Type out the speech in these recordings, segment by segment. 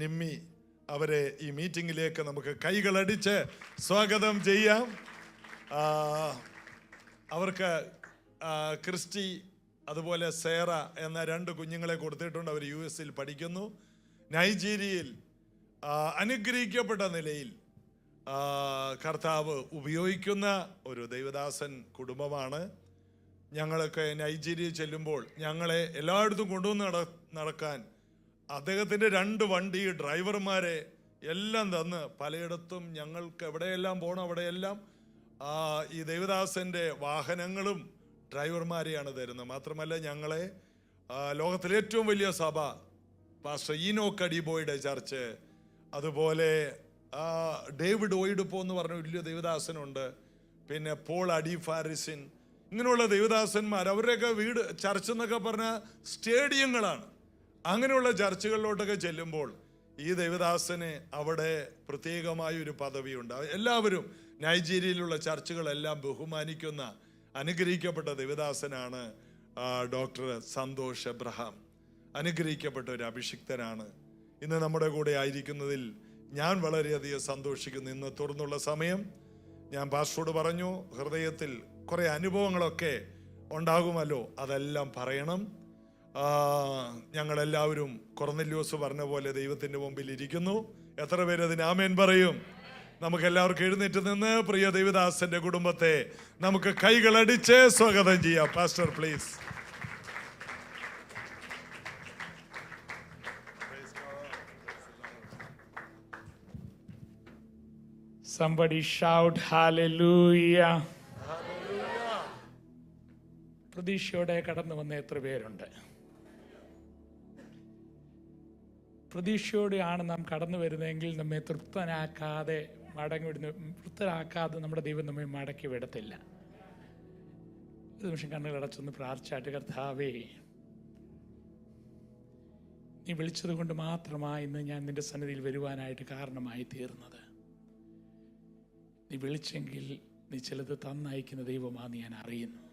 നിമ്മി അവരെ ഈ മീറ്റിംഗിലേക്ക് നമുക്ക് കൈകളടിച്ച് സ്വാഗതം ചെയ്യാം. അവർക്ക് ക്രിസ്റ്റി അതുപോലെ സേറ എന്ന 2 കുഞ്ഞുങ്ങളെ കൊടുത്തിട്ടുണ്ട്. അവർ US പഠിക്കുന്നു. നൈജീരിയയിൽ അനുഗ്രഹിക്കപ്പെട്ട നിലയിൽ കർത്താവ് ഉപയോഗിക്കുന്ന ഒരു ദൈവദാസൻ കുടുംബമാണ്. ഞങ്ങളൊക്കെ നൈജീരിയ ചെല്ലുമ്പോൾ ഞങ്ങളെ എല്ലായിടത്തും കൊണ്ടുവന്ന് നടക്കാൻ അദ്ദേഹത്തിൻ്റെ 2 വണ്ടി ഡ്രൈവർമാരെ എല്ലാം തന്ന് പലയിടത്തും ഞങ്ങൾക്ക് എവിടെയെല്ലാം പോകണം അവിടെയെല്ലാം ഈ ദേവദാസൻ്റെ വാഹനങ്ങളും ഡ്രൈവർമാരെയാണ് തരുന്നത്. മാത്രമല്ല ഞങ്ങളെ ലോകത്തിലെ ഏറ്റവും വലിയ സഭ പാസ്റ്റർ ഈനോക്ക് അഡിബോയുടെ ചർച്ച്, അതുപോലെ ഡേവിഡ് ഓയിഡുപ്പോ എന്ന് പറഞ്ഞ വലിയ ദേവദാസനുണ്ട്, പിന്നെ പോൾ അഡി ഫാരിസിൻ, ഇങ്ങനെയുള്ള ദേവദാസന്മാർ. അവരുടെയൊക്കെ വീട് ചർച്ച് എന്നൊക്കെ പറഞ്ഞാൽ സ്റ്റേഡിയങ്ങളാണ്. അങ്ങനെയുള്ള ചർച്ചുകളിലോട്ടൊക്കെ ചെല്ലുമ്പോൾ ഈ ദേവദാസന് അവിടെ പ്രത്യേകമായ ഒരു പദവിയുണ്ട്. എല്ലാവരും നൈജീരിയയിലുള്ള ചർച്ചുകളെല്ലാം ബഹുമാനിക്കുന്ന അനുഗ്രഹിക്കപ്പെട്ട ദേവദാസനാണ് ഡോക്ടർ സന്തോഷ് എബ്രഹാം. അനുഗ്രഹിക്കപ്പെട്ട ഒരു അഭിഷിക്തനാണ്. ഇന്ന് നമ്മുടെ കൂടെ ആയിരിക്കുന്നതിൽ ഞാൻ വളരെയധികം സന്തോഷിക്കുന്നു. ഇന്ന് തുറന്നുള്ള സമയം ഞാൻ പാസ്റ്ററോട് പറഞ്ഞു, ഹൃദയത്തിൽ കുറേ അനുഭവങ്ങളൊക്കെ ഉണ്ടാകുമല്ലോ, അതെല്ലാം പറയണം. ഞങ്ങളെല്ലാവരും കൊർന്നല്യോസ് പറഞ്ഞ പോലെ ദൈവത്തിൻ്റെ മുമ്പിൽ ഇരിക്കുന്നു. എത്ര പേര് അതിന് ആമേൻ പറയും? നമുക്ക് എല്ലാവർക്കും എഴുന്നേറ്റ് നിന്ന് പ്രിയ ദേവദാസന്റെ കുടുംബത്തെ നമുക്ക് കൈകളടിച്ച് സ്വാഗതം ചെയ്യാം. Pastor please. Somebody shout hallelujah. പ്രതീക്ഷയോടെ കടന്നു വന്ന എത്ര പേരുണ്ട്? പ്രതീക്ഷയോടെയാണ് നാം കടന്നു വരുന്നതെങ്കിൽ നമ്മെ തൃപ്തനാക്കാതെ നമ്മുടെ ദൈവം നമ്മെ മടക്കി വിടത്തില്ല. ഒരു നിമിഷം കണ്ണുകളടച്ചൊന്ന് പ്രാർത്ഥിച്ചാട്ട്, കർത്താവേ, നീ വിളിച്ചത് കൊണ്ട് മാത്രമാണ് ഇന്ന് ഞാൻ നിന്റെ സന്നിധിയിൽ വരുവാനായിട്ട് കാരണമായി തീർന്നത്. നീ വിളിച്ചെങ്കിൽ നീ ചിലത് തന്നയക്കുന്ന ദൈവമാണെന്ന് ഞാൻ അറിയുന്നു.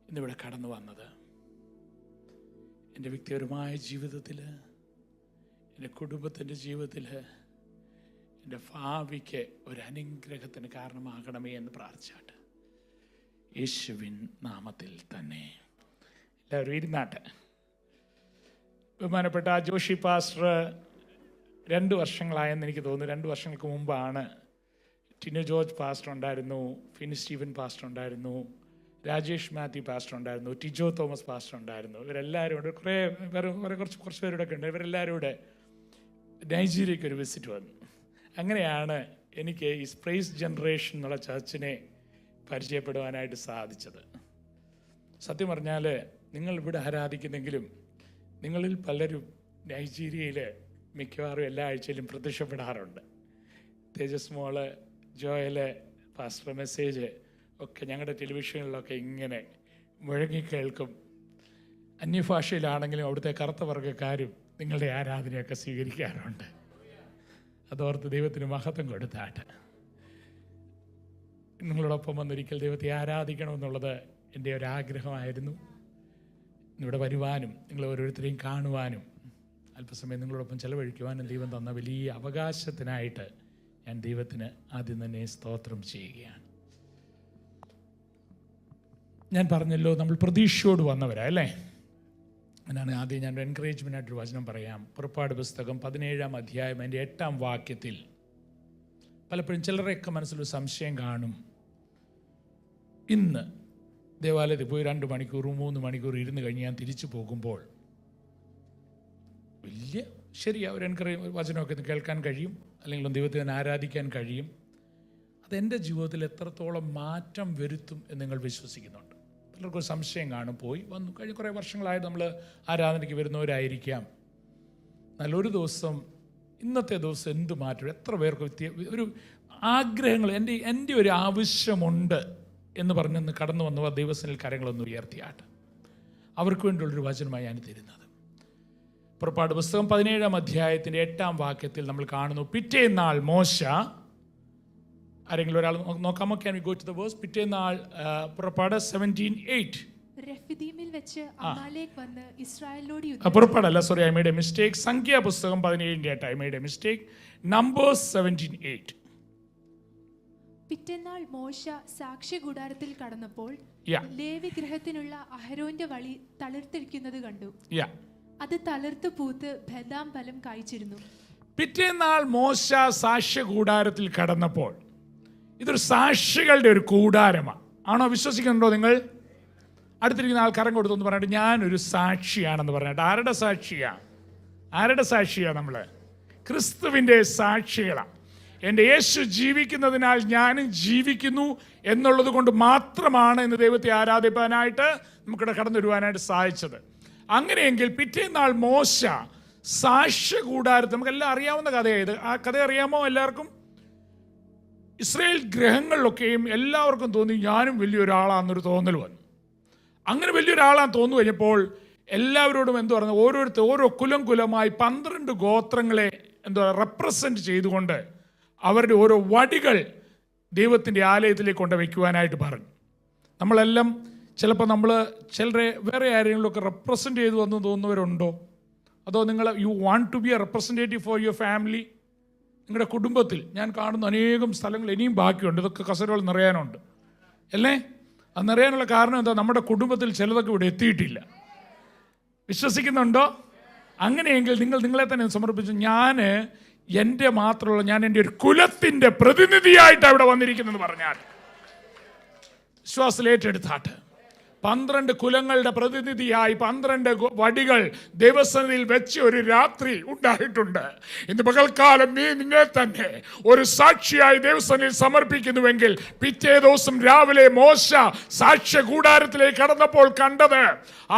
ഇന്നിവിടെ കടന്നു വന്നത് എൻ്റെ വ്യക്തിപരമായ ജീവിതത്തിൽ, എൻ്റെ കുടുംബത്തിൻ്റെ ജീവിതത്തിൽ, എൻ്റെ ഭാവിക്ക് ഒരു അനുഗ്രഹത്തിന് കാരണമാകണമേ എന്ന് പ്രാർത്ഥിച്ചാട്ട് യേശുവിൻ നാമത്തിൽ തന്നെ. എല്ലാവരും ഇരുന്നാട്ടെ. ബഹുമാനപ്പെട്ട ജോഷി പാസ്റ്റർ 2 വർഷങ്ങളായെന്ന് എനിക്ക് തോന്നുന്നു. 2 വർഷങ്ങൾക്ക് മുമ്പാണ് ടിനു ജോർജ് പാസ്റ്റർ ഉണ്ടായിരുന്നു, ഫിനി സ്റ്റീവൻ പാസ്റ്റർ ഉണ്ടായിരുന്നു, രാജേഷ് മാത്യു പാസ്റ്റർ ഉണ്ടായിരുന്നു, ടിജോ തോമസ് പാസ്റ്റർ ഉണ്ടായിരുന്നു. ഇവരെല്ലാവരും കൂടെ കുറച്ച് പേരുടെ ഒക്കെ ഉണ്ട്. ഇവരെല്ലാവരും കൂടെ നൈജീരിയയ്ക്ക് ഒരു വിസിറ്റ് വന്നു. അങ്ങനെയാണ് എനിക്ക് ഈ സ്പ്രൈസ് ജനറേഷൻ എന്നുള്ള ചർച്ചിനെ പരിചയപ്പെടുവാനായിട്ട് സാധിച്ചത്. സത്യം പറഞ്ഞാൽ നിങ്ങൾ ഇവിടെ ആരാധിക്കുന്നെങ്കിലും നിങ്ങളിൽ പലരും നൈജീരിയയിൽ മിക്കവാറും എല്ലാ ആഴ്ചയിലും പ്രത്യക്ഷപ്പെടാറുണ്ട്. തേജസ് മോള്, ജോയല്, പാസ്റ്റർ മെസ്സേജ് ഒക്കെ ഞങ്ങളുടെ ടെലിവിഷനിലൊക്കെ ഇങ്ങനെ മുഴങ്ങി കേൾക്കും. അന്യഭാഷയിലാണെങ്കിലും അവിടുത്തെ കറുത്ത വർഗ്ഗക്കാരും നിങ്ങളുടെ ആരാധനയൊക്കെ സ്വീകരിക്കാറുണ്ട്. അതോർത്ത് ദൈവത്തിന് മഹത്വം കൊടുത്താട്ട് നിങ്ങളോടൊപ്പം വന്നൊരിക്കൽ ദൈവത്തെ ആരാധിക്കണമെന്നുള്ളത് എൻ്റെ ഒരാഗ്രഹമായിരുന്നു. ഇവിടെ വരുവാനും നിങ്ങൾ ഓരോരുത്തരെയും കാണുവാനും അല്പസമയം നിങ്ങളോടൊപ്പം ചെലവഴിക്കുവാനും ദൈവം തന്ന വലിയ അവകാശത്തിനായിട്ട് ഞാൻ ദൈവത്തിന് ആദ്യം തന്നെ സ്തോത്രം ചെയ്യുകയാണ്. ഞാൻ പറഞ്ഞല്ലോ, നമ്മൾ പ്രതീക്ഷയോട് വന്നവരാ അല്ലേ? എന്നാണ് ആദ്യം ഞാൻ എൻകറേജ്മെൻ്റ് ആയിട്ടൊരു വചനം പറയാം. പുറപ്പാട് പുസ്തകം 17-ാം അധ്യായം അതിൻ്റെ 8-ാം വാക്യത്തിൽ പലപ്പോഴും ചിലരെയൊക്കെ മനസ്സിലൊരു സംശയം കാണും. ഇന്ന് ദേവാലയത്തിൽ പോയി 2 മണിക്കൂർ 3 മണിക്കൂർ ഇരുന്ന് കഴിഞ്ഞ് ഞാൻ തിരിച്ചു പോകുമ്പോൾ വലിയ ശരിയാ ഒരു വചനമൊക്കെ കേൾക്കാൻ കഴിയും, അല്ലെങ്കിൽ ദൈവത്തെ ആരാധിക്കാൻ കഴിയും. അതെൻ്റെ ജീവിതത്തിൽ എത്രത്തോളം മാറ്റം വരുത്തും എന്ന് നിങ്ങൾ വിശ്വസിക്കുന്നുണ്ട്? പലർക്കും സംശയം കാണും. പോയി വന്നു കഴിഞ്ഞ കുറേ വർഷങ്ങളായിട്ട് നമ്മൾ ആരാധനയ്ക്ക് വരുന്നവരായിരിക്കാം. നല്ലൊരു ദിവസം, ഇന്നത്തെ ദിവസം എന്ത് മാറ്റം? എത്ര പേർക്ക് ഒരു ആഗ്രഹങ്ങൾ, എൻ്റെ ഒരു ആവശ്യമുണ്ട് എന്ന് പറഞ്ഞൊന്ന് കടന്നു വന്നവർ ദൈവസനിൽ കരങ്ങളൊന്ന് ഉയർത്തിയാട്ട് അവർക്ക് വേണ്ടിയുള്ളൊരു വചനമായി ഞാൻ തരുന്നത്. പുറപ്പാട് പുസ്തകം 17-ാം അധ്യായത്തിൻ്റെ 8-ാം വാക്യത്തിൽ നമ്മൾ കാണുന്നു, പിറ്റേന്നാൾ മോശ, ആരെങ്കിലും ഒരാൾ നോക്കാമോ? Can we go to the verse? പിറ്റേന്നാൾ, പുറപ്പാട് 17:8. റെഫിദീമിൽ വെച്ച് അമാലേക്ക് വന്ന് ഇസ്രായേലിനോട് പുറപ്പാടല്ല, sorry, I made a mistake. സംഖ്യാപുസ്തകം 17 I made a mistake. Numbers 17:8. പിറ്റേന്നാൾ മോശ സാക്ഷ്യകൂടാരത്തിൽ കടന്നപ്പോൾ ലേവി ഗൃഹത്തിനുള്ള അഹരോന്റെ വളി തളിർത്തിരിക്കുന്നത് കണ്ടു. അത് തളിർത്ത് പൂത്ത് ബദാം ഫലം കായ്ച്ചിരുന്നു. പിറ്റേന്നാൾ മോശ സാക്ഷ്യകൂടാരത്തിൽ കടന്നപ്പോൾ, ഇതൊരു സാക്ഷികളുടെ ഒരു കൂടാരമാണ്. ആണോ? വിശ്വസിക്കുന്നുണ്ടോ നിങ്ങൾ? അടുത്തിരിക്കുന്ന ആൾക്കാരം കൊടുത്തൊന്ന് പറഞ്ഞിട്ട് ഞാനൊരു സാക്ഷിയാണെന്ന് പറഞ്ഞിട്ട്. ആരുടെ സാക്ഷിയാണ് നമ്മൾ? ക്രിസ്തുവിൻ്റെ സാക്ഷികളാണ്. എൻ്റെ യേശു ജീവിക്കുന്നതിനാൽ ഞാനും ജീവിക്കുന്നു എന്നുള്ളത് കൊണ്ട് മാത്രമാണ് ഇന്ന് ദൈവത്തെ ആരാധിപ്പാനായിട്ട് നമുക്കിവിടെ കടന്നു വരുവാനായിട്ട് സാധിച്ചത്. അങ്ങനെയെങ്കിൽ പിറ്റേന്നാൾ മോശ സാക്ഷ്യകൂടാരത്തിൽ, നമുക്കെല്ലാം അറിയാവുന്ന കഥയായത്. ആ കഥ അറിയാമോ എല്ലാവർക്കും? ഇസ്രായേൽ ഗ്രഹങ്ങളിലൊക്കെയും എല്ലാവർക്കും തോന്നി ഞാനും വലിയൊരാളാണെന്നൊരു തോന്നൽ വന്നു. അങ്ങനെ വലിയൊരാളാന്ന് തോന്നു കഴിഞ്ഞപ്പോൾ എല്ലാവരോടും എന്തു പറഞ്ഞു, ഓരോ കുലമായി 12 ഗോത്രങ്ങളെ റെപ്രസെന്റ് ചെയ്തുകൊണ്ട് അവരുടെ ഓരോ വടികൾ ദൈവത്തിൻ്റെ ആലയത്തിലേക്ക് കൊണ്ട് വയ്ക്കുവാനായിട്ട് പറഞ്ഞു. നമ്മളെല്ലാം ചിലപ്പോൾ ചിലരെ വേറെ ആരെങ്കിലുമൊക്കെ റെപ്രസെൻ്റ് ചെയ്തു വന്നു തോന്നുന്നവരുണ്ടോ? അതോ നിങ്ങൾ you want to be a representative for your family? നിങ്ങളുടെ കുടുംബത്തിൽ ഞാൻ കാണുന്ന അനേകം സ്ഥലങ്ങൾ ഇനിയും ബാക്കിയുണ്ട്. ഇതൊക്കെ കസരകൾ നിറയാനുണ്ട് അല്ലേ? അത് നിറയാനുള്ള കാരണം എന്താ? നമ്മുടെ കുടുംബത്തിൽ ചിലതൊക്കെ ഇവിടെ എത്തിയിട്ടില്ല. വിശ്വസിക്കുന്നുണ്ടോ? അങ്ങനെയെങ്കിൽ നിങ്ങളെ തന്നെ സമർപ്പിച്ചു. ഞാൻ എൻ്റെ ഒരു കുലത്തിൻ്റെ പ്രതിനിധിയായിട്ട് അവിടെ വന്നിരിക്കുന്നെന്ന് പറഞ്ഞാൽ വിശ്വാസം ഏറ്റെടുത്താട്ട് 12 കുലങ്ങളുടെ പ്രതിനിധിയായി 12 വടികൾ ദൈവസന്നിധിയിൽ വെച്ച് ഒരു രാത്രി ഉണ്ടായിട്ടുണ്ട്. ഇന്ന് പകൽക്കാലം നീ നിന്നെ തന്നെ ഒരു സാക്ഷിയായി ദൈവസന്നിധിയിൽ സമർപ്പിക്കുന്നുവെങ്കിൽ പിറ്റേ ദിവസം രാവിലെ മോശ സാക്ഷ്യ കൂടാരത്തിലേക്ക് കടന്നപ്പോൾ കണ്ടത്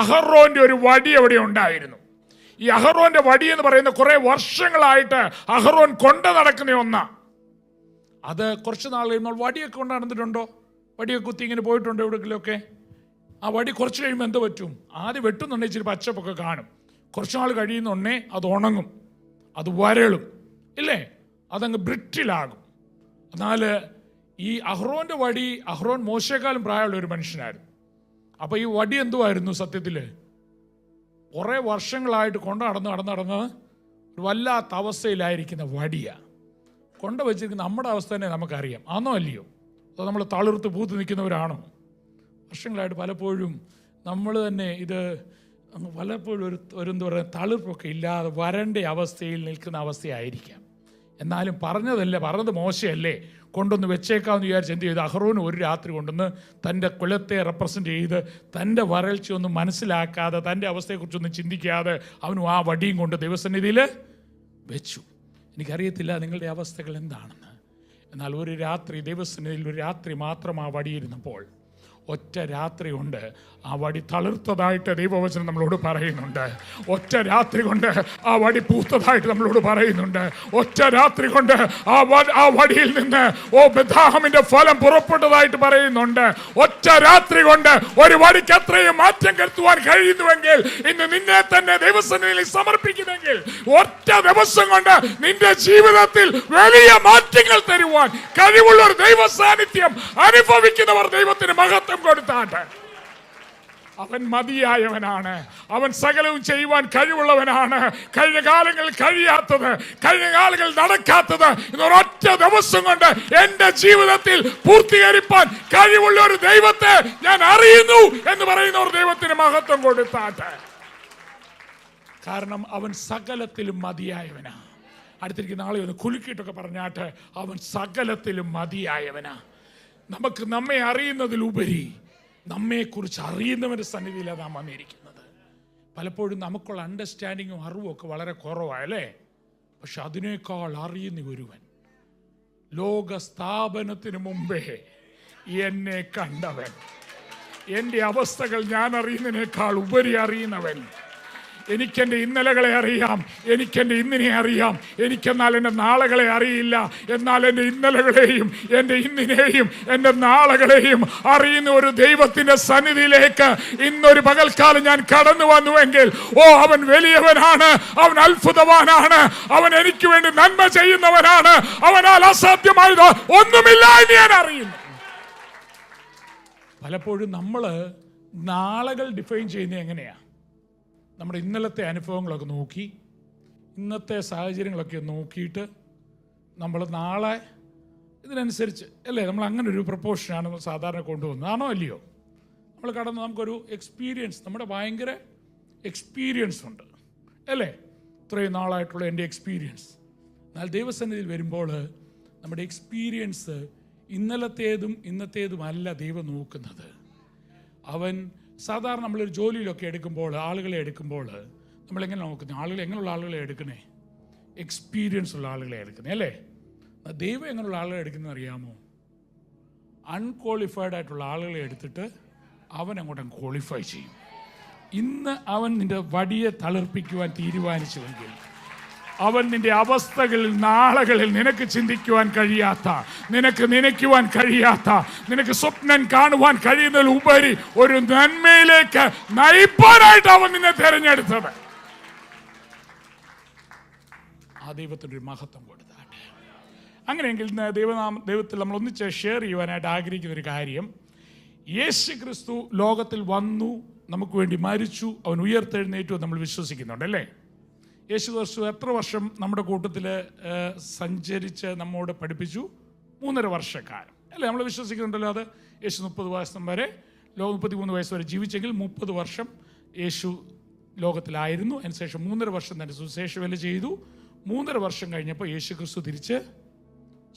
അഹറോന്റെ ഒരു വടി അവിടെ ഉണ്ടായിരുന്നു. ഈ അഹറോന്റെ വടി എന്ന് പറയുന്ന കുറെ വർഷങ്ങളായിട്ട് അഹറോൻ കൊണ്ട് നടക്കുന്ന ഒന്നാ. അത് കുറച്ച് നാൾ കഴിയുമ്പോൾ വടിയൊക്കെ കൊണ്ട് നടന്നിട്ടുണ്ടോ? വടിയൊക്കെ കുത്തി ഇങ്ങനെ പോയിട്ടുണ്ടോ എവിടെയെങ്കിലുമൊക്കെ? ആ വടി കുറച്ച് കഴിയുമ്പോൾ എന്ത് പറ്റും? ആദ്യം വെട്ടുന്നുണ്ടെങ്കിൽ ഇച്ചിരി പച്ചപ്പൊക്കെ കാണും. കുറച്ച് നാൾ കഴിയുന്നുണ്ടേ അത് ഉണങ്ങും, അത് വരളും, ഇല്ലേ? അതങ്ങ് ബ്രിട്ടിലാകും. എന്നാൽ ഈ അഹ്റോന്റെ വടി, അഹ്റോൻ മോശയെക്കാളും പ്രായമുള്ള ഒരു മനുഷ്യനായിരുന്നു. അപ്പോൾ ഈ വടി എന്തുമായിരുന്നു? സത്യത്തിൽ കുറേ വർഷങ്ങളായിട്ട് നടന്ന് ഒരു വല്ലാത്ത അവസ്ഥയിലായിരിക്കുന്ന വടിയാണ് കൊണ്ട് വെച്ചിരിക്കുന്ന. നമ്മുടെ അവസ്ഥ തന്നെ നമുക്കറിയാം. ആണോ അല്ലയോ? അതോ നമ്മൾ തളിർത്ത് പൂത്ത് നിൽക്കുന്നവരാണോ? വർഷങ്ങളായിട്ട് പലപ്പോഴും നമ്മൾ തന്നെ ഇത് പലപ്പോഴും ഒരു എന്താ പറയുക, തളിർപ്പൊക്കെ ഇല്ലാതെ വരണ്ട അവസ്ഥയിൽ നിൽക്കുന്ന അവസ്ഥയായിരിക്കാം. എന്നാലും പറഞ്ഞത് മോശയല്ലേ, കൊണ്ടൊന്ന് വെച്ചേക്കാമെന്ന് വിചാരിച്ച് എന്ത് ചെയ്തു? അഹ്റോന് ഒരു രാത്രി കൊണ്ടുവന്ന് തൻ്റെ കുലത്തെ റെപ്രസെൻ്റ് ചെയ്ത് തൻ്റെ വരൾച്ചയൊന്നും മനസ്സിലാക്കാതെ തൻ്റെ അവസ്ഥയെക്കുറിച്ചൊന്നും ചിന്തിക്കാതെ അവനും ആ വടിയും കൊണ്ട് ദൈവസന്നിധിയിൽ വെച്ചു. എനിക്കറിയത്തില്ല നിങ്ങളുടെ അവസ്ഥകൾ എന്താണെന്ന്. എന്നാൽ ഒരു രാത്രി ദൈവസന്നിധിയിൽ ഒരു രാത്രി മാത്രം ആ വടിയിരുന്നപ്പോൾ ഒറ്റ രാത്രി കൊണ്ട് ആ വടി തളിർത്തതായിട്ട് ദൈവവചനം നമ്മളോട് പറയുന്നുണ്ട്. ഒറ്റ രാത്രി കൊണ്ട് ആ വടി പൂത്തതായിട്ട് നമ്മളോട് പറയുന്നുണ്ട്. ഒറ്റ രാത്രി കൊണ്ട് ആ വടിയിൽ നിന്ന് ബദാമിന്റെ ഫലം പുറപ്പെട്ടതായിട്ട് പറയുന്നുണ്ട്. ഒറ്റ രാത്രി കൊണ്ട് ഒരു വടിക്ക് അത്രയും മാറ്റം വരുത്തുവാൻ കഴിയുന്നുവെങ്കിൽ ഇന്ന് നിന്നെ തന്നെ ദൈവസന്നിധിയിൽ സമർപ്പിക്കുമെങ്കിൽ ഒറ്റ ദിവസം കൊണ്ട് നിന്റെ ജീവിതത്തിൽ വലിയ മാറ്റങ്ങൾ തരുവാൻ കഴിവുള്ള ഒരു ദൈവ സാന്നിധ്യം അനുഭവിക്കുന്നവർ ദൈവത്തിന് മഹത്വം കൊടുത്താട്ടെ. അവൻ മതിയായവനാണ്, അവൻ സകലവും ചെയ്യുവാൻ കഴിവുള്ളവനാണ്. കഴിഞ്ഞ കാലങ്ങളിൽ കഴിയാത്തത്, കഴിഞ്ഞ കാലങ്ങളിൽ നടക്കാത്തത് ഇന്നൊരൊറ്റ ദിവസം കൊണ്ട് എന്റെ ജീവിതത്തിൽ പൂർത്തീകരിപ്പാൻ കഴിവുള്ള ഒരു ദൈവത്തെ ഞാൻ അറിയുന്നു എന്ന് പറയുന്ന ഒരു ദൈവത്തിന് മഹത്വം കൊടുത്താട്ടെ. കാരണം അവൻ സകലത്തിലും മതിയായവനാ. അടുത്തിരിക്കുന്ന ആളെ ഒന്ന് കുലുക്കിയിട്ടൊക്കെ പറഞ്ഞാട്ട് അവൻ സകലത്തിലും മതിയായവനാ. നമ്മെ അറിയുന്നതിലുപരി നമ്മെക്കുറിച്ച് അറിയുന്നവൻ്റെ സന്നിധിയിലാണ് നാം വന്നിരിക്കുന്നത്. പലപ്പോഴും നമുക്കുള്ള അണ്ടർസ്റ്റാൻഡിങ്ങും അറിവും ഒക്കെ വളരെ കുറവായല്ലേ? പക്ഷെ അതിനേക്കാൾ അറിയുന്ന ഒരുവൻ, ലോക സ്ഥാപനത്തിന് മുമ്പേ എന്നെ കണ്ടവൻ, എൻ്റെ അവസ്ഥകൾ ഞാൻ അറിയുന്നതിനേക്കാൾ ഉപരി അറിയുന്നവൻ. എനിക്കെൻ്റെ ഇന്നലകളെ അറിയാം, എനിക്കെൻ്റെ ഇന്നിനെ അറിയാം. എനിക്കെന്നാൽ എൻ്റെ നാളകളെ അറിയില്ല. എന്നാൽ എൻ്റെ ഇന്നലകളെയും എൻ്റെ ഇന്നിനെയും എൻ്റെ നാളകളെയും അറിയുന്ന ഒരു ദൈവത്തിൻ്റെ സന്നിധിയിലേക്ക് ഇന്നൊരു പകൽക്കാലം ഞാൻ കടന്നു വന്നുവെങ്കിൽ അവൻ വലിയവനാണ്, അവൻ അത്ഭുതവാനാണ്, അവൻ എനിക്ക് വേണ്ടി നന്മ ചെയ്യുന്നവനാണ്, അവനാൽ അസാധ്യമായത് ഒന്നുമില്ല എന്ന് ഞാൻ അറിയുന്നു. പലപ്പോഴും നമ്മൾ നാളുകൾ ഡിഫൈൻ ചെയ്യുന്നത് എങ്ങനെയാണ്? നമ്മുടെ ഇന്നലത്തെ അനുഭവങ്ങളൊക്കെ നോക്കി, ഇന്നത്തെ സാഹചര്യങ്ങളൊക്കെ നോക്കിയിട്ട് നമ്മൾ നാളെ ഇതിനനുസരിച്ച് അല്ലേ, നമ്മൾ അങ്ങനെ ഒരു പ്രപ്പോർഷനാണ് സാധാരണ കൊണ്ടുവന്നത്. ആണോ അല്ലയോ? നമ്മൾ കടന്ന് നമുക്കൊരു എക്സ്പീരിയൻസ്, നമ്മുടെ ഭയങ്കര എക്സ്പീരിയൻസ് ഉണ്ട് അല്ലേ, ഇത്രയും നാളായിട്ടുള്ള എൻ്റെ എക്സ്പീരിയൻസ്. എന്നാൽ ദൈവസന്നിധിയിൽ വരുമ്പോൾ നമ്മുടെ എക്സ്പീരിയൻസ് ഇന്നലത്തേതും ഇന്നത്തേതുമല്ല ദൈവം നോക്കുന്നത്. അവൻ സാധാരണ നമ്മളൊരു ജോലിയിലൊക്കെ എടുക്കുമ്പോൾ, ആളുകളെ എടുക്കുമ്പോൾ നമ്മളെങ്ങനെ നോക്കുന്നത്? എങ്ങനെയുള്ള ആളുകളെ എടുക്കണേ? എക്സ്പീരിയൻസ് ഉള്ള ആളുകളെ എടുക്കണേ അല്ലേ? ദൈവം എങ്ങനെയുള്ള ആളുകളെ എടുക്കുന്നത് അറിയാമോ? അൺക്വാളിഫൈഡ് ആയിട്ടുള്ള ആളുകളെ എടുത്തിട്ട് അവൻ അങ്ങോട്ട് ക്വാളിഫൈ ചെയ്യും. ഇന്ന് അവൻ നിന്റെ വടിയെ തളിർപ്പിക്കുവാൻ തീരുമാനിച്ചുവെങ്കിൽ അവൻ നിന്റെ അവസ്ഥകളിൽ, നാളുകളിൽ നിനക്ക് ചിന്തിക്കുവാൻ കഴിയാത്ത, നിനക്ക് നനയ്ക്കുവാൻ കഴിയാത്ത, നിനക്ക് സ്വപ്നം കാണുവാൻ കഴിയുന്നതിൽ ഉപരി ഒരു നന്മയിലേക്ക് നയിപ്പാനായിട്ട് അവൻ നിന്നെ തിരഞ്ഞെടുത്തത്. ആ ദൈവത്തിൻ്റെ ഒരു മഹത്വം കൊടുത്താട്ടെ. അങ്ങനെയെങ്കിൽ ദൈവത്തിൽ നമ്മൾ ഒന്നിച്ച് ഷെയർ ചെയ്യുവാനായിട്ട് ആഗ്രഹിക്കുന്ന ഒരു കാര്യം, യേശു ക്രിസ്തു ലോകത്തിൽ വന്നു, നമുക്ക് വേണ്ടി മരിച്ചു, അവൻ ഉയർത്തെഴുന്നേറ്റു നമ്മൾ വിശ്വസിക്കുന്നുണ്ട് അല്ലേ? യേശു ക്രിസ്തു എത്ര വർഷം നമ്മുടെ കൂട്ടത്തിൽ സഞ്ചരിച്ച് നമ്മോട് പഠിപ്പിച്ചു? 3.5 വർഷക്കാലം അല്ലേ? നമ്മൾ വിശ്വസിക്കുന്നുണ്ടല്ലോ അത്. യേശു 30 വയസ്സം വരെ, 33 വയസ്സ് വരെ ജീവിച്ചെങ്കിൽ 30 വർഷം യേശു ലോകത്തിലായിരുന്നു. അതിനുശേഷം 3.5 വർഷം തന്നെ സുവിശേഷ വേല ചെയ്തു. 3.5 വർഷം കഴിഞ്ഞപ്പോൾ യേശു ക്രിസ്തു തിരിച്ച്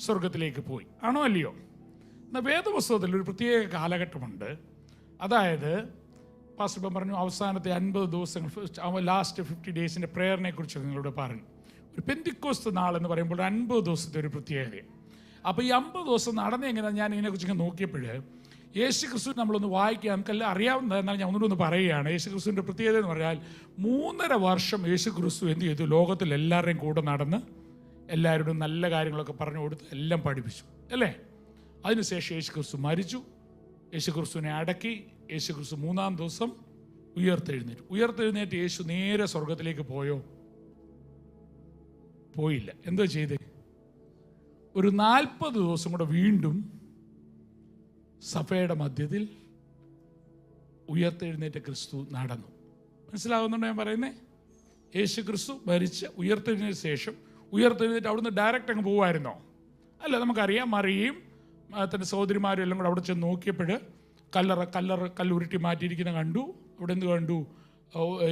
സ്വർഗത്തിലേക്ക് പോയി. ആണോ അല്ലയോ? എന്നാൽ വേദപുസ്തകത്തിൽ ഒരു പ്രത്യേക കാലഘട്ടമുണ്ട്. അതായത് പാസ്റ്റർ ഇപ്പം പറഞ്ഞു അവസാനത്തെ 50 ദിവസങ്ങൾ, ലാസ്റ്റ് 50 ഡേയ്സിൻ്റെ പ്രേയറിനെ കുറിച്ച് നിങ്ങളോട് പറഞ്ഞു. ഒരു പെന്തിക്കോസ്ത് നാളെന്ന് പറയുമ്പോൾ 50 ദിവസത്തെ ഒരു പ്രത്യേകത. അപ്പോൾ ഈ 50 ദിവസം നടന്ന എങ്ങനെയാണ് ഞാൻ ഇതിനെക്കുറിച്ച് നോക്കിയപ്പോൾ യേശു ക്രിസ്തു നമ്മളൊന്ന് വായിക്കുക, നമുക്കെല്ലാം അറിയാവുന്നത്. എന്നാൽ ഞാൻ ഒന്നുകൂടെ ഒന്ന് പറയുകയാണ്. യേശു ക്രിസ്തുവിൻ്റെ പ്രത്യേകത എന്ന് പറഞ്ഞാൽ 3.5 വർഷം യേശു ക്രിസ്തു എന്ത് ചെയ്തു? ലോകത്തിൽ എല്ലാവരുടെയും കൂടെ നടന്ന് എല്ലാവരോടും നല്ല കാര്യങ്ങളൊക്കെ പറഞ്ഞു കൊടുത്ത് എല്ലാം പഠിപ്പിച്ചു അല്ലേ? അതിനുശേഷം യേശു ക്രിസ്തു മരിച്ചു, യേശു ക്രിസ്തുവിനെ അടക്കി, യേശു ക്രിസ്തു 3-ാം ദിവസം ഉയർത്തെഴുന്നേറ്റ് യേശു നേരെ സ്വർഗത്തിലേക്ക് പോയോ? പോയില്ല. എന്താ ചെയ്തേ? ഒരു 40 ദിവസം കൂടെ വീണ്ടും സഭയുടെ മധ്യത്തിൽ ഉയർത്തെഴുന്നേറ്റ ക്രിസ്തു നടന്നു. മനസ്സിലാകുന്നുണ്ടോ ഞാൻ പറയുന്നേ? യേശു ക്രിസ്തു മരിച്ച് ഉയർത്തെഴുന്നേറ്റ ശേഷം ഉയർത്തെഴുന്നേറ്റ് അവിടുന്ന് ഡയറക്റ്റ് അങ്ങ് പോവായിരുന്നോ? അല്ല, നമുക്കറിയാം മറിയയും തൻ്റെ സഹോദരിമാരും എല്ലാം കൂടെ അവിടെ ചെന്ന് നോക്കിയപ്പോൾ കല്ലുരുട്ടി മാറ്റിയിരിക്കുന്ന കണ്ടു. അവിടെ എന്ത് കണ്ടു?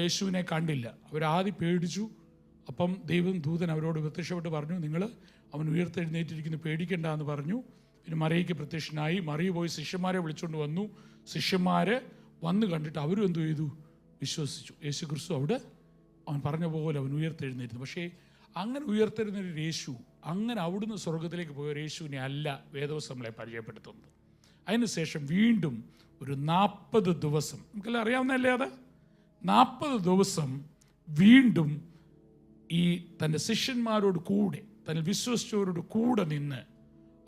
യേശുവിനെ കണ്ടില്ല. അവരാദ്യം പേടിച്ചു. അപ്പം ദൂതൻ അവരോട് പ്രത്യക്ഷപ്പെട്ട് പറഞ്ഞു, നിങ്ങൾ അവൻ ഉയർത്തെഴുന്നേറ്റിരിക്കുന്നു, പേടിക്കണ്ട എന്ന് പറഞ്ഞു. പിന്നെ മറിയയ്ക്ക് പ്രത്യക്ഷനായി. മറിയ പോയി ശിഷ്യന്മാരെ വിളിച്ചുകൊണ്ട് വന്നു. ശിഷ്യന്മാർ വന്ന് കണ്ടിട്ട് അവരും എന്തു ചെയ്തു? വിശ്വസിച്ചു. യേശു ക്രിസ്തു അവിടെ അവൻ പറഞ്ഞ പോലെ അവൻ ഉയർത്തെഴുന്നേറ്റുന്നു. പക്ഷേ അങ്ങനെ ഉയർത്തെഴുന്നേറ്റ യേശു, അങ്ങനെ അവിടുന്ന് സ്വർഗത്തിലേക്ക് പോയ യേശുവിനെ അല്ല വേദപുസ്തകം നമ്മളെ പരിചയപ്പെടുത്തുന്നത്. അതിനുശേഷം വീണ്ടും ഒരു 40 ദിവസം, നമുക്കെല്ലാം അറിയാവുന്നതല്ലേ അത്, 40 ദിവസം വീണ്ടും ഈ തൻ്റെ ശിഷ്യന്മാരോട് കൂടെ, തന്നിൽ വിശ്വസിച്ചവരോട് കൂടെ നിന്ന്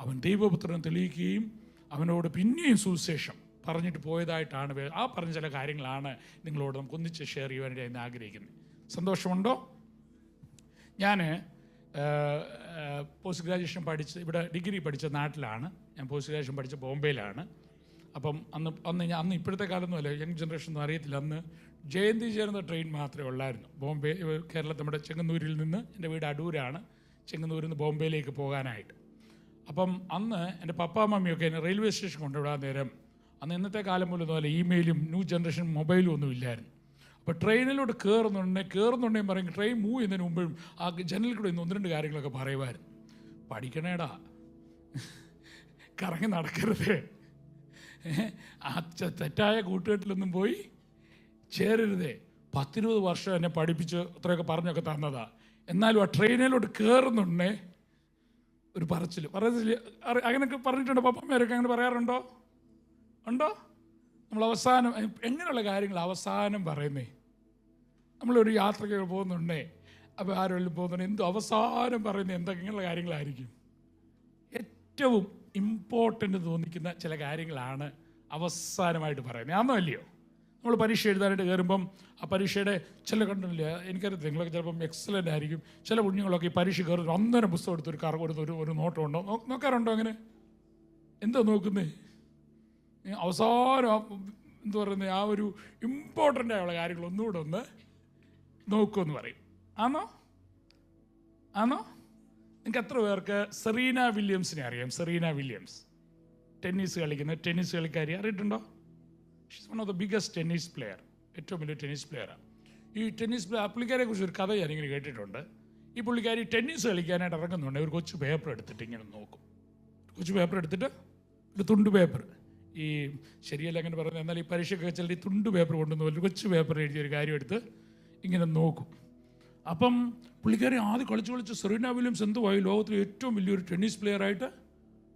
അവൻ ദൈവപുത്രനെ തെളിയിക്കുകയും അവനോട് പിന്നെയും സുവിശേഷം പറഞ്ഞിട്ട് പോയതായിട്ടാണ് ആ പറഞ്ഞ ചില കാര്യങ്ങളാണ് നിങ്ങളോട് നമുക്ക് ഒന്നിച്ച് ഷെയർ ചെയ്യുവാനായിട്ട് ഞാൻ ആഗ്രഹിക്കുന്നത്. സന്തോഷമുണ്ടോ? ഞാൻ പോസ്റ്റ് ഗ്രാജുവേഷൻ പഠിച്ച് ഇവിടെ ഡിഗ്രി പഠിച്ച നാട്ടിലാണ്. ഞാൻ പോസ്റ്റ് ഗ്രാജുവേഷൻ പഠിച്ച ബോംബെയിലാണ്. അപ്പം അന്ന് ഇപ്പോഴത്തെ കാലമൊന്നുമല്ല, യങ് ജനറേഷൻ ഒന്നും അറിയത്തില്ല. അന്ന് ജയന്തി ചേർന്ന ട്രെയിൻ മാത്രമേ ഉള്ളായിരുന്നു. ബോംബെ, കേരളത്തിൽ നമ്മുടെ ചെങ്ങന്നൂരിൽ നിന്ന്, എൻ്റെ വീട് അടൂരാണ്, ചെങ്ങന്നൂരിൽ നിന്ന് ബോംബെയിലേക്ക് പോകാനായിട്ട്. അപ്പം അന്ന് എൻ്റെ പപ്പാ മമ്മിയൊക്കെ എന്നെ റെയിൽവേ സ്റ്റേഷൻ കൊണ്ടുവിടാൻ നേരം, അന്ന് ഇന്നത്തെ കാലം പോലൊന്നും അല്ല, ഇമെയിലും ന്യൂ ജനറേഷൻ മൊബൈലും ഒന്നും ഇല്ലായിരുന്നു. അപ്പോൾ ട്രെയിനിലോട്ട് കയറുന്നുണ്ടെങ്കിൽ പറയും, ട്രെയിൻ മൂവ് ചെയ്യുന്നതിന് മുമ്പും ആ ജനലിൽ കൂടെ ഇന്ന് 1-2 കാര്യങ്ങളൊക്കെ പറയുമായിരുന്നു. പഠിക്കണേടാ, കറങ്ങി നടക്കരുത്, ആ തെറ്റായ കൂട്ടുകെട്ടിലൊന്നും പോയി ചേരരുതേ. 10-20 വർഷം എന്നെ പഠിപ്പിച്ച് അത്രയൊക്കെ പറഞ്ഞൊക്കെ തന്നതാ. എന്നാലും ആ ട്രെയിനിലോട്ട് കയറുന്നുണ്ടേ ഒരു പറച്ചിൽ അങ്ങനെയൊക്കെ പറഞ്ഞിട്ടുണ്ടോ? പപ്പന്മാരൊക്കെ അങ്ങനെ പറയാറുണ്ടോ? നമ്മൾ അവസാനം എങ്ങനെയുള്ള കാര്യങ്ങൾ അവസാനം പറയുന്നേ? നമ്മളൊരു യാത്രയ്ക്ക് പോകുന്നുണ്ടേ, അപ്പോൾ ആരെങ്കിലും പോകുന്നുണ്ട്, എന്തോ അവസാനം പറയുന്നത് എന്തൊക്കെയുള്ള കാര്യങ്ങളായിരിക്കും? ഏറ്റവും ഇമ്പോർട്ടൻ്റ് തോന്നിക്കുന്ന ചില കാര്യങ്ങളാണ് അവസാനമായിട്ട് പറയുന്നത്. ആണോ അല്ലയോ? നമ്മൾ പരീക്ഷ എഴുതാനായിട്ട് കയറുമ്പം ആ പരീക്ഷയുടെ ചില കണ്ടില്ല, എനിക്കറിയത്തില്ല, നിങ്ങളൊക്കെ ചിലപ്പം എക്സലൻ്റ് ആയിരിക്കും. ചില കുഞ്ഞുങ്ങളൊക്കെ ഈ പരീക്ഷ കയറുന്നു അന്നേരം പുസ്തകം എടുത്തൊരു ഒരു നോട്ടം ഉണ്ടോ? നോക്കാറുണ്ടോ അങ്ങനെ? എന്താ നോക്കുന്നേ? അവസാനം എന്തു പറയുന്നത്, ആ ഒരു ഇമ്പോർട്ടൻ്റ് ആയുള്ള കാര്യങ്ങൾ ഒന്നുകൂടെ ഒന്ന് നോക്കുമെന്ന് പറയും. ആണോ? നിങ്ങൾക്ക് എത്ര പേർക്ക് സെറീന വില്യംസിനെ അറിയാം? സെറീന വില്യംസ് ടെന്നീസ് കളിക്കാരി അറിയിട്ടുണ്ടോ? She's one of the biggest tennis player, ഏറ്റവും വലിയ ടെന്നീസ് പ്ലെയറാണ്. ഈ ടെന്നീസ് പുള്ളിക്കാരെ കുറിച്ച് ഒരു കഥ ഞാനിങ്ങനെ കേട്ടിട്ടുണ്ട്. ഈ പുള്ളിക്കാരി ടെന്നീസ് കളിക്കാനായിട്ട് ഇറങ്ങുന്നുണ്ട്. ഒരു കൊച്ചു പേപ്പർ എടുത്തിട്ട് ഇങ്ങനെ നോക്കും. കൊച്ചു പേപ്പർ എടുത്തിട്ട് ഒരു തുണ്ട് പേപ്പർ, ഈ ശരിയല്ല അങ്ങനെ പറയുന്നത്, എന്നാൽ ഈ പരീക്ഷയ്ക്ക് ചിലർ ഈ തുണ്ട് പേപ്പർ കൊണ്ടുവന്ന് ഒരു കൊച്ചു പേപ്പർ എഴുതിയൊരു കാര്യം എടുത്ത് ഇങ്ങനെ നോക്കും. അപ്പം പുള്ളിക്കാരി ആദ്യം കളിച്ച് സെറീന വില്യംസ് എന്തുവായി ലോകത്തിലെ ഏറ്റവും വലിയൊരു ടെന്നീസ് പ്ലെയറായിട്ട്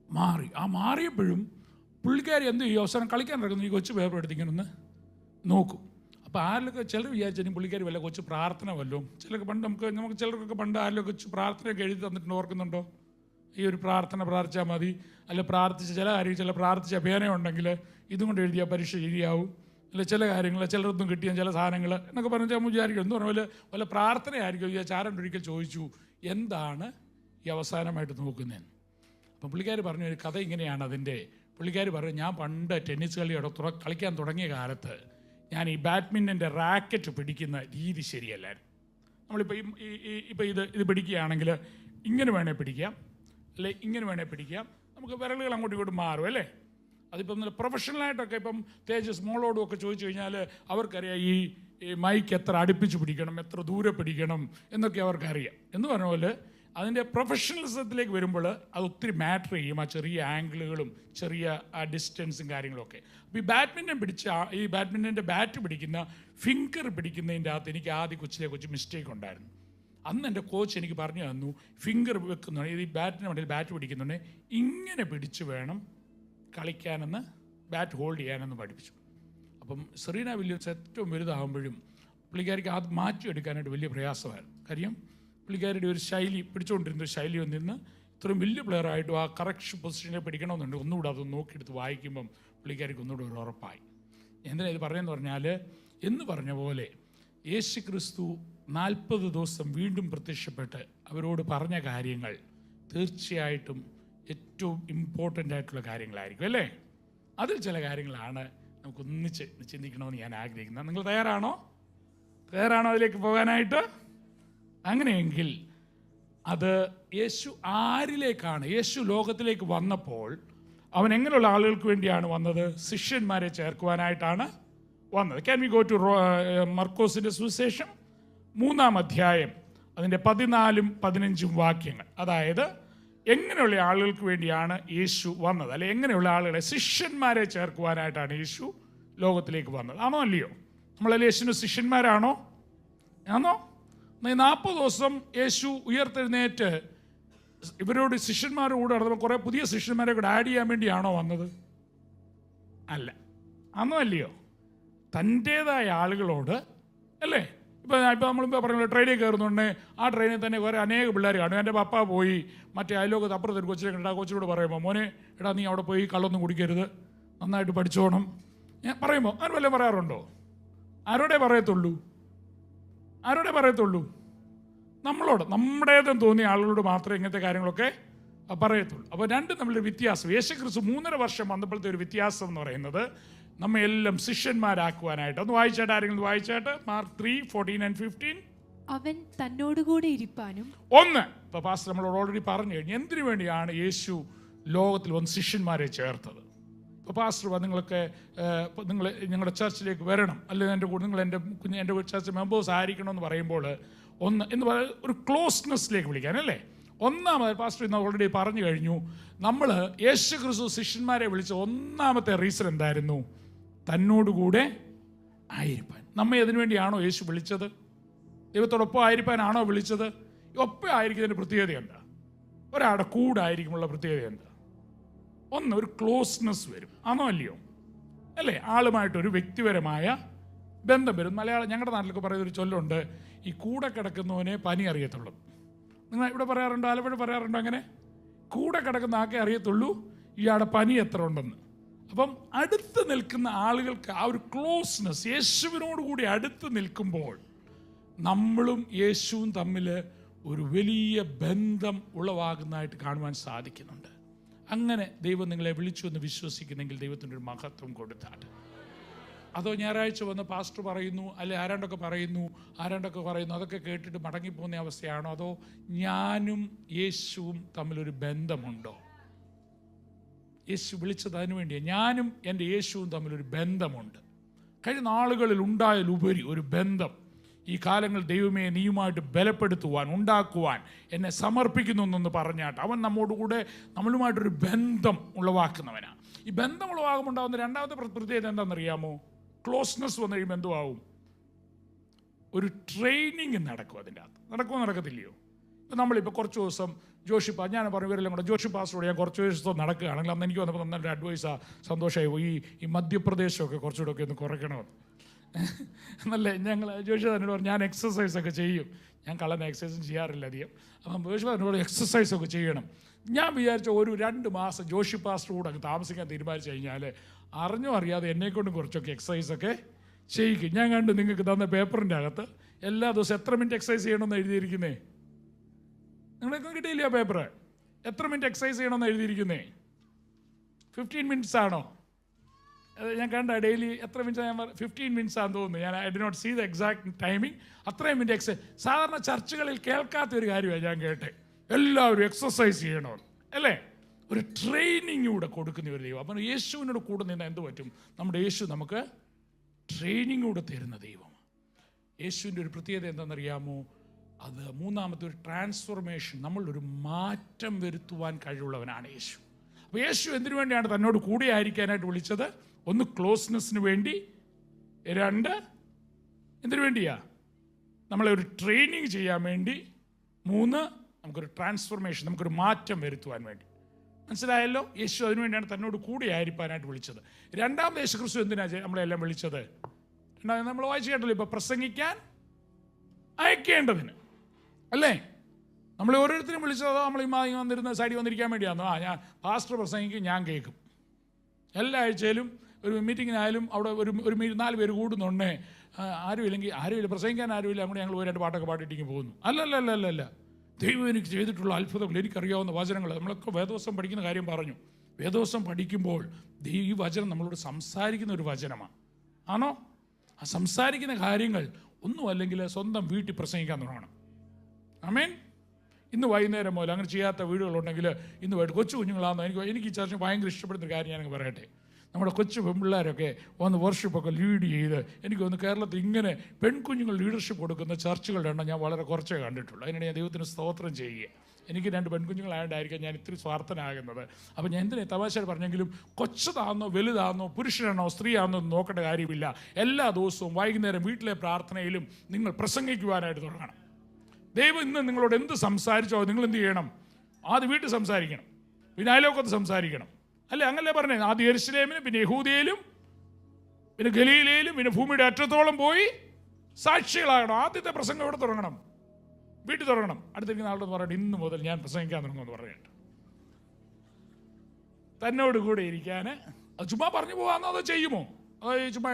മാറി. ആ മാറിയപ്പോഴും പുള്ളിക്കാരി എന്ത് ചെയ്യും, അവസാനം കളിക്കാൻ ഇറങ്ങുന്നു, ഈ കൊച്ചു പേപ്പർ എടുത്ത് ഇങ്ങനെ ഒന്ന് നോക്കും. അപ്പോൾ ആരിലൊക്കെ ചിലർ വിചാരിച്ചാൽ പുള്ളിക്കാരി വല്ല കൊച്ചു പ്രാർത്ഥന വല്ലതും, ചിലർക്ക് പണ്ട് നമുക്ക് ചിലർക്കൊക്കെ പണ്ട് ആരിലൊക്കെ കൊച്ചു പ്രാർത്ഥനയൊക്കെ എഴുതി തന്നിട്ടുണ്ട്, ഓർക്കുന്നുണ്ടോ? ഈ ഒരു പ്രാർത്ഥന പ്രാർത്ഥിച്ചാൽ മതി, അല്ല പ്രാർത്ഥിച്ച ചില കാര്യം, ചില പ്രാർത്ഥിച്ച അഭിയാനം ഉണ്ടെങ്കിൽ ഇതും കൊണ്ട് എഴുതിയാൽ പരീക്ഷ ശരിയാവും, അല്ല ചില കാര്യങ്ങൾ ചിലർക്കും കിട്ടിയ ചില സാധനങ്ങൾ എന്നൊക്കെ പറഞ്ഞാൽ വിചാരിക്കും എന്ന് പറഞ്ഞാൽ വല്ല പ്രാർത്ഥനയായിരിക്കും. ചാരൻ ഒരിക്കൽ ചോദിച്ചു, എന്താണ് ഈ അവസാനമായിട്ട് നോക്കുന്നതെന്ന്. അപ്പം പുള്ളിക്കാർ പറഞ്ഞു ഒരു കഥ ഇങ്ങനെയാണ് അതിൻ്റെ. പുള്ളിക്കാർ പറഞ്ഞു, ഞാൻ പണ്ട് ടെന്നീസ് കളിക്കാൻ തുടങ്ങിയ കാലത്ത് ഞാൻ ഈ ബാഡ്മിൻ്റൻ്റെ റാക്കറ്റ് പിടിക്കുന്ന രീതി ശരിയല്ലായിരുന്നു. നമ്മളിപ്പോൾ ഇപ്പോൾ ഇത് പിടിക്കുകയാണെങ്കിൽ ഇങ്ങനെ വേണേൽ പിടിക്കാം, അല്ലെ ഇങ്ങനെ വേണേൽ പിടിക്കാം, നമുക്ക് വിരലുകൾ അങ്ങോട്ടും ഇങ്ങോട്ടും മാറും അല്ലേ. അതിപ്പം നല്ല പ്രൊഫഷണലായിട്ടൊക്കെ ഇപ്പം തേജസ് മോളോടും ഒക്കെ ചോദിച്ചു കഴിഞ്ഞാൽ അവർക്കറിയാം ഈ മൈക്ക് എത്ര അടുപ്പിച്ച് പിടിക്കണം, എത്ര ദൂരെ പിടിക്കണം എന്നൊക്കെ അവർക്കറിയാം. എന്ന് പറഞ്ഞ പോലെ അതിൻ്റെ പ്രൊഫഷണലിസത്തിലേക്ക് വരുമ്പോൾ അത് ഒത്തിരി മാറ്റർ ചെയ്യും, ആ ചെറിയ ആംഗിളുകളും ചെറിയ ആ ഡിസ്റ്റൻസും കാര്യങ്ങളൊക്കെ. അപ്പോൾ ഈ ബാഡ്മിൻ്റൻ്റെ ബാറ്റ് പിടിക്കുന്ന ഫിംഗർ പിടിക്കുന്നതിൻ്റെ അകത്ത് എനിക്ക് ആദ്യം കൊച്ചു മിസ്റ്റേക്ക് ഉണ്ടായിരുന്നു. അന്ന് എൻ്റെ കോച്ച് എനിക്ക് പറഞ്ഞു തന്നു, ഫിംഗർ വെക്കുന്നുണ്ട്, ഈ ബാറ്റിന് വേണ്ടി ബാറ്റ് പിടിക്കുന്നുണ്ട് ഇങ്ങനെ പിടിച്ച് വേണം കളിക്കാനെന്ന്, ബാറ്റ് ഹോൾഡ് ചെയ്യാനെന്ന് പഠിപ്പിച്ചു. അപ്പം സെറീന വില്യംസ് ഏറ്റവും വലുതാകുമ്പോഴും പുള്ളിക്കാരിക്ക് അത് മാറ്റിയെടുക്കാനായിട്ട് വലിയ പ്രയാസമായിരുന്നു. കാര്യം പുള്ളിക്കാരുടെ ഒരു ശൈലി, പിടിച്ചുകൊണ്ടിരുന്ന ഒരു ശൈലി നിന്ന് ഇത്രയും വലിയ പ്ലെയറായിട്ടും ആ കറക്റ്റ് പൊസിഷനെ പിടിക്കണമെന്നുണ്ട്. ഒന്നുകൂടെ അത് നോക്കിയെടുത്ത് വായിക്കുമ്പം പുള്ളിക്കാരിക്ക് ഒന്നുകൂടെ ഒരു ഉറപ്പായി. എന്തിനാ ഇത് പറയുന്നത് പറഞ്ഞാൽ, എന്ന് പറഞ്ഞ പോലെ യേശു ക്രിസ്തു 40 ദിവസം വീണ്ടും പ്രത്യക്ഷപ്പെട്ട് അവരോട് പറഞ്ഞ കാര്യങ്ങൾ തീർച്ചയായിട്ടും ഏറ്റവും ഇമ്പോർട്ടൻ്റ് ആയിട്ടുള്ള കാര്യങ്ങളായിരിക്കും അല്ലേ. അതിൽ ചില കാര്യങ്ങളാണ് നമുക്കൊന്നിച്ച് ചിന്തിക്കണമെന്ന് ഞാൻ ആഗ്രഹിക്കുന്നത്. നിങ്ങൾ തയ്യാറാണോ അതിലേക്ക് പോകാനായിട്ട്? അങ്ങനെയെങ്കിൽ അത് യേശു ആരിലേക്കാണ്? യേശു ലോകത്തിലേക്ക് വന്നപ്പോൾ അവൻ എങ്ങനെയുള്ള ആളുകൾക്ക് വേണ്ടിയാണ് വന്നത്? ശിഷ്യന്മാരെ ചേർക്കുവാനായിട്ടാണ് വന്നത്. ക്യാൻ വി ഗോ ടു മർക്കോസിൻ്റെ സുവിശേഷം 3-ാം അധ്യായം അതിൻ്റെ 14-15 വാക്യങ്ങൾ. അതായത് എങ്ങനെയുള്ള ആളുകൾക്ക് വേണ്ടിയാണ് യേശു വന്നത്, അല്ലെ എങ്ങനെയുള്ള ആളുകളെ, ശിഷ്യന്മാരെ ചേർക്കുവാനായിട്ടാണ് യേശു ലോകത്തിലേക്ക് വന്നത്. ആണോ അല്ലയോ? നമ്മളല്ലേ യേശുവിൻ്റെ ശിഷ്യന്മാരാണോ? 40 ദിവസം യേശു ഉയർത്തെഴുന്നേറ്റ് ഇവരോട് ശിഷ്യന്മാരുടെ കൂടെ നടന്നപ്പോൾ കുറേ പുതിയ ശിഷ്യന്മാരെ കൂടെ ആഡ് ചെയ്യാൻ വേണ്ടിയാണോ വന്നത്? അല്ല. ആണോ അല്ലയോ? തൻ്റേതായ ആളുകളോട് അല്ലേ. ഇപ്പോൾ നമ്മളിപ്പോൾ പറഞ്ഞ ട്രെയിനിൽ കയറുന്നുണ്ട്, ആ ട്രെയിനിൽ തന്നെ കുറേ അനേക പിള്ളേർ കാണും. എൻ്റെ പപ്പ പോയി മറ്റേ അയലോകത്ത് അപ്പുറത്ത് ഒരു കൊച്ചിനെ കണ്ടാൽ കൊച്ചിനോട് പറയുമ്പോൾ, മോനെ എടാ നീ അവിടെ പോയി കള്ളൊന്നും കുടിക്കരുത്, നന്നായിട്ട് പഠിച്ചോണം ഞാൻ പറയുമ്പോൾ ആരും വല്ലതും പറയാറുണ്ടോ? ആരോടെ പറയത്തുള്ളൂ? നമ്മളോട്, നമ്മുടേതെന്ന് തോന്നിയ ആളുകളോട് മാത്രമേ ഇങ്ങനത്തെ കാര്യങ്ങളൊക്കെ പറയത്തുള്ളൂ. അപ്പോൾ രണ്ടും തമ്മിലൊരു വ്യത്യാസം. യേശുക്രിസ്തു 3.5 വർഷം വന്നപ്പോഴത്തെ ഒരു വ്യത്യാസം എന്ന് പറയുന്നത് നമ്മെ എല്ലാം ശിഷ്യന്മാരാക്കുവാനായിട്ട്. ഒന്ന് വായിച്ചാട്ട്, ആരെങ്കിലും വായിച്ചാട്ട് മാർക്ക് 3:14-15. അവൻ തന്നോടുകൂടെ ഇരിപ്പാനും. ഇപ്പോൾ പാസ്റ്റർ നമ്മളോട് ഓൾറെഡി പറഞ്ഞു കഴിഞ്ഞു എന്തിനു വേണ്ടിയാണ് യേശു ലോകത്തിൽ വന്ന് ശിഷ്യന്മാരെ ചേർത്തത്. ഇപ്പോൾ പാസ്റ്റർ നിങ്ങൾക്ക് നിങ്ങളുടെ ചർച്ചിലേക്ക് വരണം, അല്ലെങ്കിൽ എൻ്റെ കൂടെ നിങ്ങൾ എൻ്റെ ചർച്ച് മെമ്പേഴ്സ് ആയിരിക്കണമെന്ന് പറയുമ്പോൾ എന്ന് പറയുന്നത് ഒരു ക്ലോസ്നെസ്സിലേക്ക് വിളിക്കാൻ അല്ലേ. ഒന്നാമത് പാസ്റ്റർ ഇന്ന് ഓൾറെഡി പറഞ്ഞു കഴിഞ്ഞു, നമ്മൾ യേശു ക്രിസ്തു ശിഷ്യന്മാരെ വിളിച്ച ഒന്നാമത്തെ റീസൺ എന്തായിരുന്നു? തന്നോടുകൂടെ ആയിരിക്കാൻ. നമ്മെ അതിനു വേണ്ടിയാണോ യേശു വിളിച്ചത്? ദൈവത്തോടൊപ്പം ആയിരിക്കാനാണോ വിളിച്ചത്? ഒപ്പം ആയിരിക്കുന്നതിൻ്റെ പ്രത്യേകത എന്താ? ഒരാളുടെ കൂടായിരിക്കുമുള്ള പ്രത്യേകത എന്താ? ഒരു ക്ലോസ്നെസ് വരും. ആണോ അല്ലയോ? അല്ലേ, ആളുമായിട്ടൊരു വ്യക്തിപരമായ ബന്ധം വരും. മലയാളം ഞങ്ങളുടെ നാട്ടിലൊക്കെ പറയുന്നൊരു ചൊല്ലുണ്ട്, ഈ കൂടെ കിടക്കുന്നവനെ പനി അറിയത്തുള്ളൂ. നിങ്ങൾ ഇവിടെ പറയാറുണ്ടോ? ആലപ്പുഴ പറയാറുണ്ടോ അങ്ങനെ? കൂടെ കിടക്കുന്ന ആക്കെ അറിയത്തുള്ളൂ ഇയാളുടെ പനി എത്ര ഉണ്ടെന്ന്. അപ്പം അടുത്ത് നിൽക്കുന്ന ആളുകൾക്ക് ആ ഒരു ക്ലോസ്നെസ്, യേശുവിനോട് കൂടി അടുത്ത് നിൽക്കുമ്പോൾ നമ്മളും യേശുവും തമ്മിൽ ഒരു വലിയ ബന്ധം ഉളവാകുന്നതായിട്ട് കാണുവാൻ സാധിക്കുന്നുണ്ട്. അങ്ങനെ ദൈവം നിങ്ങളെ വിളിച്ചു എന്ന് വിശ്വസിക്കുന്നെങ്കിൽ ദൈവത്തിൻ്റെ ഒരു മഹത്വം കൊടുത്താട്ട്. അതോ ഞായറാഴ്ച വന്ന് പാസ്റ്റർ പറയുന്നു, അല്ലെ ആരാണ്ടൊക്കെ പറയുന്നു, അതൊക്കെ കേട്ടിട്ട് മടങ്ങിപ്പോകുന്ന അവസ്ഥയാണോ? അതോ ഞാനും യേശുവും തമ്മിലൊരു ബന്ധമുണ്ടോ? യേശു വിളിച്ചത് അതിനു വേണ്ടിയാണ്. ഞാനും എൻ്റെ യേശുവും തമ്മിലൊരു ബന്ധമുണ്ട്. കഴിഞ്ഞ നാളുകളിൽ ഉണ്ടായാലുപരി ഒരു ബന്ധം. ഈ കാലങ്ങൾ ദൈവമേ നീയുമായിട്ട് ബലപ്പെടുത്തുവാൻ, ഉണ്ടാക്കുവാൻ എന്നെ സമർപ്പിക്കുന്നു എന്നൊന്ന് പറഞ്ഞാട്ട് അവൻ നമ്മളുമായിട്ടൊരു ബന്ധം ഉളവാക്കുന്നവനാണ്. ഈ ബന്ധം ഉളവാകുമ്പോണ്ടാകുന്ന രണ്ടാമത്തെ പ്രത്യേകത എന്താണെന്നറിയാമോ? ക്ലോസ്നെസ് വന്നു കഴിയുമ്പോൾ എന്തുവാകും? ഒരു ട്രെയിനിങ് നടക്കും. അതിൻ്റെ അകത്ത് നടക്കത്തില്ലയോ? ഇപ്പം നമ്മളിപ്പോൾ കുറച്ച് ദിവസം ഞാൻ പറഞ്ഞു ഇവരെല്ലാം കൂടെ ജോഷി പാസ്റ്ററോട് ഞാൻ കുറച്ച് ദിവസം നടക്കുകയാണെങ്കിൽ അന്ന് എനിക്ക് വന്നപ്പോൾ നല്ലൊരു അഡ്വൈസാണ്, സന്തോഷമായി. ഈ മധ്യപ്രദേശമൊക്കെ കുറച്ചുകൂടെ ഒക്കെ ഒന്ന് കുറയ്ക്കണമെന്ന്. എന്നല്ലേ ഞങ്ങൾ ജോഷി എന്നോട് പറഞ്ഞു ഞാൻ എക്സസൈസൊക്കെ ചെയ്യും. ഞാൻ കള്ളനെ എക്സസൈസും ചെയ്യാറില്ല അധികം. അപ്പം ജോഷി എന്നോട് എക്സസൈസൊക്കെ ചെയ്യണം. ഞാൻ വിചാരിച്ച ഒരു 2 മാസം ജോഷി പാസ്റ്റർ കൂടെ അങ്ങ് താമസിക്കാൻ തീരുമാനിച്ചു കഴിഞ്ഞാൽ അറിഞ്ഞോ അറിയാതെ എന്നെക്കൊണ്ട് കുറച്ചൊക്കെ എക്സസൈസൊക്കെ ചെയ്യിക്കും. ഞാൻ കണ്ടു നിങ്ങൾക്ക് തന്ന പേപ്പറിൻ്റെ അകത്ത് എല്ലാ ദിവസവും എത്ര മിനിറ്റ് എക്സസൈസ് ചെയ്യണമെന്ന് എഴുതിയിരിക്കുന്നേ. നിങ്ങൾക്ക് കിട്ടിയില്ല പേപ്പർ? എത്ര മിനിറ്റ് എക്സസൈസ് ചെയ്യണമെന്ന് എഴുതിയിരിക്കുന്നേ? 15 മിനിറ്റ്സ് ആണോ? ഞാൻ കണ്ട ഡെയിലി എത്ര മിനിറ്റ്സ്? ഞാൻ 15 മിനിറ്റ്സ് ആണെന്ന് തോന്നുന്നു. ഞാൻ I did not see the exact timing. അത്രയും മിനിറ്റ് എക്സസൈസ്. സാധാരണ ചർച്ചുകളിൽ കേൾക്കാത്ത ഒരു കാര്യമാണ് ഞാൻ കേട്ടെ. എല്ലാവരും എക്സസൈസ് ചെയ്യണമെന്ന് അല്ലേ? ഒരു ട്രെയിനിങ് കൂടെ കൊടുക്കുന്ന ഒരു ദൈവം. അപ്പം യേശുവിനോട് കൂടെ നിന്ന് എന്ത് പറ്റും? നമ്മുടെ യേശു നമുക്ക് ട്രെയിനിങ് കൂടെ തരുന്ന ദൈവമാണ്. യേശുവിൻ്റെ ഒരു പ്രത്യേകത എന്താണെന്നറിയാമോ? അത് മൂന്നാമത്തെ ഒരു ട്രാൻസ്ഫോർമേഷൻ, നമ്മളൊരു മാറ്റം വരുത്തുവാൻ കഴിവുള്ളവനാണ് യേശു. അപ്പോൾ യേശു എന്തിനു വേണ്ടിയാണ് തന്നോട് കൂടെ ആയിരിക്കാനായിട്ട് വിളിച്ചത്? 1 ക്ലോസ്നെസ്സിന് വേണ്ടി, 2 എന്തിനു വേണ്ടിയാ? നമ്മളെ ഒരു ട്രെയിനിങ് ചെയ്യാൻ വേണ്ടി, 3 നമുക്കൊരു ട്രാൻസ്ഫോർമേഷൻ, നമുക്കൊരു മാറ്റം വരുത്തുവാൻ വേണ്ടി. മനസ്സിലായല്ലോ? യേശു അതിനു വേണ്ടിയാണ് തന്നോട് കൂടെ ആയിരിക്കാനായിട്ട് വിളിച്ചത്. രണ്ടാമത് യേശു ക്രിസ്തു എന്തിനാണ് നമ്മളെല്ലാം വിളിച്ചത്? നമ്മൾ വായിച്ചു കേട്ടല്ലോ, ഇപ്പോൾ പ്രസംഗിക്കാൻ അയക്കേണ്ടതിന് അല്ലേ? നമ്മൾ ഓരോരുത്തരും വിളിച്ചതോ നമ്മൾ ഈ വന്നിരുന്ന സൈഡിൽ വന്നിരിക്കാൻ വേണ്ടിയാണോ? ഞാൻ പാസ്റ്റർ പ്രസംഗിക്കും, ഞാൻ കേൾക്കും. എല്ലാ ആഴ്ചയിലും ഒരു മീറ്റിങ്ങിനായാലും അവിടെ ഒരു 4 പേര് കൂടുന്നുണ്ടേ, ആരുമില്ല പ്രസംഗിക്കാൻ ആരുമില്ല, അങ്ങോട്ട് ഞങ്ങൾ 2 പാട്ടൊക്കെ പാടിയിട്ടേക്ക് പോകുന്നു. അല്ലല്ല. ദൈവം എനിക്ക് ചെയ്തിട്ടുള്ള അത്ഭുതങ്ങൾ, എനിക്കറിയാവുന്ന വചനങ്ങൾ, നമ്മളൊക്കെ വേദവസം പഠിക്കുന്ന കാര്യം പറഞ്ഞു. വേദവസം പഠിക്കുമ്പോൾ ഈ വചനം നമ്മളോട് സംസാരിക്കുന്ന ഒരു വചനമാണ്. ആണോ? ആ സംസാരിക്കുന്ന കാര്യങ്ങൾ ഒന്നും അല്ലെങ്കിൽ സ്വന്തം വീട്ടിൽ പ്രസംഗിക്കാൻ തുടങ്ങണം. ആമേൻ. ഇന്ന് വൈകുന്നേരം മുതൽ അങ്ങനെ ചെയ്യാത്ത വീടുകളുണ്ടെങ്കിൽ ഇന്ന് പോയിട്ട് കൊച്ചു കുഞ്ഞുങ്ങളാണെന്ന് എനിക്ക് ഈ ചർച്ച ഭയങ്കര ഇഷ്ടപ്പെടുന്ന കാര്യം ഞാനങ്ങ് പറയട്ടെ. നമ്മുടെ കൊച്ചു പെൺപിള്ളേരൊക്കെ വന്ന് വർഷിപ്പൊക്കെ ലീഡ് ചെയ്ത് എനിക്ക് തോന്നുന്നു കേരളത്തിൽ ഇങ്ങനെ പെൺകുഞ്ഞുങ്ങൾ ലീഡർഷിപ്പ് കൊടുക്കുന്ന ചർച്ചുകളുടെ എണ്ണം ഞാൻ വളരെ കുറച്ചേ കണ്ടിട്ടുള്ളൂ. അതിനാണ് ഞാൻ ദൈവത്തിന് സ്തോത്രം ചെയ്യുക. എനിക്ക് 2 പെൺകുഞ്ഞുങ്ങളായതുകൊണ്ടായിരിക്കും ഞാൻ ഇത്തിരി സ്വാർത്ഥനാകുന്നത്. അപ്പോൾ ഞാൻ എന്തിനാ തമാശ പറഞ്ഞെങ്കിലും കൊച്ചതാണെന്നോ വലുതാണെന്നോ പുരുഷനാണോ സ്ത്രീയാണെന്നോ നോക്കേണ്ട കാര്യമില്ല. എല്ലാ ദിവസവും വൈകുന്നേരം വീട്ടിലെ പ്രാർത്ഥനയിലും നിങ്ങൾ പ്രസംഗിക്കുവാനായിട്ട് തുടങ്ങണം. ദൈവം ഇന്ന് നിങ്ങളോട് എന്ത് സംസാരിച്ചോ നിങ്ങൾ എന്ത് ചെയ്യണം? ആദ്യം വീട്ടിൽ സംസാരിക്കണം, പിന്നെ അയലോക്കത്ത് സംസാരിക്കണം അല്ലേ? അങ്ങനല്ലേ പറഞ്ഞേ? ആദ്യം യെരുശലേമിലും, പിന്നെ യഹൂദയിലും, പിന്നെ ഗലീലയിലും, പിന്നെ ഭൂമിയുടെ അറ്റത്തോളം പോയി സാക്ഷികളാകണം. ആദ്യത്തെ പ്രസംഗം എവിടെ തുടങ്ങണം? വീട്ടിൽ തുടങ്ങണം. അടുത്തിരിക്കുന്ന ആളോട് പറയട്ടെ, ഇന്ന് മുതൽ ഞാൻ പ്രസംഗിക്കാൻ തുടങ്ങുമെന്ന് പറഞ്ഞിട്ട് തന്നോട് കൂടെ ഇരിക്കാൻ. അത് ചുമ്മാ പറഞ്ഞു പോകാമെന്നോ അതോ ചെയ്യുമോ? അത് ചുമ്മാ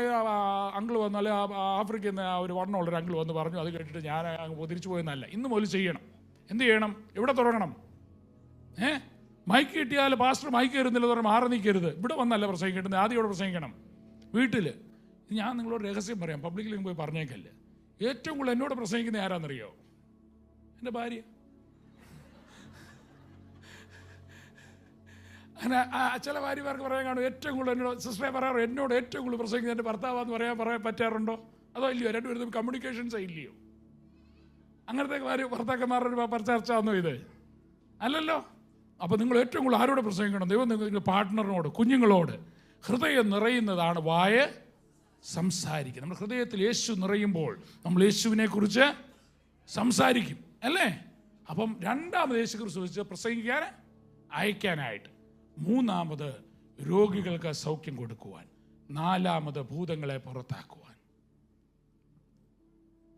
അങ്കിൾ വന്നു, അല്ലെ ആഫ്രിക്കയിൽ നിന്ന് ഒരു വണ്ണമുള്ളൊരു അങ്കിൾ വന്ന് പറഞ്ഞു, അത് കേട്ടിട്ട് ഞാൻ അങ്ങ് തിരിച്ചു പോയെന്നല്ല. ഇന്ന് മുതൽ ചെയ്യണം. എന്ത് ചെയ്യണം? എവിടെ തുടങ്ങണം? മൈക്ക് കിട്ടിയാൽ പാസ്റ്റർ മൈക്ക് കയറുന്നില്ല എന്ന് പറഞ്ഞാൽ മാറി നിൽക്കരുത്. ഇവിടെ വന്നല്ല പ്രസംഗിക്കേണ്ടത്, ആദ്യം ഇവിടെ പ്രസംഗിക്കണം. വീട്ടിൽ ഞാൻ നിങ്ങളോട് രഹസ്യം പറയാം, പബ്ലിക്കിലേക്ക് പോയി പറഞ്ഞേക്കല്ലേ. ഏറ്റവും കൂടുതൽ എന്നോട് പ്രസംഗിക്കുന്ന ആരാന്നറിയോ? എൻ്റെ ഭാര്യ. അങ്ങനെ ചില ഭാര്യമാർക്ക് പറയാൻ കാണും, ഏറ്റവും കൂടുതൽ എന്നോട് സിസ്റ്ററെ പറയാറോ, എന്നോട് ഏറ്റവും കൂടുതൽ പ്രസംഗിക്കുന്നത് എൻ്റെ ഭർത്താവാന്ന് പറയാൻ പറ്റാറുണ്ടോ? അതോ ഇല്ലയോ? രണ്ടുപേരും കമ്മ്യൂണിക്കേഷൻസ് ഇല്ലയോ? അങ്ങനത്തെ ഭർത്താക്കന്മാരുടെ ചർച്ച ആണോ ഇത്? അല്ലല്ലോ. അപ്പോൾ നിങ്ങൾ ഏറ്റവും കൂടുതൽ ആരോട് പ്രസംഗിക്കണം? ദൈവം നിങ്ങളുടെ പാർട്ട്ണറിനോട്, കുഞ്ഞുങ്ങളോട്. ഹൃദയം നിറയുന്നതാണ് വായ സംസാരിക്കുക. നമ്മുടെ ഹൃദയത്തിൽ യേശു നിറയുമ്പോൾ നമ്മൾ യേശുവിനെ കുറിച്ച് സംസാരിക്കും അല്ലേ? അപ്പം രണ്ടാമത് യേശു ക്രിസ്തു പ്രസംഗിക്കാൻ അയക്കാനായിട്ട്, മൂന്നാമത് രോഗികൾക്ക് സൗഖ്യം കൊടുക്കുവാൻ, നാലാമത് ഭൂതങ്ങളെ പുറത്താക്കുവാൻ.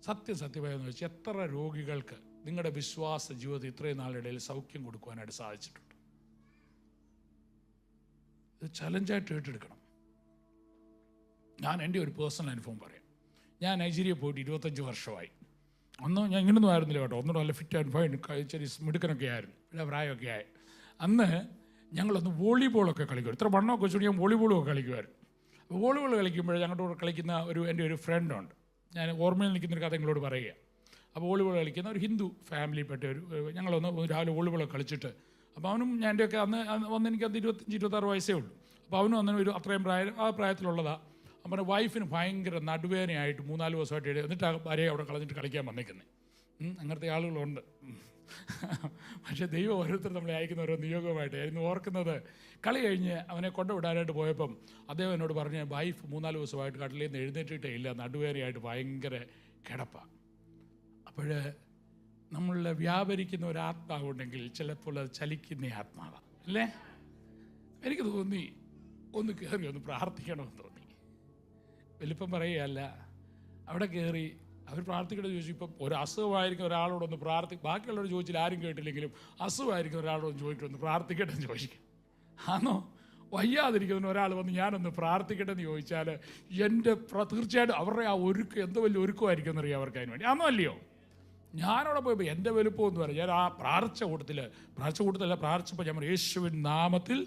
സത്യമായെന്ന് വെച്ചാൽ എത്ര രോഗികൾക്ക് നിങ്ങളുടെ വിശ്വാസ ജീവിതത്തിൽ ഇത്രയും നാളിടയിൽ സൗഖ്യം കൊടുക്കുവാനായിട്ട് സാധിച്ചിട്ടുണ്ട്? ഇത് ചലഞ്ചായിട്ട് ഏറ്റെടുക്കണം. ഞാൻ എൻ്റെ ഒരു പേഴ്സണൽ അനുഭവം പറയാം. ഞാൻ നൈജീരിയ പോയിട്ട് 25 വർഷമായി. അന്ന് ഞാൻ ഇങ്ങനൊന്നും ആയിരുന്നില്ല കേട്ടോ. ഒന്നും നല്ല ഫിറ്റ് ആൻഡ് ഫൈൻ, ചെറിയ മിടുക്കനൊക്കെ ആയിരുന്നു, പിന്നെ പ്രായമൊക്കെ ആയി. അന്ന് ഞങ്ങളൊന്ന് വോളിബോളൊക്കെ കളിക്കുമായിരുന്നു. ഇത്ര വണ്ണമൊക്കെ വെച്ചുകൊണ്ട് ഞാൻ വോളിബോളൊക്കെ കളിക്കുമായിരുന്നു. വോളിബോൾ കളിക്കുമ്പോൾ ഞങ്ങളുടെ കൂടെ കളിക്കുന്ന എൻ്റെ ഒരു ഫ്രണ്ടുണ്ട്. ഞാൻ ഓർമ്മയിൽ നിൽക്കുന്നൊരു കഥ നിങ്ങളോട് പറയുക. അപ്പോൾ വോളിബോൾ കളിക്കുന്ന ഒരു ഹിന്ദു ഫാമിലിയിൽപ്പെട്ട ഞങ്ങളൊന്ന് രാവിലെ വോളിബോൾ കളിച്ചിട്ട്, അപ്പോൾ അവനും ഞാൻ്റെയൊക്കെ അന്ന് എനിക്കത് 25-26 വയസ്സേ ഉള്ളൂ. അപ്പോൾ അവനും അന്ന് അത്രയും ആ പ്രായത്തിലുള്ളതാണ്. അപ്പം വൈഫിന് ഭയങ്കര നടുവേദനയായിട്ട് 3-4 ദിവസമായിട്ട് എന്നിട്ട് ആ ഭാര്യയെ അവിടെ കളഞ്ഞിട്ട് കളിക്കാൻ വന്നേക്കുന്നത്. അങ്ങനത്തെ ആളുകളുണ്ട്. പക്ഷേ ദൈവം ഓരോരുത്തർ നമ്മളെ അയക്കുന്ന ഓരോ നിയോഗമായിട്ട്. ആയിരുന്നു ഓർക്കുന്നത്, കളി കഴിഞ്ഞ് അവനെ കൊണ്ടുവിടാനായിട്ട് പോയപ്പം അദ്ദേഹം എന്നോട് പറഞ്ഞ് വൈഫ് 3-4 ദിവസമായിട്ട് കട്ടിലിൽ നിന്ന് എഴുന്നേറ്റിട്ടേ ഇല്ല, നടുവേദനയായിട്ട് ഭയങ്കര കിടപ്പാണ്. അപ്പോൾ നമ്മളിൽ വ്യാപരിക്കുന്ന ഒരു ആത്മാവുണ്ടെങ്കിൽ ചിലപ്പോൾ അത് ചലിക്കുന്ന ആത്മാവാണ് അല്ലേ? എനിക്ക് തോന്നി ഒന്ന് കയറി ഒന്ന് പ്രാർത്ഥിക്കണമെന്ന് തോന്നി. വലിപ്പം പറയുകയല്ല, അവിടെ കയറി അവർ പ്രാർത്ഥിക്കണമെന്ന് ചോദിച്ചു. ഇപ്പം ഒരു അസുഖമായിരിക്കും ഒരാളോടൊന്ന് ബാക്കിയുള്ളവർ ചോദിച്ചില്ല, ആരും കേട്ടില്ലെങ്കിലും അസുഖമായിരിക്കും ഒരാളോടൊന്ന് ചോദിച്ചിട്ട് ഒന്ന് പ്രാർത്ഥിക്കട്ടെ എന്ന് ചോദിക്കും. ആണോ? വയ്യാതിരിക്കുന്ന ഒരാൾ വന്ന് ഞാനൊന്ന് പ്രാർത്ഥിക്കട്ടെ എന്ന് ചോദിച്ചാൽ തീർച്ചയായിട്ടും അവരുടെ ആ എന്തോ വലിയ ഒരുക്കമായിരിക്കും എന്നറിയാം അവർക്ക് അതിന് വേണ്ടി. ആണോ അല്ലയോ? ഞാനവിടെ പോയപ്പോൾ എൻ്റെ വലുപ്പം എന്ന് പറയും. ഞാൻ ആ പ്രാർത്ഥിച്ചപ്പോൾ ഞാൻ യേശുവിൻ നാമത്തിൽ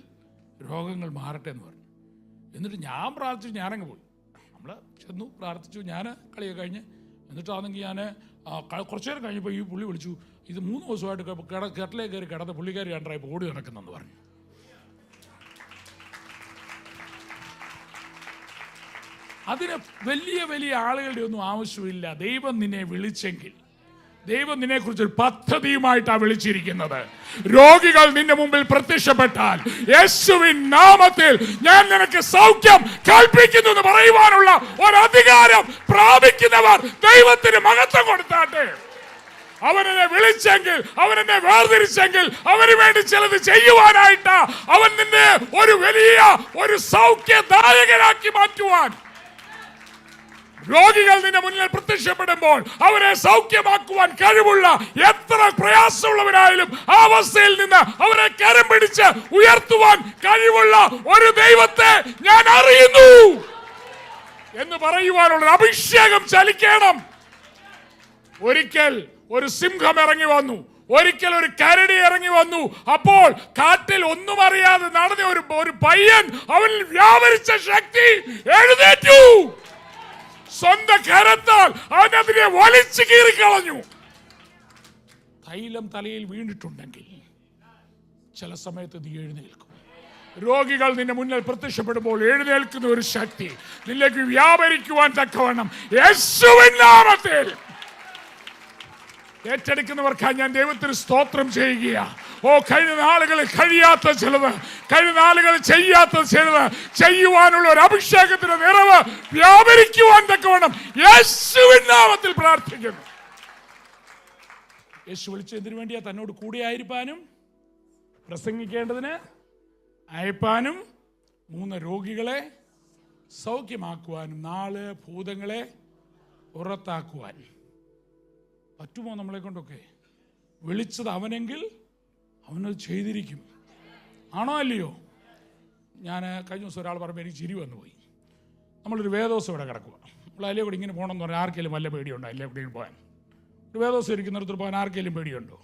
രോഗങ്ങൾ മാറട്ടെ എന്ന് പറഞ്ഞു. എന്നിട്ട് ഞാൻ പ്രാർത്ഥിച്ചു, ഞാനങ്ങ് പോയി. നമ്മൾ ചെന്നു പ്രാർത്ഥിച്ചു, ഞാൻ കളിയൊക്കെ കഴിഞ്ഞ്. എന്നിട്ടാണെങ്കിൽ ഞാൻ കുറച്ചു നേരം കഴിഞ്ഞപ്പോൾ ഈ പുള്ളി വിളിച്ചു, ഇത് 3 ദിവസമായിട്ട് കെട്ടിലേ കയറി കിടന്ന് പുള്ളിക്കാരി രണ്ടായി ഓടി നടക്കുന്നെന്ന് പറഞ്ഞു. അതിന് വലിയ വലിയ ആളുകളുടെ ഒന്നും ആവശ്യമില്ല. ദൈവം നിന്നെ വിളിച്ചെങ്കിൽ, ദൈവം നിന്നെക്കുറിച്ചൊരു പദ്ധതിയുമായിട്ടാണ് വിളിച്ചിരിക്കുന്നത്. രോഗികൾ നിന്റെ മുമ്പിൽ പ്രത്യക്ഷപ്പെട്ടാൽ യേശുവിൻ നാമത്തിൽ ഞാൻ നിനക്ക് സൗഖ്യം കൽപ്പിക്കുന്നു എന്ന് പറയുവാനുള്ള ഒരധികാരം പ്രാപിക്കുന്നവർ ദൈവത്തിന് മഹത്വം കൊടുത്താട്ടെ. അവനെന്നെ വിളിച്ചെങ്കിൽ, അവനെന്നെ വേർതിരിച്ചെങ്കിൽ, അവന് വേണ്ടി ചിലത് ചെയ്യുവാനായിട്ടാ അവൻ നിന്നെ ഒരു സൗഖ്യദായകനാക്കി മാറ്റുവാൻ. രോഗികൾ നിന്റെ മുന്നിൽ പ്രത്യക്ഷപ്പെടുമ്പോൾ അവരെ സൗഖ്യമാക്കുവാൻ കഴിവുള്ള, എത്ര പ്രയാസമുള്ളവരായാലും ആ അവസ്ഥയിൽ നിന്ന് അവരെ കരം പിടിച്ച് ഉയർത്തുവാൻ കഴിവുള്ള ഒരു ദൈവത്തെ ഞാൻ അറിയുന്നു എന്ന് പറയുവാനുള്ള അഭിഷേകം ചലിക്കണം. ഒരിക്കൽ ഒരു സിംഹം ഇറങ്ങി വന്നു, ഒരിക്കൽ ഒരു കരടി ഇറങ്ങി വന്നു. അപ്പോൾ കാട്ടിൽ ഒന്നും അറിയാതെ നടന്ന ഒരു പയ്യൻ, അവനിൽ വ്യാപരിച്ച ശക്തി എഴുന്നേറ്റു. സ്വന്തം കരത്താൽ അവൻ അതിനെ വലിച്ചു കീറിക്കളഞ്ഞു. തൈലം തലയിൽ വീണിട്ടുണ്ടെങ്കിൽ ചില സമയത്ത് നീ എഴുന്നേൽക്കും. രോഗികൾ നിന്റെ മുന്നിൽ പ്രത്യക്ഷപ്പെടുമ്പോൾ എഴുന്നേൽക്കുന്ന ഒരു ശക്തി നിന്നിലേക്ക് വ്യാപരിക്കുവാൻ തക്കവണ്ണം യേശുവിൻ നാമത്തിൽ ഏറ്റെടുക്കുന്നവർക്കായി ഞാൻ ദൈവത്തിന് സ്തോത്രം ചെയ്യുകയാണ്. കഴിഞ്ഞ നാളുകളിൽ കഴിയാത്ത ചിലത്, കഴിഞ്ഞ നാളുകളിൽ ചെയ്യാത്ത ചിലത് ചെയ്യുവാനുള്ള ഒരു അഭിഷേകത്തിന്റെ നിറവ് വ്യാപരിക്കുവാൻ തക്കവണ്ണം യേശുവിൻ നാമത്തിൽ പ്രാർത്ഥിക്കുന്നു. യേശു വിളിച്ചതിനു വേണ്ടിയാ തന്നോട് കൂടെ ആയിരിക്കാനും, പ്രസംഗിക്കേണ്ടതിന് അയപ്പാനും, 3 രോഗികളെ സൗഖ്യമാക്കുവാനും, 4 ഭൂതങ്ങളെ പുറത്താക്കുവാൻ. പറ്റുമോ നമ്മളെ കൊണ്ടൊക്കെ? വിളിച്ചത് അവനെങ്കിൽ അവനത് ചെയ്തിരിക്കും. ആണോ അല്ലയോ? ഞാൻ കഴിഞ്ഞ ദിവസം ഒരാൾ പറയുമ്പോൾ എനിക്ക് ചിരി വന്നു പോയി. നമ്മളൊരു വേദോസം ഇവിടെ കിടക്കുക, നമ്മൾ അതിലേ കൂടി ഇങ്ങനെ പോകണമെന്ന് പറഞ്ഞാൽ ആർക്കെങ്കിലും വല്ല പേടിയുണ്ടോ? അതിലേ കൂടി പോകാൻ, ഒരു വേദോസം ഇരിക്കുന്നിടത്ത് പോകാൻ ആർക്കെങ്കിലും പേടിയുണ്ടോ?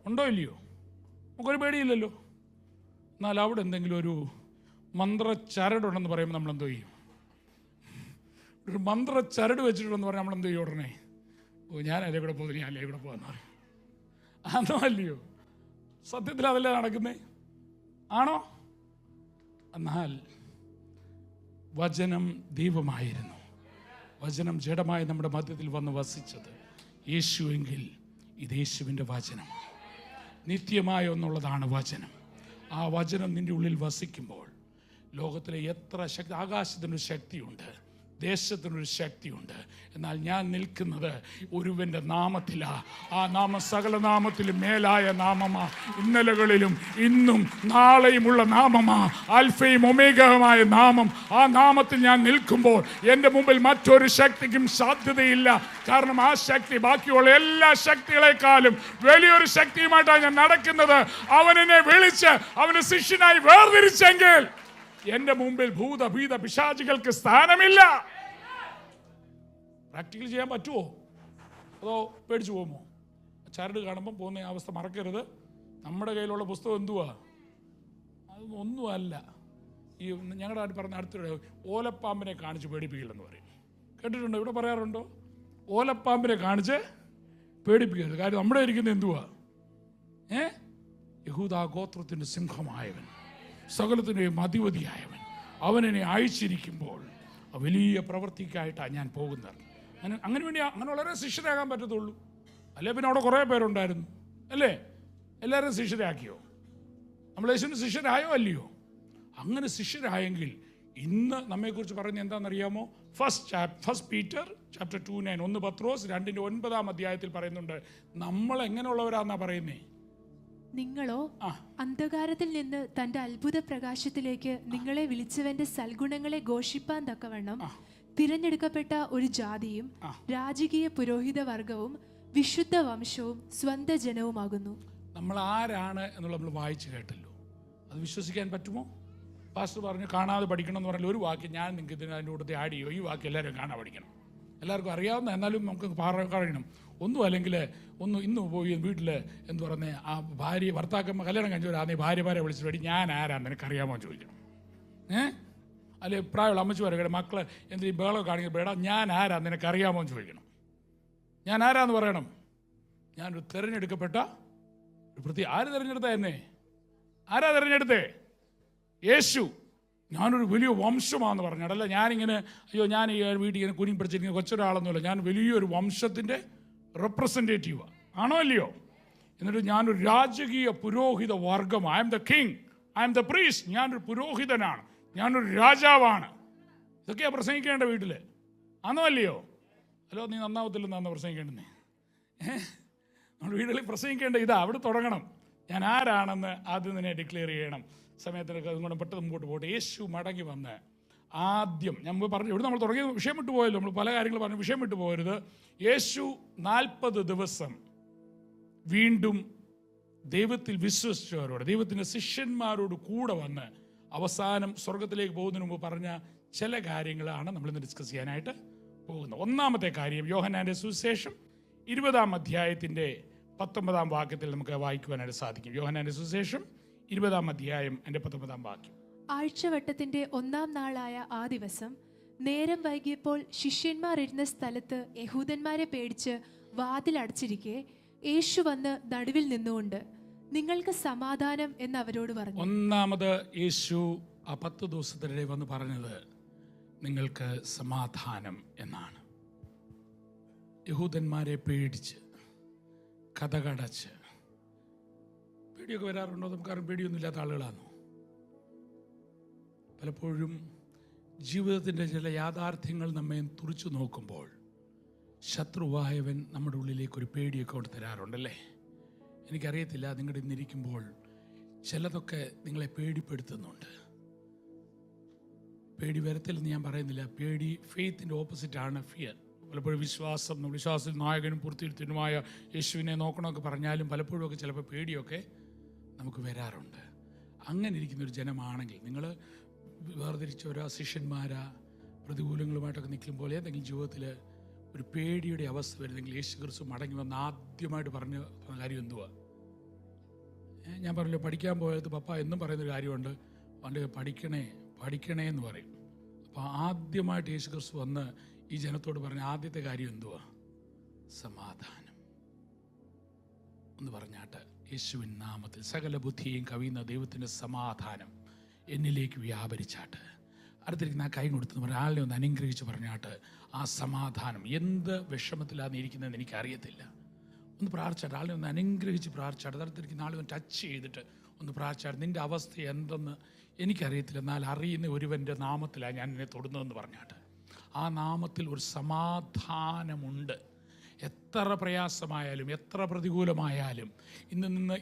ഉണ്ടോ ഇല്ലയോ? നമുക്കൊരു പേടിയില്ലല്ലോ. എന്നാൽ അവിടെ എന്തെങ്കിലും ഒരു മന്ത്രച്ചരടുണ്ടെന്ന് പറയുമ്പോൾ നമ്മളെന്തോ ചെയ്യും? ഒരു മന്ത്രച്ചരട് വെച്ചിട്ടുണ്ടെന്ന് പറഞ്ഞാൽ നമ്മളെന്തോ ചെയ്യും? ഉടനെ ഞാൻ അതിലേ കൂടെ പോകുന്നു, ഞാൻ അതിലേ കൂടെ പോകാന്ന് പറയും. ആണോ അല്ലയോ? സത്യത്തിൽ അതല്ലേ നടക്കുന്നേ? ആണോ? എന്നാൽ വചനം ദൈവമായിരുന്നു, വചനം ജഡമായി നമ്മുടെ മധ്യത്തിൽ വന്ന് വസിച്ചത് യേശുവെങ്കിൽ ഇത് യേശുവിൻ്റെ വചനം, നിത്യമായ ഒന്നുള്ളതാണ് വചനം. ആ വചനം നിന്റെ ഉള്ളിൽ വസിക്കുമ്പോൾ ലോകത്തിലെ എത്ര ശക്തി, ആകാശത്തിനൊരു ശക്തിയുണ്ട്, ദേശത്തിനൊരു ശക്തിയുണ്ട്. എന്നാൽ ഞാൻ നിൽക്കുന്നത് ഒരുവന്റെ നാമത്തിലാ. ആ നാമം സകല നാമത്തിലും മേലായ നാമമാ, ഇന്നലകളിലും ഇന്നും നാളെയുമുള്ള നാമമാ, ആൽഫയും ഒമേഗയുമായ നാമം. ആ നാമത്തിൽ ഞാൻ നിൽക്കുമ്പോൾ എൻ്റെ മുമ്പിൽ മറ്റൊരു ശക്തിക്കും സാധ്യതയില്ല. കാരണം ആ ശക്തി ബാക്കിയുള്ള എല്ലാ ശക്തികളെക്കാളും വലിയൊരു ശക്തിയുമായിട്ടാണ് ഞാൻ നടക്കുന്നത്. അവനെന്നെ വിളിച്ച് അവന് ശിഷ്യനായി വേർതിരിച്ചെങ്കിൽ എൻ്റെ മുമ്പിൽ ഭൂത പിശാചുകൾക്ക് സ്ഥാനമില്ല. പ്രാക്ടിക്കൽ ചെയ്യാൻ പറ്റുമോ? അതോ പേടിച്ചു പോകുമോ? ചരട് കാണുമ്പം പോകുന്ന അവസ്ഥ മറക്കരുത്. നമ്മുടെ കയ്യിലുള്ള പുസ്തകം എന്തുവാ? അതൊന്നും അല്ല. ഈ ഞങ്ങളുടെ നാട്ടിൽ പറഞ്ഞ അടുത്തൊരു ഓലപ്പാമ്പിനെ കാണിച്ച് പേടിപ്പിക്കില്ലെന്ന് പറയും. കേട്ടിട്ടുണ്ടോ? ഇവിടെ പറയാറുണ്ടോ? ഓലപ്പാമ്പിനെ കാണിച്ച് പേടിപ്പിക്കരുത്. കാര്യം നമ്മുടെ ഇരിക്കുന്നത് എന്തുവാ? യഹൂദാ ഗോത്രത്തിൻ്റെ സിംഹമായവൻ, സകലത്തിൻ്റെയും അധിപതിയായവൻ, അവനെന്നെ അയച്ചിരിക്കുമ്പോൾ വലിയ പ്രവൃത്തിക്കായിട്ടാണ് ഞാൻ പോകുന്നത്. അങ്ങനെ വേണ്ടി അങ്ങനെ വളരെ ശിഷ്യരാകാൻ പറ്റത്തുള്ളൂ. അല്ലേ പിന്നെ അവിടെ കുറേ പേരുണ്ടായിരുന്നു അല്ലേ? എല്ലാവരും ശിഷ്യരാക്കിയോ? നമ്മൾ യേശുവിന് ശിഷ്യരായോ അല്ലയോ? അങ്ങനെ ശിഷ്യരായെങ്കിൽ ഇന്ന് നമ്മെക്കുറിച്ച് പറയുന്നത് എന്താണെന്നറിയാമോ? ഫസ്റ്റ് പീറ്റർ ചാപ്റ്റർ 2:9, 1 പത്രോസ് 2:9 അധ്യായത്തിൽ പറയുന്നുണ്ട്, നമ്മൾ എങ്ങനെയുള്ളവരാന്നാ പറയുന്നേ? നിങ്ങളോ അന്ധകാരത്തിൽ നിന്ന് തന്റെ അത്ഭുത പ്രകാശത്തിലേക്ക് നിങ്ങളെ വിളിച്ചവന്റെ സൽഗുണങ്ങളെ ഘോഷിപ്പാൻ തക്കവണ്ണം തിരഞ്ഞെടുക്കപ്പെട്ട ഒരു ജാതിയും രാജകീയ പുരോഹിത വർഗവും വിശുദ്ധ വംശവും സ്വന്തം ജനവുമാകുന്നു. നമ്മൾ ആരാണ് എന്നുള്ള നമ്മൾ വായിച്ചു കേട്ടല്ലോ. അത് വിശ്വസിക്കാൻ പറ്റുമോ? പാസ്റ്റർ പറഞ്ഞു കാണാതെ പഠിക്കണം എന്ന് പറഞ്ഞാൽ ഒരു വാക്ക് ഞാൻ നിങ്ങൾക്ക് ഇതിന് അതിൻ്റെ കൂട്ടത്തിൽ ആഡ് ചെയ്യോ? ഈ വാക്ക് എല്ലാവരും കാണാൻ പഠിക്കണം. എല്ലാവർക്കും അറിയാവുന്ന, എന്നാലും നമുക്ക് പറയണം. ഒന്നും അല്ലെങ്കിൽ ഇന്ന് പോയി വീട്ടിൽ എന്ത് പറഞ്ഞേ ആ ഭർത്താക്കന്മാർ കല്യാണം കഴിച്ചവരാന്നേ ഭാര്യമാരെ വിളിച്ചിട്ട് വേണ്ടി ഞാൻ ആരാന്ന് നിനക്കറിയാമോ ചോദിക്കണം. അല്ലെ പ്രായമുള്ള അമ്മച്ചിമാരെ മക്കളെ എന്തെങ്കിലും ബേളോ കാണിക്കുന്ന ബേടാ ഞാൻ ആരാന്ന് നിനക്കറിയാമോ എന്ന് ചോദിക്കണം. ഞാൻ ആരാന്ന് പറയണം? ഞാനൊരു തിരഞ്ഞെടുക്കപ്പെട്ട ഒരു ആര് തിരഞ്ഞെടുത്ത എന്നെ? ആരാ തിരഞ്ഞെടുത്തേ? യേശു. ഞാനൊരു വലിയ വംശമാണെന്ന് പറഞ്ഞാടല്ല. ഞാനിങ്ങനെ അയ്യോ ഞാൻ ഈ വീട്ടിൽ ഇങ്ങനെ കുനിയും പിടിച്ചിരിക്കുന്ന കൊച്ചൊരാളൊന്നുമില്ല. ഞാൻ വലിയൊരു വംശത്തിൻ്റെ റെപ്രസെൻറ്റേറ്റീവാണ്. ആണോ അല്ലയോ? എന്നിട്ട് ഞാനൊരു രാജകീയ പുരോഹിത വർഗം. I M the king, I M the priest. ഞാനൊരു പുരോഹിതനാണ്, ഞാനൊരു രാജാവാണ്. ഇതൊക്കെയാണ് പ്രസംഗിക്കേണ്ട വീട്ടിൽ. ആണോ അല്ലയോ? അല്ലോ നീ നന്നാവത്തില്ലെന്നാണ് പ്രസംഗിക്കേണ്ടത്. നമ്മൾ വീടുകളിൽ പ്രസംഗിക്കേണ്ട ഇതാ, അവിടെ തുടങ്ങണം. ഞാൻ ആരാണെന്ന് ആദ്യം തന്നെ ഡിക്ലെയർ ചെയ്യണം. സമയത്തിനൊക്കെ അതുകൊണ്ട് പെട്ടെന്ന് മുമ്പോട്ട് പോട്ടെ. യേശു മടങ്ങി വന്ന് ആദ്യം ഞാൻ പറഞ്ഞു, ഇവിടെ നമ്മൾ തുടങ്ങിയ വിഷയം വിട്ടു പോയല്ലോ. നമ്മൾ പല കാര്യങ്ങൾ പറഞ്ഞു, വിഷയം വിട്ടു പോകരുത്. യേശു 40 ദിവസം വീണ്ടും ദൈവത്തിൽ വിശ്വസിച്ചവരോട്, ദൈവത്തിൻ്റെ ശിഷ്യന്മാരോട് കൂടെ വന്ന് അവസാനം സ്വർഗത്തിലേക്ക് പോകുന്നതിന് മുമ്പ് പറഞ്ഞ ചില കാര്യങ്ങളാണ് നമ്മളിന്ന് ഡിസ്കസ് ചെയ്യാനായിട്ട് പോകുന്നത്. ഒന്നാമത്തെ കാര്യം യോഹന്നാന്റെ സുവിശേഷം 20-ാം അധ്യായത്തിൻ്റെ 19-ാം വാക്യത്തിൽ നമുക്ക് വായിക്കുവാനായിട്ട് സാധിക്കും. യോഹന്നാന്റെ സുവിശേഷം 20-ാം അധ്യായം എൻ്റെ 19-ാം വാക്യം. ആഴ്ചവട്ടത്തിന്റെ 1-ാം നാളായ ആ ദിവസം നേരം വൈകിയപ്പോൾ ശിഷ്യന്മാർ ഇരുന്ന സ്ഥലത്ത് യഹൂദന്മാരെ പേടിച്ച് വാതിലടച്ചിരിക്കെ യേശു വന്ന് നടുവിൽ നിന്നുകൊണ്ട് നിങ്ങൾക്ക് സമാധാനം എന്ന് അവരോട് പറഞ്ഞു. ഒന്നാമത് യേശു ആ 10 ദിവസത്തിനിടെ വന്ന് പറഞ്ഞത് നിങ്ങൾക്ക് സമാധാനം എന്നാണ്. യഹൂദന്മാരെ പേടിച്ച് കഥകടച്ച്, പേടിയൊക്കെ വരാറുണ്ടോ? നമുക്കാരും പേടിയൊന്നും ഇല്ലാത്ത ആളുകളാണോ? പലപ്പോഴും ജീവിതത്തിൻ്റെ ചില യാഥാർത്ഥ്യങ്ങൾ നമ്മെ തുറിച്ചു നോക്കുമ്പോൾ ശത്രുവായവൻ നമ്മുടെ ഉള്ളിലേക്കൊരു പേടിയൊക്കെ കൊണ്ട് തരാറുണ്ടല്ലേ? എനിക്കറിയത്തില്ല, നിങ്ങളുടെ ഇന്നിരിക്കുമ്പോൾ ചിലതൊക്കെ നിങ്ങളെ പേടിപ്പെടുത്തുന്നുണ്ട്. പേടി വരത്തില്ലെന്ന് ഞാൻ പറയുന്നില്ല. പേടി ഫെയ്ത്തിൻ്റെ ഓപ്പോസിറ്റാണ് ഫിയർ. പലപ്പോഴും വിശ്വാസത്തിൽ നായകനും പൂർത്തിയുമായ യേശുവിനെ നോക്കണമെന്നൊക്കെ പറഞ്ഞാലും പലപ്പോഴും ഒക്കെ ചിലപ്പോൾ പേടിയൊക്കെ നമുക്ക് വരാറുണ്ട്. അങ്ങനെ ഇരിക്കുന്നൊരു ജനമാണെങ്കിൽ, നിങ്ങൾ വേർതിരിച്ചവരാ ശിഷ്യന്മാരാ പ്രതികൂലങ്ങളുമായിട്ടൊക്കെ നിൽക്കുമ്പോൾ ഏതെങ്കിലും ജീവിതത്തിൽ ഒരു പേടിയുടെ അവസ്ഥ വരുന്നെങ്കിൽ യേശു ക്രിസ്തു മടങ്ങി വന്ന് ആദ്യമായിട്ട് പറഞ്ഞ കാര്യം എന്തുവാ? ഞാൻ പറഞ്ഞല്ലോ, പഠിക്കാൻ പോയത് പപ്പ എന്നും പറയുന്നൊരു കാര്യമുണ്ട്, പണ്ട് പഠിക്കണേ എന്ന് പറയും. അപ്പോൾ ആദ്യമായിട്ട് യേശു ക്രിസ്തു വന്ന് ഈ ജനത്തോട് പറഞ്ഞ ആദ്യത്തെ കാര്യം എന്തുവാ? സമാധാനം എന്ന് പറഞ്ഞാട്ട് യേശുവിൻ നാമത്തിൽ സകല ബുദ്ധിയെയും കവിയുന്ന ദൈവത്തിൻ്റെ സമാധാനം എന്നിലേക്ക് വ്യാപരിച്ചാട്ട് അടുത്തിരിക്കുന്ന ആ കൈ കൊടുത്തെന്ന് പറഞ്ഞ ആളിനെ ഒന്ന് അനുഗ്രഹിച്ച് പറഞ്ഞാട്ട് ആ സമാധാനം എന്ത് വിഷമത്തിലാണ് ഇരിക്കുന്നതെന്ന് എനിക്കറിയത്തില്ല. ഒന്ന് പ്രാർത്ഥിച്ചാട്ട് ആളിനെ ഒന്ന് അനുഗ്രഹിച്ച് പ്രാർത്ഥിച്ചാട്ട് അടുത്തിരിക്കുന്ന ആളെ ഒന്ന് ടച്ച് ചെയ്തിട്ട് ഒന്ന് പ്രാർത്ഥിച്ചാട്ട് നിൻ്റെ അവസ്ഥ എന്തെന്ന് എനിക്കറിയത്തില്ല, എന്നാൽ അറിയുന്ന ഒരുവൻ്റെ നാമത്തിലാണ് ഞാൻ എന്നെ തൊടുന്നതെന്ന് പറഞ്ഞാട്ട് ആ നാമത്തിൽ ഒരു സമാധാനമുണ്ട്. എത്ര പ്രയാസമായാലും എത്ര പ്രതികൂലമായാലും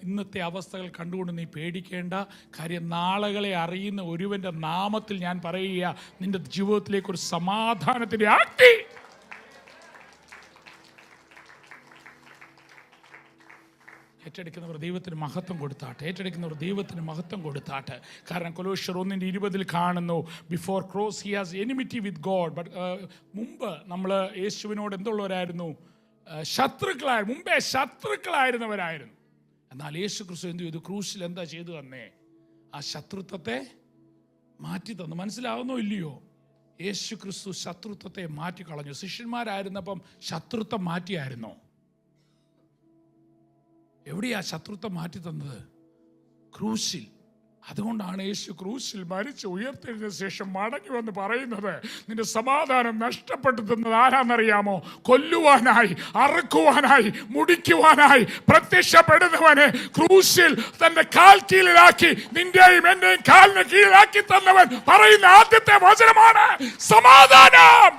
ഇന്നത്തെ അവസ്ഥകൾ കണ്ടുകൊണ്ട് നീ പേടിക്കേണ്ട കാര്യം. നാളുകളെ അറിയുന്ന ഒരുവൻ്റെ നാമത്തിൽ ഞാൻ പറയുക, നിന്റെ ജീവിതത്തിലേക്കൊരു സമാധാനത്തിൻ്റെ ആക്കി ഏറ്റെടുക്കുന്നവർ ദൈവത്തിന് മഹത്വം കൊടുത്താട്ടെ. കാരണം കൊലോഷ്യർ 1:20 കാണുന്നു, before cross he has enmity with God. But മുമ്പ് നമ്മൾ യേശുവിനോട് എന്തുള്ളവരായിരുന്നു? മുമ്പേ ശത്രുക്കളായിരുന്നവരായിരുന്നു. എന്നാൽ യേശു ക്രിസ്തു എന്ത് ചെയ്തു? ക്രൂശിൽ എന്താ ചെയ്തു തന്നെ? ആ ശത്രുത്വത്തെ മാറ്റി തന്നു. മനസ്സിലാവുന്നോ ഇല്ലയോ? യേശു ക്രിസ്തു ശത്രുത്വത്തെ മാറ്റിക്കളഞ്ഞു. ശിഷ്യന്മാരായിരുന്നപ്പം ശത്രുത്വം മാറ്റിയായിരുന്നോ? എവിടെയാ ശത്രുത്വം മാറ്റി തന്നത്? ക്രൂശിൽ. അതുകൊണ്ടാണ് യേശു ക്രൂശിൽ മരിച്ച് ഉയർത്തെഴുന്ന ശേഷം മടങ്ങി വന്ന് പറയുന്നത്, നിന്റെ സമാധാനം നഷ്ടപ്പെട്ടു തന്നത് ആരാന്നറിയാമോ? കൊല്ലുവാനായി, അറുക്കുവാനായി, മുടിക്കുവാനായി പ്രത്യക്ഷപ്പെടുന്നവനെ ക്രൂശിൽ തന്റെ കാൽ കീഴിലാക്കി നിന്റെയും എന്റെയും കാലിന് കീഴിലാക്കി തന്നവൻ പറയുന്ന ആദ്യത്തെ വചനമാണ് സമാധാനം.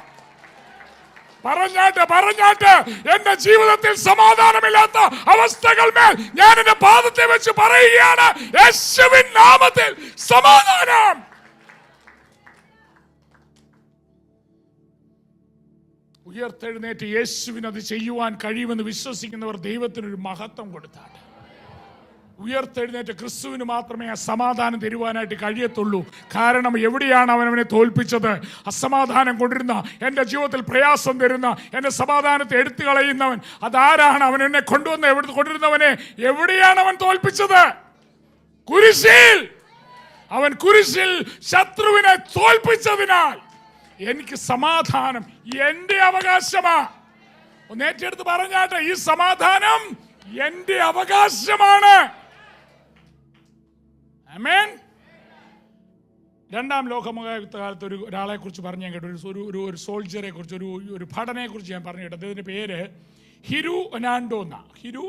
പറഞ്ഞാട്ട് എന്റെ ജീവിതത്തിൽ സമാധാനമില്ലാത്ത അവസ്ഥകൾ മേൽ ഞാൻ എന്റെ പാദത്തെ വെച്ച് പറയുകയാണ്, യേശുവിൻ നാമത്തിൽ സമാധാനം. ഉയർത്തെഴുന്നേറ്റ് യേശുവിന് അത് ചെയ്യുവാൻ കഴിയുമെന്ന് വിശ്വസിക്കുന്നവർ ദൈവത്തിനൊരു മഹത്വം കൊടുത്താട്ടെ. ഉയർത്തെഴുന്നേറ്റ് ക്രിസ്തുവിന് മാത്രമേ ആ സമാധാനം തരുവാനായിട്ട് കഴിയത്തുള്ളൂ. കാരണം എവിടെയാണ് അവനെ തോൽപ്പിച്ചത്? അസമാധാനം കൊണ്ടിരുന്ന, എൻ്റെ ജീവിതത്തിൽ പ്രയാസം തരുന്ന, എൻ്റെ സമാധാനത്തെ എടുത്തു കളയുന്നവൻ അതാരാണ്? അവൻ എന്നെ കൊണ്ടിരുന്നവനെ എവിടെയാണ് അവൻ തോൽപ്പിച്ചത്? കുരിശിൽ. അവൻ കുരിശിൽ ശത്രുവിനെ തോൽപ്പിച്ചതിനാൽ എനിക്ക് സമാധാനം എൻ്റെ അവകാശമാ. ഒന്ന് ഏറ്റെടുത്ത് പറഞ്ഞാട്ടെ, ഈ സമാധാനം എൻ്റെ അവകാശമാണ്. ആമേൻ. രണ്ടാം ലോകമഹായുദ്ധകാലത്ത് ഒരാളെ കുറിച്ച് പറഞ്ഞു ഞാൻ കേട്ടു. ഒരു സോൾജറെ കുറിച്ച്, ഒരു ഭടനെ കുറിച്ച് ഞാൻ പറഞ്ഞു കേട്ടു. അദ്ദേഹത്തിൻ്റെ പേര് ഹിരു ഒനാൻഡോ എന്നാ. ഹിരു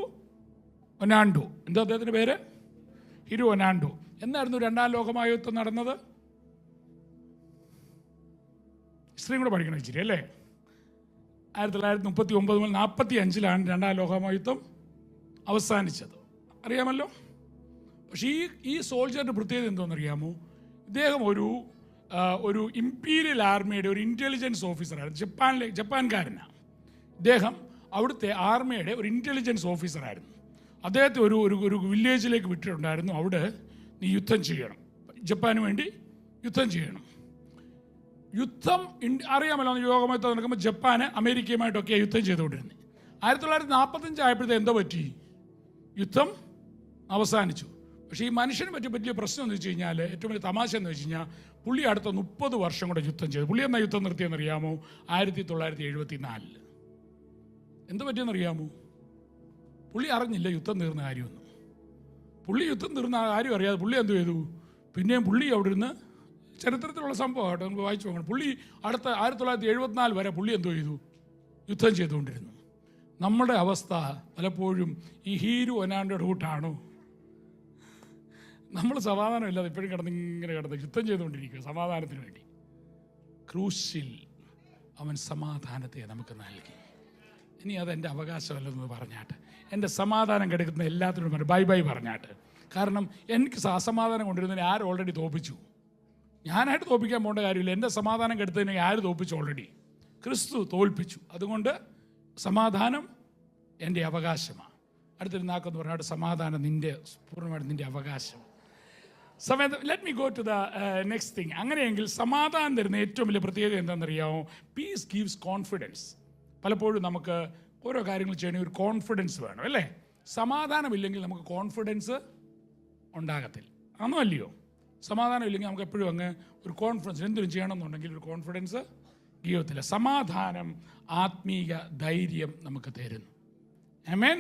ഒനാൻഡോ. എന്താ അദ്ദേഹത്തിൻ്റെ പേര്? ഹിരു ഒനാൻഡോ. എന്നായിരുന്നു രണ്ടാം ലോകമഹായുദ്ധം നടന്നത്? ഹിസ്റ്ററിയും കൂടെ പഠിക്കണം ഇച്ചിരി അല്ലേ. 1939 മുതൽ 1945 രണ്ടാം ലോകമഹായുദ്ധം അവസാനിച്ചത്. അറിയാമല്ലോ. പക്ഷേ ഈ സോൾജറിൻ്റെ പ്രത്യേകത എന്തോന്നറിയാമോ? ഇദ്ദേഹം ഒരു ഇമ്പീരിയൽ ആർമിയുടെ ഒരു ഇൻ്റലിജൻസ് ഓഫീസറായിരുന്നു. ജപ്പാൻകാരനാണ് ഇദ്ദേഹം. അവിടുത്തെ ആർമിയുടെ ഒരു ഇൻ്റലിജൻസ് ഓഫീസറായിരുന്നു. അദ്ദേഹത്തെ ഒരു വില്ലേജിലേക്ക് വിട്ടിട്ടുണ്ടായിരുന്നു. അവിടെ നീ യുദ്ധം ചെയ്യണം, ജപ്പാന് വേണ്ടി യുദ്ധം ചെയ്യണം. യുദ്ധം അറിയാമല്ലോ, യോഗമയത്ത് നടക്കുമ്പോൾ ജപ്പാന് അമേരിക്കയുമായിട്ടൊക്കെയാണ് യുദ്ധം ചെയ്തുകൊണ്ടിരുന്നത്. 1945 ആയപ്പോഴത്തെ എന്തോ പറ്റി? യുദ്ധം അവസാനിച്ചു. പക്ഷേ ഈ മനുഷ്യനെ പറ്റി വലിയ പ്രശ്നം എന്ന് വെച്ച് കഴിഞ്ഞാൽ, ഏറ്റവും വലിയ തമാശ എന്ന് വെച്ച് കഴിഞ്ഞാൽ, പുള്ളി അടുത്ത 30 വർഷം കൂടെ യുദ്ധം ചെയ്തു. പുള്ളി എന്നാ യുദ്ധം നിർത്തിയെന്നറിയാമോ? 1974. എന്ത് പറ്റിയെന്നറിയാമോ? പുള്ളി അറിഞ്ഞില്ല യുദ്ധം തീർന്ന കാര്യമൊന്നും. പുള്ളി യുദ്ധം തീർന്ന കാര്യം അറിയാതെ പുള്ളി എന്ത് ചെയ്തു? പിന്നെയും പുള്ളി അവിടെ ഇരുന്ന്, ചരിത്രത്തിലുള്ള സംഭവം ആട്ടോ, നമുക്ക് വായിച്ചു നോക്കണം. പുള്ളി അടുത്ത 1974 വരെ പുള്ളി എന്തോ ചെയ്തു? യുദ്ധം ചെയ്തുകൊണ്ടിരുന്നു. നമ്മുടെ അവസ്ഥ പലപ്പോഴും ഈ ഹീരു ഒനാൻഡോയുടെ കൂട്ടാണോ? നമ്മൾ സമാധാനമില്ലാതെ ഇപ്പോഴും ഇങ്ങനെ കിടന്ന് യുദ്ധം ചെയ്തുകൊണ്ടിരിക്കുക സമാധാനത്തിന് വേണ്ടി. ക്രൂശിൽ അവൻ സമാധാനത്തെ നമുക്ക് നൽകി. ഇനി അതെൻ്റെ അവകാശമല്ലെന്ന് പറഞ്ഞാട്ട്, എൻ്റെ സമാധാനം കെടുക്കുന്ന എല്ലാത്തിനും ബൈ ബൈ പറഞ്ഞാട്ട്. കാരണം എനിക്ക് അസമാധാനം കൊണ്ടിരുന്നതിനെ ആര് ഓൾറെഡി തോൽപ്പിച്ചു. ഞാനായിട്ട് തോൽപ്പിക്കാൻ പോകേണ്ട കാര്യമില്ല. എൻ്റെ സമാധാനം കെടുത്തതിനെ ആര് തോൽപ്പിച്ചു? ഓൾറെഡി ക്രിസ്തു തോൽപ്പിച്ചു. അതുകൊണ്ട് സമാധാനം എൻ്റെ അവകാശമാണ്. അടുത്തൊരു നാക്കെന്ന് പറഞ്ഞാൽ സമാധാനം പൂർണ്ണമായിട്ട് നിൻ്റെ അവകാശം. Let me go to the next thing. അങ്ങനെയെങ്കിൽ സമാധാനം തരുന്ന ഏറ്റവും വലിയ പ്രത്യേകത എന്താണെന്നറിയാമോ? Peace gives confidence. പലപ്പോഴും നമുക്ക് ഓരോ കാര്യങ്ങൾ ചെയ്യണമെങ്കിൽ ഒരു കോൺഫിഡൻസ് വേണം അല്ലേ? സമാധാനമില്ലെങ്കിൽ നമുക്ക് കോൺഫിഡൻസ് ഉണ്ടാകത്തില്ല. ആണോ അല്ലയോ? സമാധാനം ഇല്ലെങ്കിൽ നമുക്ക് എപ്പോഴും അങ്ങ് ഒരു കോൺഫിഡൻസ്, എന്തിനും ചെയ്യണമെന്നുണ്ടെങ്കിൽ ഒരു കോൺഫിഡൻസ് ഗീവത്തില്ല. സമാധാനം ആത്മീയ ധൈര്യം നമുക്ക് തരുന്നു. ആമേൻ.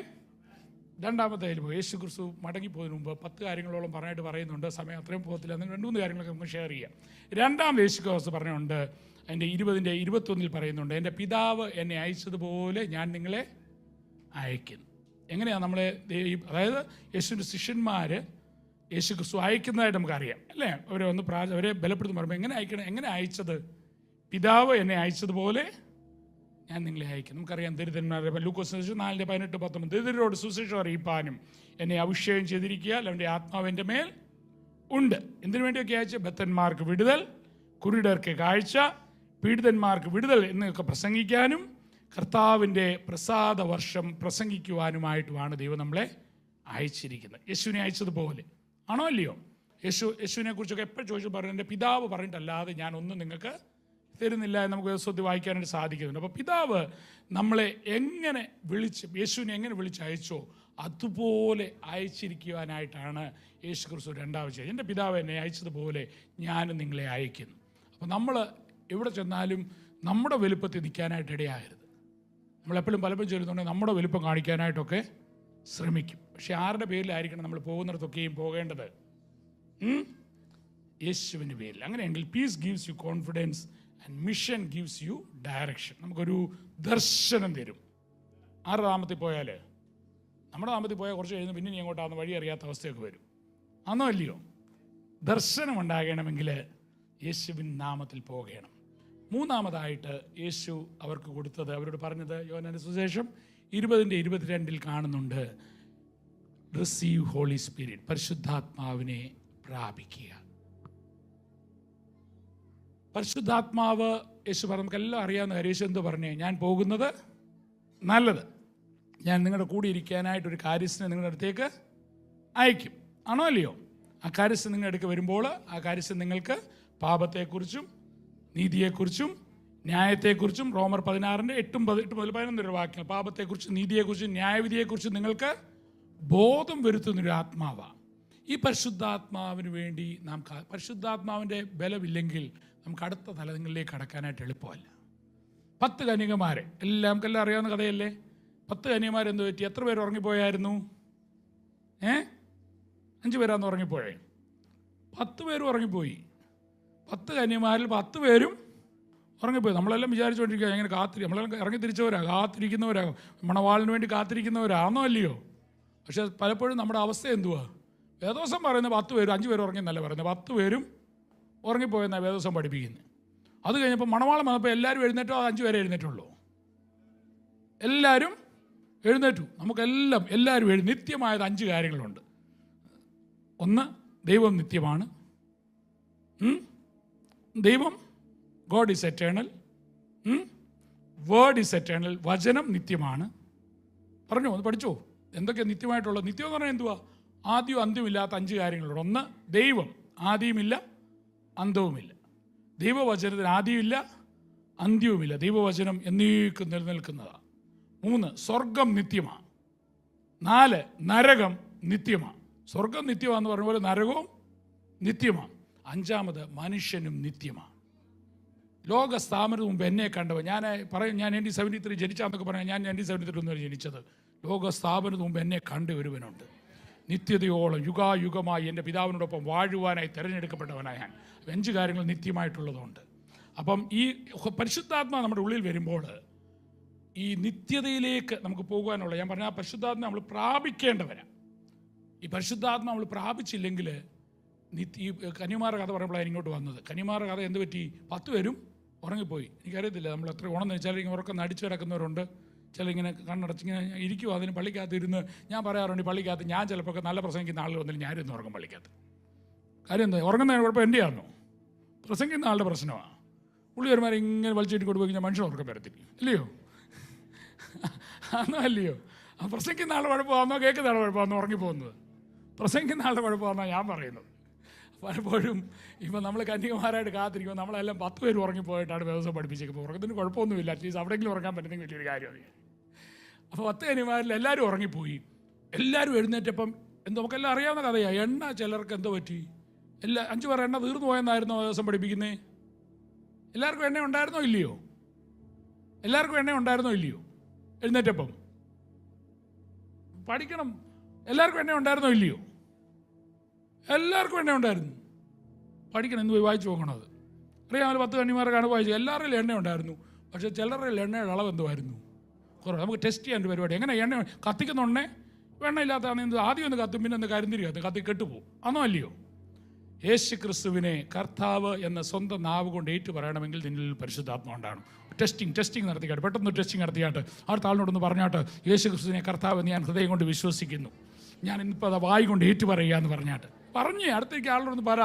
രണ്ടാമത്തെ യേശു ക്രിസ്തു മടങ്ങിപ്പോയതിനു മുമ്പ് 10 കാര്യങ്ങളോളം പറഞ്ഞിട്ട് പറയുന്നുണ്ട്. സമയം അത്രയും പോകത്തില്ല. അതിന് 2-3 കാര്യങ്ങളൊക്കെ നമുക്ക് ഷെയർ ചെയ്യാം. രണ്ടാമത് യേശു ക്രിസ്തു പറഞ്ഞുണ്ട്, അതിൻ്റെ 20-21 പറയുന്നുണ്ട്, എൻ്റെ പിതാവ് എന്നെ അയച്ചതുപോലെ ഞാൻ നിങ്ങളെ അയക്കുന്നു. എങ്ങനെയാണ് നമ്മളെ, അതായത് യേശുവിൻ്റെ ശിഷ്യന്മാർ യേശു ക്രിസ്തു അയക്കുന്നതായിട്ട് നമുക്കറിയാം അല്ലേ? അവരെ ബലപ്പെടുത്തി പറയുമ്പോൾ എങ്ങനെ അയച്ചത്? പിതാവ് എന്നെ അയച്ചതുപോലെ ഞാൻ നിങ്ങളെ അയക്കും. നമുക്കറിയാം ദരിദ്രന്മാരുടെ ലൂക്കോസ് 4:18-19 ദരിദ്രരോട് സുവിശേഷം അറിയിപ്പാനും എന്നെ അഭിഷേകം ചെയ്തിരിക്കുക, അവൻ്റെ ആത്മാവിൻ്റെ മേൽ ഉണ്ട്. എന്തിനു വേണ്ടിയൊക്കെ അയച്ചു? ബദ്ധന്മാർക്ക് വിടുതൽ, കുരുടർക്ക് കാഴ്ച, പീഡിതന്മാർക്ക് വിടുതൽ എന്നൊക്കെ പ്രസംഗിക്കാനും കർത്താവിൻ്റെ പ്രസാദ വർഷം പ്രസംഗിക്കുവാനുമായിട്ടുമാണ് ദൈവം നമ്മളെ അയച്ചിരിക്കുന്നത്. യേശുവിനെ അയച്ചതുപോലെ ആണോ അല്ലയോ? യേശുവിനെ കുറിച്ചൊക്കെ എപ്പോഴും ചോദിച്ചു പറഞ്ഞു, എൻ്റെ പിതാവ് പറഞ്ഞിട്ടല്ലാതെ ഞാനൊന്നും നിങ്ങൾക്ക് തരുന്നില്ല എന്ന് നമുക്ക് ദിവസത്തിൽ വായിക്കാനായിട്ട് സാധിക്കുന്നുണ്ട്. അപ്പോൾ പിതാവ് നമ്മളെ എങ്ങനെ യേശുവിനെ എങ്ങനെ വിളിച്ചയച്ചോ അതുപോലെ അയച്ചിരിക്കുവാനായിട്ടാണ് യേശു ക്രിസ്തു രണ്ടാമത് ചെയ്തത്. എൻ്റെ പിതാവ് എന്നെ അയച്ചതുപോലെ ഞാനും നിങ്ങളെ അയക്കുന്നു. അപ്പോൾ നമ്മൾ എവിടെ ചെന്നാലും നമ്മുടെ വലുപ്പത്തിൽ നിൽക്കാനായിട്ട് ഇടയാകരുത്. നമ്മളെപ്പോഴും പലപ്പോഴും ചൊല്ലുന്നുണ്ടെങ്കിൽ നമ്മുടെ വലുപ്പം കാണിക്കാനായിട്ടൊക്കെ ശ്രമിക്കും. പക്ഷെ ആരുടെ പേരിലായിരിക്കണം നമ്മൾ പോകുന്നിടത്തൊക്കെയും പോകേണ്ടത്? യേശുവിൻ്റെ പേരിൽ. അങ്ങനെയെങ്കിൽ peace gives you confidence and mission gives you direction. നമുക്കൊരു ദർശനം തരും. ആരുടെ നാമത്തിൽ പോയാൽ, നമ്മുടെ നാമത്തിൽ പോയാൽ കുറച്ച് കഴിയുന്നു പിന്നെ നീ അങ്ങോട്ടാന്ന് വഴി അറിയാത്ത അവസ്ഥയൊക്കെ വരും. ആണോ അല്ലയോ? ദർശനം ഉണ്ടാകണമെങ്കിൽ യേശുവിൻ നാമത്തിൽ പോകണം. മൂന്നാമതായിട്ട് യേശു അവർക്ക് കൊടുത്തത്, അവരോട് പറഞ്ഞത്, യോഹന്നാന്റെ സുവിശേഷം 20:22 കാണുന്നുണ്ട്, റിസീവ് ഹോളി സ്പിരിറ്റ്, പരിശുദ്ധാത്മാവിനെ പ്രാപിക്കുക. പരിശുദ്ധാത്മാവ് യേശു പറഞ്ഞു, നമുക്കെല്ലാം അറിയാവുന്ന കാര്യം. യേശു എന്തോ പറഞ്ഞേ? ഞാൻ പോകുന്നത് നല്ലത്, ഞാൻ നിങ്ങളുടെ കൂടെ ഇരിക്കാനായിട്ടൊരു കാര്യസ്ഥനെ നിങ്ങളുടെ അടുത്തേക്ക് അയക്കും. ആണോ അല്ലയോ? ആ കാര്യസ്ഥൻ നിങ്ങളുടെ അടുക്ക് വരുമ്പോൾ ആ കാര്യസ്ഥൻ നിങ്ങൾക്ക് പാപത്തെക്കുറിച്ചും നീതിയെക്കുറിച്ചും ന്യായത്തെക്കുറിച്ചും, റോമർ 16:8-11 വാക്യങ്ങൾ, പാപത്തെക്കുറിച്ചും നീതിയെക്കുറിച്ചും ന്യായവിധിയെക്കുറിച്ചും നിങ്ങൾക്ക് ബോധം വരുത്തുന്നൊരു ആത്മാവാണ്. ഈ പരിശുദ്ധാത്മാവിന് വേണ്ടി നാം, പരിശുദ്ധാത്മാവിൻ്റെ ബലമില്ലെങ്കിൽ നമുക്ക് അടുത്ത തലങ്ങളിലേക്ക് കടക്കാനായിട്ട് എളുപ്പമല്ല. 10 കന്യകമാരെ നമുക്കെല്ലാം അറിയാവുന്ന കഥയല്ലേ? 10 കന്യകമാരെന്ത് പറ്റി? എത്ര പേര് ഉറങ്ങിപ്പോയായിരുന്നു? 5 പേരാന്ന് ഉറങ്ങിപ്പോയേ. 10 പേരും ഉറങ്ങിപ്പോയി. 10 കന്യകമാരിൽ 10 പേരും ഉറങ്ങിപ്പോയി. നമ്മളെല്ലാം വിചാരിച്ചുകൊണ്ടിരിക്കുക എങ്ങനെ നമ്മളെല്ലാം ഇറങ്ങി തിരിച്ചവരാ, കാത്തിരിക്കുന്നവരാ, മണവാളിന് വേണ്ടി കാത്തിരിക്കുന്നവരാണോ അല്ലയോ? പക്ഷെ പലപ്പോഴും നമ്മുടെ അവസ്ഥ എന്തുവാ? വേദോസം പറയുന്നത് 10 പേരും, 5 പേരും ഉറങ്ങിയെന്നല്ല പറയുന്നത്, 10 പേരും ഉറങ്ങിപ്പോയെന്നാണ് വേദോസം പഠിപ്പിക്കുന്നത്. അത് കഴിഞ്ഞപ്പോൾ മണവാളം വന്നപ്പോൾ എല്ലാവരും എഴുന്നേറ്റോ? 5 പേരെ എഴുന്നേറ്റുള്ളൂ. എല്ലാവരും എഴുന്നേറ്റു. നമുക്കെല്ലാം എല്ലാവരും നിത്യമായത് 5 കാര്യങ്ങളുണ്ട്. ഒന്ന്, ദൈവം നിത്യമാണ്. ദൈവം, God is eternal. Word is eternal. വചനം നിത്യമാണ്. പറഞ്ഞോ, ഒന്ന് പഠിച്ചോ എന്തൊക്കെ നിത്യമായിട്ടുള്ളത്. നിത്യം എന്ന് പറഞ്ഞാൽ എന്തുവാ? ആദ്യവും അന്ത്യമില്ലാത്ത 5 കാര്യങ്ങളുണ്ട്. ഒന്ന്, ദൈവം, ആദ്യവുമില്ല അന്തവുമില്ല. ദൈവവചനത്തിന് ആദ്യമില്ല അന്ത്യവുമില്ല. ദൈവവചനം എന്നേക്കും നിലനിൽക്കുന്നതാണ്. 3, സ്വർഗം നിത്യമാണ്. 4, നരകം നിത്യമാണ്. സ്വർഗം നിത്യമാണെന്ന് പറഞ്ഞ പോലെ നരകവും നിത്യമാണ്. 5, മനുഷ്യനും നിത്യമാണ്. ലോക സ്ഥാപനത്തിന് മുമ്പ് എന്നെ കണ്ടവൻ, ഞാൻ പറയും, ഞാൻ 1973 ജനിച്ചാന്നൊക്കെ പറയാം. ഞാൻ 1973 ഒന്നും ജനിച്ചത്. ലോക സ്ഥാപനത്തിന് മുമ്പ് എന്നെ കണ്ട ഒരുവനുണ്ട്. നിത്യതയോളം യുഗായുഗമായി എൻ്റെ പിതാവിനോടൊപ്പം വാഴുവാനായി തിരഞ്ഞെടുക്കപ്പെട്ടവനായ ഞാൻ. 5 കാര്യങ്ങൾ നിത്യമായിട്ടുള്ളതുകൊണ്ട്. അപ്പം ഈ പരിശുദ്ധാത്മാ നമ്മുടെ ഉള്ളിൽ വരുമ്പോൾ ഈ നിത്യതയിലേക്ക് നമുക്ക് പോകുവാനുള്ള, ഞാൻ പറഞ്ഞ ആ പരിശുദ്ധാത്മ നമ്മൾ പ്രാപിക്കേണ്ടവരാണ്. ഈ പരിശുദ്ധാത്മ നമ്മൾ പ്രാപിച്ചില്ലെങ്കിൽ, ഈ കന്യമാരുടെ കഥ പറയുമ്പോഴാണ് ഇങ്ങോട്ട് വന്നത്. കന്യമാരുടെ കഥ എന്ത് പറ്റി? 10 പേരും ഉറങ്ങിപ്പോയി. എനിക്കറിയത്തില്ല നമ്മൾ എത്ര ഉണർന്ന്. ചിലരിങ്ങനെ ഉറക്കം നടിച്ചു കിടക്കുന്നവരുണ്ട്, ചിലരിങ്ങനെ കണ്ണടച്ചിങ്ങനെ ഇരിക്കും. അതിന് പള്ളിക്കകത്ത് ഇരുന്ന് ഞാൻ പറയാറുണ്ട്, പള്ളിക്കകത്ത് ഞാൻ ചിലപ്പോൾ നല്ല പ്രസംഗിക്കുന്ന ആളുകൾ വന്നില്ല, ഞാനിരുന്ന് ഉറങ്ങും പള്ളിക്കകത്ത്. കാര്യം എന്താ? ഉറങ്ങുന്നതിന് കുഴപ്പം എൻ്റെ ആണോ? പ്രസംഗിക്കുന്ന ആളുടെ പ്രശ്നമാണ്. പുള്ളിവന്മാരെ ഇങ്ങനെ വലിച്ചിട്ട് കൊണ്ട് പോയി കഴിഞ്ഞാൽ മനുഷ്യൻ ഉറക്കം വരത്തില്ല, ഇല്ലയോ? ആണോ അല്ലയോ? ആ പ്രസംഗിക്കുന്ന ആളുടെ കുഴപ്പമാണോ കേൾക്കുന്ന ആളുടെ കുഴപ്പമാണോ ഉറങ്ങിപ്പോകുന്നത്? പ്രസംഗിക്കുന്ന ആളുടെ കുഴപ്പമാണെന്നാണ് ഞാൻ പറയുന്നത്. പലപ്പോഴും ഇപ്പം നമ്മൾ കന്യകമാരായിട്ട് കാത്തിരിക്കുമ്പോൾ നമ്മളെല്ലാം 10 പേര് ഉറങ്ങിപ്പോയിട്ടാണ് വ്യവസായം പഠിപ്പിച്ചേക്കുന്നത്. ഉറക്കത്തിന് കുഴപ്പമൊന്നുമില്ല, അറ്റ്ലീസ്റ്റ് അവിടെയെങ്കിലും ഉറങ്ങാൻ പറ്റുന്നെങ്കിൽ വലിയൊരു കാര്യമാണ്. അപ്പോൾ 10 കന്യകമാരിൽ എല്ലാവരും ഉറങ്ങിപ്പോയി. എല്ലാവരും എഴുന്നേറ്റപ്പം നമുക്കെല്ലാം അറിയാവുന്ന കഥയാണ്. എണ്ണ ചിലർക്ക് എന്തോ പറ്റി? 5 പേർ എണ്ണ തീർന്നു പോയെന്നായിരുന്നോ ദിവസം പഠിപ്പിക്കുന്നത്? എല്ലാവർക്കും എണ്ണ ഉണ്ടായിരുന്നോ ഇല്ലയോ? എല്ലാവർക്കും എണ്ണ ഉണ്ടായിരുന്നോ ഇല്ലയോ? എഴുന്നേറ്റപ്പം പഠിക്കണം. എല്ലാവർക്കും എണ്ണ ഉണ്ടായിരുന്നോ ഇല്ലയോ? എല്ലാവർക്കും എണ്ണ ഉണ്ടായിരുന്നു. പഠിക്കണം, എന്ന് പോയി വായിച്ചു നോക്കണത്. അറിയാമല്ലോ, 10 കന്യകമാരെയാണ് വായിച്ചത്. എല്ലാവരുടെയും എണ്ണ ഉണ്ടായിരുന്നു. പക്ഷേ ചിലരുടെ എണ്ണയുടെ അളവ് എന്തുമായിരുന്നു? കുറവ്. നമുക്ക് ടെസ്റ്റ് ചെയ്യാൻ ഒരു പരിപാടി. എങ്ങനെ എണ്ണ കത്തിക്കുന്നുണ്ടേ? എണ്ണ ഇല്ലാത്തതാണ് ആദ്യം ഒന്ന് കത്തും, പിന്നെ ഒന്ന് കരിന്തിരി കത്തി കെട്ടുപോകും. ആണോ അല്ലയോ? യേശു ക്രിസ്തുവിനെ കർത്താവ് എന്ന സ്വന്തം നാവ് കൊണ്ട് ഏറ്റു പറയണമെങ്കിൽ നിന്നിൽ പരിശുദ്ധാത്മ ഉണ്ടാകണം. ടെസ്റ്റിംഗ് നടത്തിക്കാട്ട്, പെട്ടെന്ന് ടെസ്റ്റിംഗ് നടത്തിയാട്ട് അടുത്ത ആളിനോടൊന്ന് പറഞ്ഞാട്ട്, യേശു ക്രിസ്തുവിനെ കർത്താവ് എന്ന് ഞാൻ ഹൃദയം കൊണ്ട് വിശ്വസിക്കുന്നു, ഞാൻ ഇന്നിപ്പോൾ അത് വായി കൊണ്ട് ഏറ്റു പറയുക എന്ന് പറഞ്ഞാട്ട് പറഞ്ഞ് അടുത്തേക്ക് ആളിനോടൊന്ന് പറ.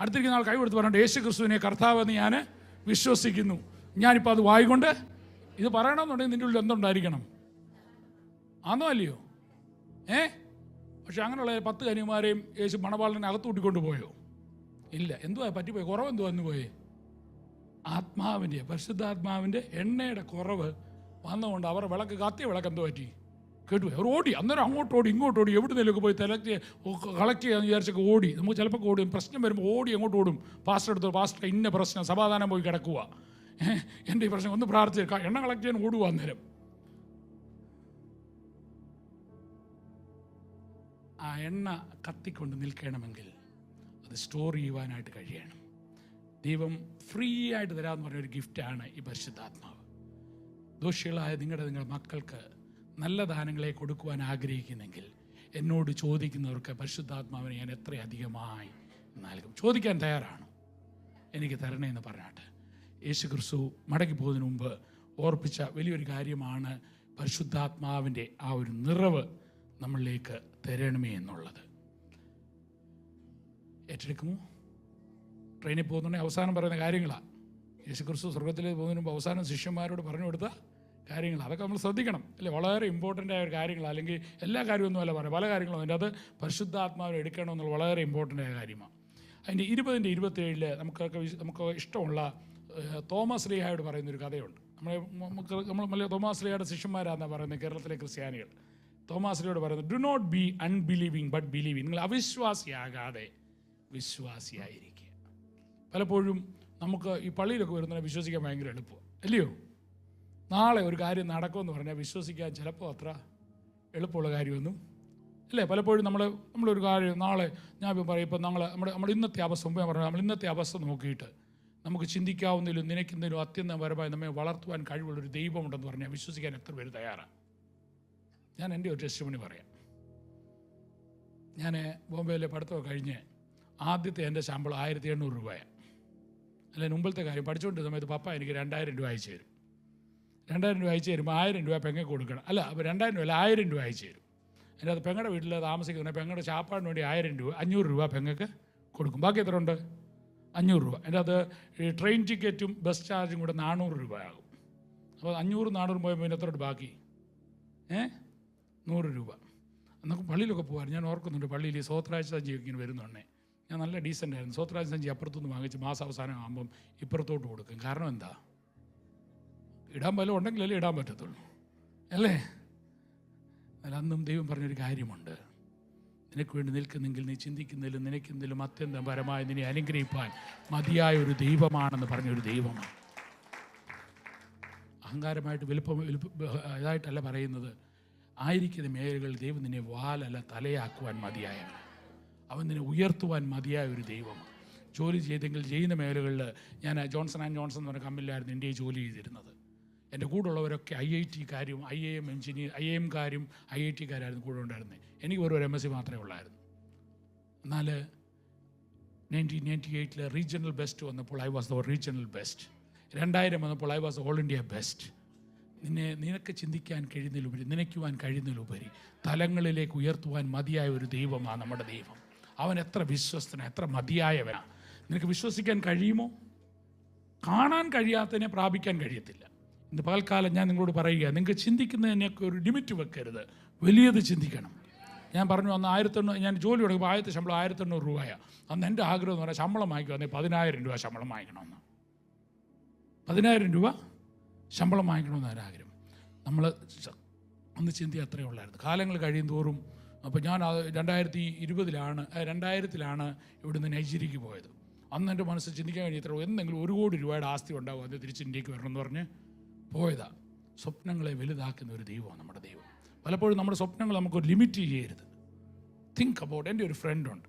അടുത്തിരിക്കുന്ന ആൾ കൈ കൊടുത്ത് പറഞ്ഞിട്ട്, യേശു ക്രിസ്തുവിനെ കർത്താവ് എന്ന് ഞാൻ വിശ്വസിക്കുന്നു, ഞാനിപ്പോൾ അത് വായി കൊണ്ട് ഇത് പറയണമെന്നുണ്ടെങ്കിൽ നിൻ്റെ ഉള്ളിൽ എന്തുണ്ടായിരിക്കണം? ആണോ അല്ലയോ? പക്ഷെ അങ്ങനെയുള്ള 10 കന്യകമാരെയും യേശു മണവാളനെ അകത്തൂട്ടിക്കൊണ്ട് പോയോ? ഇല്ല. എന്തുവാ പറ്റിപ്പോയി? കുറവ് എന്തുവാ വന്നു പോയേ? ആത്മാവിൻ്റെ, പരിശുദ്ധാത്മാവിൻ്റെ എണ്ണയുടെ കുറവ് വന്നുകൊണ്ട് അവർ കത്തിയ വിളക്ക് എന്തോ പറ്റി? കേട്ടുപോയി. അവർ ഓടി, അന്നേരം അങ്ങോട്ട് ഓടി ഇങ്ങോട്ട് ഓടി, എവിടുന്നേലൊക്കെ പോയി കളക്ട് ചെയ്യാമെന്ന് വിചാരിച്ചൊക്കെ ഓടി. നമുക്ക് ചിലപ്പോൾ ഓടി, പ്രശ്നം വരുമ്പോൾ ഓടി അങ്ങോട്ട് ഓടും. പാസ്റ്റർ എടുത്തു, പാസ്റ്റർ ഇന്ന പ്രശ്നം, സമാധാനം പോയി കിടക്കുക, എൻ്റെ ഈ പ്രശ്നം ഒന്ന് പ്രാർത്ഥിച്ച് എണ്ണ കളക്ട് ചെയ്യാൻ ഓടുക. അന്നേരം ആ എണ്ണ കത്തിക്കൊണ്ട് നിൽക്കണമെങ്കിൽ അത് സ്റ്റോർ ചെയ്യുവാനായിട്ട് കഴിയണം. ദൈവം ഫ്രീ ആയിട്ട് തരാമെന്ന് പറഞ്ഞൊരു ഗിഫ്റ്റാണ് ഈ പരിശുദ്ധാത്മാവ്. ദോഷികളായ നിങ്ങളുടെ മക്കൾക്ക് നല്ല ദാനങ്ങളെ കൊടുക്കുവാൻ ആഗ്രഹിക്കുന്നെങ്കിൽ എന്നോട് ചോദിക്കുന്നവർക്ക് പരിശുദ്ധാത്മാവിനെ ഞാൻ എത്ര അധികമായി നൽകും. ചോദിക്കാൻ തയ്യാറാണ്, എനിക്ക് തരണേ എന്ന് പറഞ്ഞാട്ട്. യേശു ക്രിസ്തു മടങ്ങി പോകുന്നതിന് മുമ്പ് ഓർപ്പിച്ച വലിയൊരു കാര്യമാണ് പരിശുദ്ധാത്മാവിൻ്റെ ആ ഒരു നിറവ് നമ്മളിലേക്ക് തരണമേ എന്നുള്ളത്. ഏറ്റെടുക്കുമോ? ട്രെയിനിൽ പോകുന്നുണ്ടെങ്കിൽ അവസാനം പറയുന്ന കാര്യങ്ങളാണ്. യേശു ക്രിസ്തു സ്വർഗത്തിലേക്ക് പോകുന്നതിന് മുമ്പ് അവസാനം ശിഷ്യന്മാരോട് പറഞ്ഞു കൊടുത്ത കാര്യങ്ങൾ, അതൊക്കെ നമ്മൾ ശ്രദ്ധിക്കണം അല്ലേ? വളരെ ഇമ്പോർട്ടൻ്റ് ആയ ഒരു കാര്യങ്ങൾ, അല്ലെങ്കിൽ എല്ലാ കാര്യമൊന്നും അല്ല പറയാം, പല കാര്യങ്ങളും അതിൻ്റെ അത് പരിശുദ്ധാത്മാവിനെ എടുക്കണമെന്നുള്ള വളരെ ഇമ്പോർട്ടൻ്റ് ആയ കാര്യമാണ്. അതിൻ്റെ 20-27 നമുക്ക് ഇഷ്ടമുള്ള തോമസ് ലീഹായോട് പറയുന്നൊരു കഥയുണ്ട്. നമ്മൾ തോമസ് ലീഹയുടെ ശിഷ്യന്മാരാണെന്നാണ് പറയുന്നത് കേരളത്തിലെ ക്രിസ്ത്യാനികൾ. തോമസ് ലീഹയോട് പറയുന്നത്, do not be unbelieving but believing. നിങ്ങൾ അവിശ്വാസിയാകാതെ വിശ്വാസിയായിരിക്കുക. പലപ്പോഴും നമുക്ക് ഈ പള്ളിയിലൊക്കെ വരുന്നതിനെ വിശ്വസിക്കാൻ ഭയങ്കര എളുപ്പമാണ്, അല്ലയോ? നാളെ ഒരു കാര്യം നടക്കുമെന്ന് പറഞ്ഞാൽ വിശ്വസിക്കാൻ ചിലപ്പോൾ അത്ര എളുപ്പമുള്ള കാര്യമൊന്നും അല്ലേ? പലപ്പോഴും നമ്മളൊരു കാര്യം നാളെ ഞാൻ പറയും, ഇപ്പം നമ്മുടെ ഇന്നത്തെ അവസ്ഥ മുമ്പ് ഞാൻ പറഞ്ഞാൽ, നമ്മൾ ഇന്നത്തെ അവസ്ഥ നോക്കിയിട്ട് നമുക്ക് ചിന്തിക്കാവുന്നതിലും നനയ്ക്കുന്നതിലും അത്യന്തപരമായി നമ്മെ വളർത്തുവാൻ കഴിവുള്ളൊരു ദൈവമുണ്ടെന്ന് പറഞ്ഞാൽ വിശ്വസിക്കാൻ എത്ര പേര് തയ്യാറാണ്? ഞാൻ എൻ്റെ ഒരു ടെസ്റ്റിമണി പറയാം. ഞാൻ ബോംബെയിലെ പഠിത്തമൊക്കെ കഴിഞ്ഞ് ആദ്യത്തെ എൻ്റെ ശമ്പളം 1800 രൂപയാണ്. അല്ലെ, മുമ്പിലത്തെ കാര്യം പഠിച്ചുകൊണ്ടിരുന്ന സമയത്ത് പപ്പ എനിക്ക് 2000 രൂപ അയച്ചു തരും. 2000 രൂപ അയച്ചു തരുമ്പോൾ 1000 രൂപ പെങ്ങൾക്ക് കൊടുക്കണം. അല്ല, അപ്പോൾ 2000 രൂപ അല്ല 1000 രൂപ അയച്ചു തരും. എൻ്റെ അത് പെങ്ങളുടെ വീട്ടിൽ താമസിക്കുന്ന പെങ്ങളുടെ ചാപ്പാടിന് വേണ്ടി 1000 രൂപ 500 രൂപ പെങ്ങൾക്ക് കൊടുക്കും. ബാക്കി എത്ര ഉണ്ട്? 500 രൂപ. എൻ്റെ അത് ട്രെയിൻ ടിക്കറ്റും ബസ് ചാർജും കൂടെ 400 രൂപയാകും. അപ്പോൾ 500 പോയപ്പോൾ പിന്നെ എത്ര ബാക്കി? 100 രൂപ. നമുക്ക് പള്ളിയിലൊക്കെ പോകാൻ ഞാൻ ഓർക്കുന്നുണ്ട്. പള്ളിയിൽ ഈ സ്വോത്രാഴ്ച സഞ്ചി ഇങ്ങനെ വരുന്നുണ്ടേ, ഞാൻ നല്ല ഡീസൻ്റ് ആയിരുന്നു. സ്വോത്രാഴ്ച സഞ്ചി അപ്പുറത്തുനിന്ന് വാങ്ങിച്ച് മാസാവസാനം ആകുമ്പം ഇപ്പുറത്തോട്ട് കൊടുക്കും. കാരണം എന്താ? ഇടാൻ വല്ലതും ഉണ്ടെങ്കിലല്ലേ ഇടാൻ പറ്റത്തുള്ളൂ, അല്ലേ? എന്നാൽ അന്നും ദൈവം പറഞ്ഞൊരു കാര്യമുണ്ട്, നിനക്ക് വേണ്ടി നിൽക്കുന്നെങ്കിൽ നീ ചിന്തിക്കുന്നതിലും നിനയ്ക്കുന്നതിലും അത്യന്തപരമായി നിന്നെ അനുഗ്രഹിപ്പാൻ മതിയായ ഒരു ദൈവമാണെന്ന് പറഞ്ഞൊരു ദൈവമാണ്. അഹങ്കാരമായിട്ട് ഇതായിട്ടല്ല പറയുന്നത്. ആയിരിക്കുന്ന മേഖലകളിൽ ദൈവം നിന്നെ വാലല്ല തലയാക്കുവാൻ മതിയായവൻ. അവൻ നിന്നെ ഉയർത്തുവാൻ മതിയായ ഒരു ദൈവമാണ്. ജോലി ചെയ്തെങ്കിൽ ചെയ്യുന്ന മേഖലകളിൽ ഞാൻ ജോൺസൺ ആൻഡ് ജോൺസൺ എന്ന് പറഞ്ഞ കമ്പനിയിലായിരുന്നു ഇന്ത്യയിൽ ജോലി ചെയ്തിരുന്നത്. എൻ്റെ കൂടെ ഉള്ളവരൊക്കെ IIT കാരും IIM കാരും IIT കാരായിരുന്നു കൂടെ ഉണ്ടായിരുന്നത്. എനിക്ക് ഒരു MSc മാത്രമേ ഉള്ളായിരുന്നു. എന്നാൽ 1998 റീജിയണൽ ബെസ്റ്റ് വന്നപ്പോൾ I was the regional best. 2000 വന്നപ്പോൾ I was all India best. നിനക്ക് ചിന്തിക്കാൻ കഴിയുന്നതിലുപരി, നനയ്ക്കുവാൻ കഴിയുന്നതിലുപരി തലങ്ങളിലേക്ക് ഉയർത്തുവാൻ മതിയായ ഒരു ദൈവമാണ് നമ്മുടെ ദൈവം. അവൻ എത്ര വിശ്വസ്തനാണ്, എത്ര മതിയായവനാണ്. നിനക്ക് വിശ്വസിക്കാൻ കഴിയുമോ? കാണാൻ കഴിയാത്തതിനെ പ്രാപിക്കാൻ കഴിയത്തില്ല. ഇന്ന് പകൽക്കാലം ഞാൻ നിങ്ങളോട് പറയുക, നിങ്ങൾക്ക് ചിന്തിക്കുന്നതിനൊക്കെ ഒരു ലിമിറ്റ് വെക്കരുത്, വലിയത് ചിന്തിക്കണം. ഞാൻ പറഞ്ഞു, അന്ന് 1800 ഞാൻ ജോലി തുടങ്ങിയപ്പോൾ ആദ്യത്തെ ശമ്പളം 1800 രൂപയാണ്. അന്ന് എൻ്റെ ആഗ്രഹം എന്ന് പറഞ്ഞാൽ ശമ്പളം വാങ്ങിക്കുക, അന്നേ 10000 രൂപ ശമ്പളം വാങ്ങിക്കണമെന്ന്. 10000 രൂപ ശമ്പളം വാങ്ങിക്കണമെന്ന് ആഗ്രഹം. നമ്മൾ അന്ന് ചിന്തി അത്രയേ ഉള്ളായിരുന്നു. കാലങ്ങൾ കഴിയും തോറും, അപ്പോൾ ഞാൻ 2000-ലാണ് ഇവിടുന്ന് നൈജീരിയക്ക് പോയത്. അന്ന് എൻ്റെ മനസ്സിൽ ചിന്തിക്കാൻ കഴിയത്ര എന്തെങ്കിലും 1 കോടി രൂപയുടെ ആസ്തി ഉണ്ടാവും, അത് തിരിച്ച് ഇന്ത്യക്ക് വരണമെന്ന് പറഞ്ഞ് പോയതാണ്. സ്വപ്നങ്ങളെ വലുതാക്കുന്ന ഒരു ദൈവമാണ് നമ്മുടെ ദൈവം. പലപ്പോഴും നമ്മുടെ സ്വപ്നങ്ങൾ നമുക്കൊരു ലിമിറ്റ് ചെയ്യരുത്. Think about. എൻ്റെ ഒരു ഫ്രണ്ടുണ്ട്,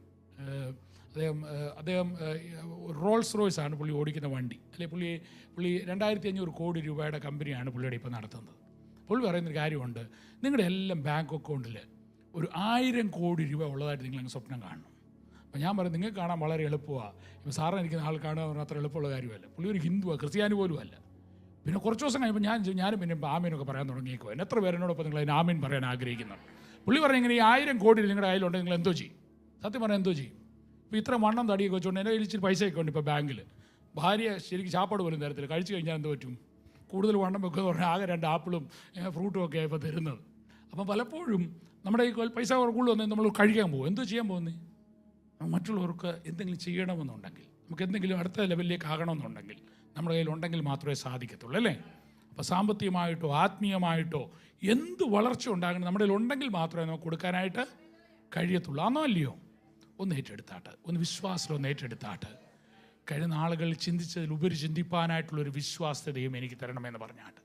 അദ്ദേഹം റോൾസ് റോയ്സ് ആണ് പുള്ളി ഓടിക്കുന്ന വണ്ടി. അല്ലെ, പുള്ളി 2500 കോടി രൂപയുടെ കമ്പനിയാണ് പുള്ളിയുടെ ഇപ്പോൾ നടത്തുന്നത്. പുള്ളി പറയുന്നൊരു കാര്യമുണ്ട്, നിങ്ങളുടെ എല്ലാം ബാങ്ക് അക്കൗണ്ടിൽ ഒരു 1000 കോടി രൂപ ഉള്ളതായിട്ട് നിങ്ങളങ്ങ് സ്വപ്നം കാണണം. അപ്പോൾ ഞാൻ പറയും, നിങ്ങൾക്ക് കാണാൻ വളരെ എളുപ്പമാണ്. ഇപ്പോൾ സാറിന് ഇരിക്കുന്ന ആൾ കാണുക പറഞ്ഞാൽ അത്ര എളുപ്പമുള്ള കാര്യമല്ല. പുള്ളി ഒരു ഹിന്ദുവാണ്, ക്രിസ്ത്യാനി പോലും അല്ല. പിന്നെ കുറച്ച് ദിവസം കഴിയുമ്പോൾ ഞാനും പിന്നെ ആമീനൊക്കെ പറയാൻ തുടങ്ങിയേക്കോ. എത്ര പേരെന്നോടൊപ്പം നിങ്ങൾ അതിന് ആമീൻ പറയാൻ ആഗ്രഹിക്കുന്നുണ്ട്. പുള്ളി പറഞ്ഞ ഇങ്ങനെ ഈ 1000 കോടി നിങ്ങളുടെ കയ്യിലുണ്ടെങ്കിൽ നിങ്ങൾ എന്തോ ചെയ്യും? സത്യം പറഞ്ഞാൽ എന്തോ ചെയ്യും? ഇപ്പോൾ ഇത്ര വണ്ണം തടിയൊക്കെ വെച്ചുകൊണ്ട് എൻ്റെ കയ്യിൽ ഇച്ചിരി പൈസയൊക്കെ ഉണ്ട് ഇപ്പോൾ ബാങ്കിൽ. ഭാര്യ ശരിക്കും ചാപ്പാട് പോലും തരത്തില്ല. കഴിച്ചു കഴിഞ്ഞാൽ എന്തോ പറ്റും? കൂടുതൽ വണ്ണം വെക്കുക എന്ന് പറഞ്ഞാൽ ആകെ 2 ആപ്പിളും ഫ്രൂട്ടും ഒക്കെ ഇപ്പോൾ തരുന്നത്. അപ്പം പലപ്പോഴും നമ്മുടെ ഈ പൈസ കൂടുതൽ വന്നാൽ നമ്മൾ കഴിക്കാൻ പോകും. എന്തോ ചെയ്യാൻ പോകുന്നത്? മറ്റുള്ളവർക്ക് എന്തെങ്കിലും ചെയ്യണമെന്നുണ്ടെങ്കിൽ, നമുക്ക് എന്തെങ്കിലും അടുത്ത ലെവലിലേക്ക് ആകണമെന്നുണ്ടെങ്കിൽ നമ്മുടെ കയ്യിൽ ഉണ്ടെങ്കിൽ മാത്രമേ സാധിക്കത്തുള്ളൂ, അല്ലേ? അപ്പോൾ സാമ്പത്തികമായിട്ടോ ആത്മീയമായിട്ടോ എന്ത് വളർച്ച ഉണ്ടാകണം നമ്മുടെ ഉണ്ടെങ്കിൽ മാത്രമേ നമുക്ക് കൊടുക്കാനായിട്ട് കഴിയത്തുള്ളൂ. ആണോ അല്ലയോ? ഒന്ന് ഏറ്റെടുത്താട്ട്, ഒന്ന് വിശ്വാസം ഒന്ന് ഏറ്റെടുത്താട്ട്. കഴിഞ്ഞ നാളുകളിൽ ചിന്തിച്ചതിലുപരി ചിന്തിപ്പാനായിട്ടുള്ളൊരു വിശ്വാസ്യതയും എനിക്ക് തരണമെന്ന് പറഞ്ഞാട്ട്,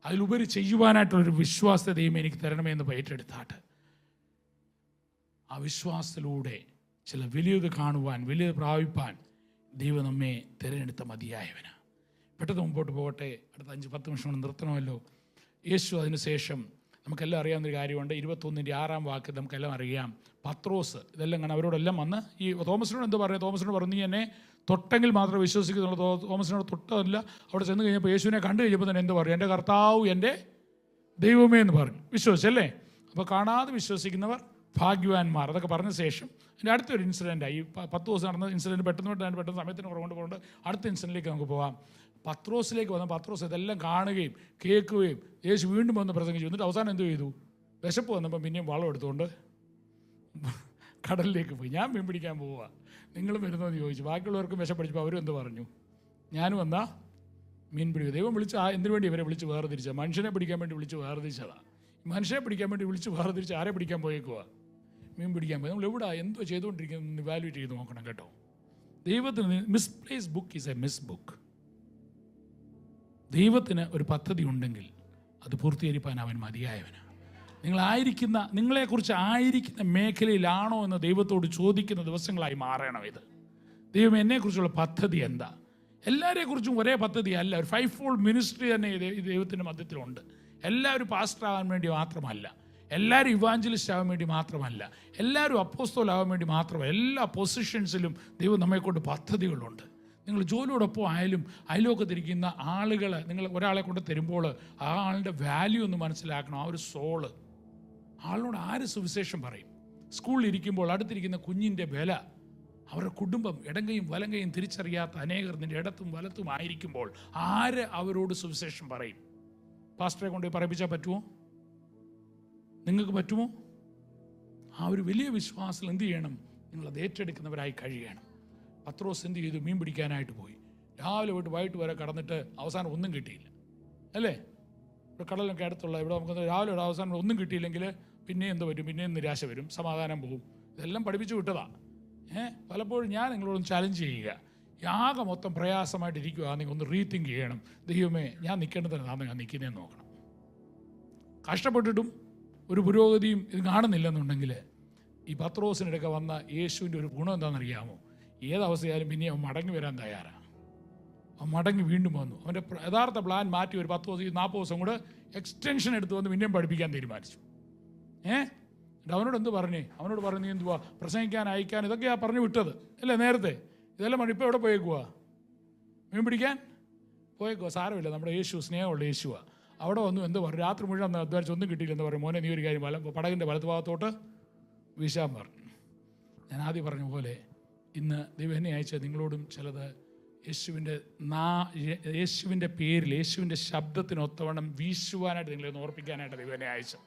അതിലുപരി ചെയ്യുവാനായിട്ടുള്ളൊരു വിശ്വാസ്യതയും എനിക്ക് തരണമെന്ന് ഏറ്റെടുത്താട്ട്, ആ വിശ്വാസത്തിലൂടെ ചില വലിയത് കാണുവാൻ, വലിയത് പ്രാപിപ്പാൻ ദൈവം നമ്മെ തിരഞ്ഞെടുത്ത മതിയായവന്. പെട്ടെന്ന് മുമ്പോട്ട് പോകട്ടെ, അടുത്ത 5-10 നിമിഷം കൊണ്ട് നിർത്തണമല്ലോ. യേശു അതിനുശേഷം നമുക്കെല്ലാം അറിയാവുന്നൊരു കാര്യമുണ്ട്. 21-6 വാക്ക് നമുക്കെല്ലാം അറിയാം. പത്രോസ് ഇതെല്ലാം കാണാൻ അവരോടെല്ലാം വന്ന് ഈ തോമസിനോട് എന്താ പറയുക? തോമസിനോട് പറഞ്ഞു, നീ എന്നെ തൊട്ടെങ്കിൽ മാത്രമേ വിശ്വസിക്കുന്നുള്ളൂ. തോമസിനോട് തൊട്ടതല്ല. അവിടെ ചെന്ന് കഴിഞ്ഞപ്പോൾ യേശുവിനെ കണ്ടു കഴിഞ്ഞപ്പോൾ തന്നെ എന്ത് പറഞ്ഞു? എൻ്റെ കർത്താവ്, എൻ്റെ ദൈവമേ എന്ന് പറഞ്ഞു. വിശ്വസിച്ചല്ലേ? അപ്പോൾ കാണാതെ വിശ്വസിക്കുന്നവർ ഭാഗ്യവാന്മാർ. അതൊക്കെ പറഞ്ഞ ശേഷം എൻ്റെ അടുത്തൊരു ഇൻസിഡൻറ്റായി. 10 ദിവസം നടന്ന ഇൻസിഡൻറ്റ് പെട്ടെന്ന് സമയത്തിന് കുറവുകൊണ്ട് പോകുന്നുണ്ട്. അടുത്ത ഇൻസിഡൻറ്റിലേക്ക് നമുക്ക് പോകാം. പത്രോസിലേക്ക് വന്ന പത്രോസ് ഇതെല്ലാം കാണുകയും കേൾക്കുകയും യേശു വീണ്ടും വന്ന് പ്രസംഗിച്ചു. എന്നിട്ട് അവസാനം എന്ത് ചെയ്തു? വിശപ്പ് വന്നപ്പോൾ പിന്നെയും വള്ളം എടുത്തുകൊണ്ട് കടലിലേക്ക് പോയി. ഞാൻ മീൻ പിടിക്കാൻ പോവുക, നിങ്ങളും വരുന്നതെന്ന് ചോദിച്ചു. ബാക്കിയുള്ളവർക്കും വിശപ്പടിച്ചപ്പോൾ അവരും എന്ത് പറഞ്ഞു? ഞാനും വന്നാൽ മീൻ പിടിക്കുക. ദൈവം വിളിച്ച് എന്തിനു വേണ്ടി ഇവരെ വിളിച്ച് വേർതിരിച്ചത്? മനുഷ്യനെ പിടിക്കാൻ വേണ്ടി വിളിച്ച് വേർതിരിച്ചതാണ്. മനുഷ്യനെ പിടിക്കാൻ വേണ്ടി വിളിച്ച് വേർതിരിച്ച് ആരെ പിടിക്കാൻ പോയേക്കുക? മീൻ പിടിക്കാൻ പോയി. നമ്മൾ എവിടെ എന്തോ ചെയ്തുകൊണ്ടിരിക്കുന്നത് ഇവാലുവേറ്റ് ചെയ്ത് നോക്കണം കേട്ടോ. ദൈവത്തിന് misplace book is A miss book. ദൈവത്തിന് ഒരു പദ്ധതി ഉണ്ടെങ്കിൽ അത് പൂർത്തീകരിപ്പാൻ അവൻ മതിയായവനാണ്. നിങ്ങളെക്കുറിച്ച് ആയിരിക്കുന്ന മേഖലയിലാണോ എന്ന് ദൈവത്തോട് ചോദിക്കുന്ന ദിവസങ്ങളായി മാറണം ഇത്. ദൈവം എന്നെക്കുറിച്ചുള്ള പദ്ധതി എന്താ? എല്ലാവരെക്കുറിച്ചും ഒരേ പദ്ധതി അല്ല. ഒരു 5-fold മിനിസ്ട്രി തന്നെ ദൈവത്തിൻ്റെ മധ്യത്തിലുണ്ട്. എല്ലാവരും പാസ്റ്റർ ആവാൻ വേണ്ടി മാത്രമല്ല, എല്ലാവരും ഇവാഞ്ചലിസ്റ്റ് ആവാൻ വേണ്ടി മാത്രമല്ല, എല്ലാവരും അപ്പോസ്തലനാവാൻ വേണ്ടി മാത്രമല്ല. എല്ലാ പൊസിഷൻസിലും ദൈവം നമ്മെക്കൊണ്ട് പദ്ധതികളുണ്ട്. നിങ്ങൾ ജോലിയോടൊപ്പം ആയാലും അയലോക്കത്തിരിക്കുന്ന ആളുകൾ, നിങ്ങൾ ഒരാളെ കൊണ്ട് തരുമ്പോൾ ആ ആളുടെ വാല്യൂ ഒന്ന് മനസ്സിലാക്കണം. ആ ഒരു സോള്, ആളിനോട് ആര് സുവിശേഷം പറയും? സ്കൂളിൽ ഇരിക്കുമ്പോൾ അടുത്തിരിക്കുന്ന കുഞ്ഞിൻ്റെ വില, അവരുടെ കുടുംബം, ഇടങ്കയും വലങ്കയും തിരിച്ചറിയാത്ത അനേകർ നിൻ്റെ ഇടത്തും വലത്തും ആയിരിക്കുമ്പോൾ ആര് അവരോട് സുവിശേഷം പറയും? പാസ്റ്ററെ കൊണ്ട് പറയിപ്പിച്ചാൽ പറ്റുമോ? നിങ്ങൾക്ക് പറ്റുമോ? ആ ഒരു വലിയ വിശ്വാസം എന്ത് ചെയ്യണം? നിങ്ങളത് ഏറ്റെടുക്കുന്നവരായി കഴിയണം. പത്രോസ് എന്ത് ചെയ്തു? മീൻ പിടിക്കാനായിട്ട് പോയി. രാവിലെ പോയിട്ട് വൈകിട്ട് വരെ കടന്നിട്ട് അവസാനം ഒന്നും കിട്ടിയില്ല, അല്ലേ? ഇവിടെ കടലൊക്കെ അടുത്തുള്ള ഇവിടെ നമുക്ക് രാവിലെ ഒരു അവസാനം ഒന്നും കിട്ടിയില്ലെങ്കിൽ പിന്നെ എന്ത് പറ്റും? പിന്നെയും നിരാശ വരും, സമാധാനം പോകും. ഇതെല്ലാം പഠിപ്പിച്ചു വിട്ടതാണ്. പലപ്പോഴും ഞാൻ നിങ്ങളോടൊന്ന് ചാലഞ്ച് ചെയ്യുക. ആകെ മൊത്തം പ്രയാസമായിട്ട് ഇരിക്കുകയാണെങ്കിൽ ഒന്ന് റീതിങ്ക് ചെയ്യണം. ദൈവമേ, ഞാൻ നിൽക്കേണ്ടതാണ് ഞാൻ നിൽക്കുന്നതെന്ന് നോക്കണം. കഷ്ടപ്പെട്ടിട്ടും ഒരു പുരോഗതിയും ഇത് കാണുന്നില്ലെന്നുണ്ടെങ്കിൽ ഈ പത്രോസിനിടയ്ക്ക് വന്ന യേശുവിൻ്റെ ഒരു ഗുണം എന്താണെന്നറിയാമോ? ഏതവസ്ഥയായാലും പിന്നെ അവൻ മടങ്ങി വരാൻ തയ്യാറാണ്. അവൻ മടങ്ങി വീണ്ടും വന്നു. അവൻ്റെ യഥാർത്ഥ പ്ലാൻ മാറ്റി ഒരു 10-40 ദിവസം കൂടെ എക്സ്റ്റൻഷൻ എടുത്ത് വന്ന് പിന്നെയും പഠിപ്പിക്കാൻ തീരുമാനിച്ചു. അവനോട് എന്ത് പറഞ്ഞേ? അവനോട് പറഞ്ഞു, നീ എന്തുവാ പ്രസംഗിക്കാൻ, അയക്കാൻ, ഇതൊക്കെയാ പറഞ്ഞു വിട്ടത് അല്ലേ നേരത്തെ? ഇതെല്ലാം പറഞ്ഞു. ഇപ്പോൾ എവിടെ പോയേക്കുവാ? മീൻ പിടിക്കാൻ പോയേക്കുവാ. സാരമില്ല, നമ്മുടെ യേശു സ്നേഹമുള്ള യേശുവാ. അവിടെ വന്നു എന്ത് പറഞ്ഞു? രാത്രി മുഴുവൻ അധ്വാനിച്ച് ഒന്നും കിട്ടിയില്ലെന്ന് പറയും. മോനെ, നീ ഒരു കാര്യം പടകിൻ്റെ വലത്ത് ഭാഗത്തോട്ട് വീശാൻ പറഞ്ഞു. ഞാൻ ആദ്യം പറഞ്ഞ പോലെ ഇന്ന് ദൈവം എന്നെ അയച്ചത് നിങ്ങളോടും ചിലത് യേശുവിൻ്റെ പേരിൽ, യേശുവിൻ്റെ ശബ്ദത്തിനൊത്തവണ്ണം വീശുവാനായിട്ട് നിങ്ങളെ ഓർപ്പിക്കാനായിട്ട് ദൈവം എന്നെ അയച്ചത്.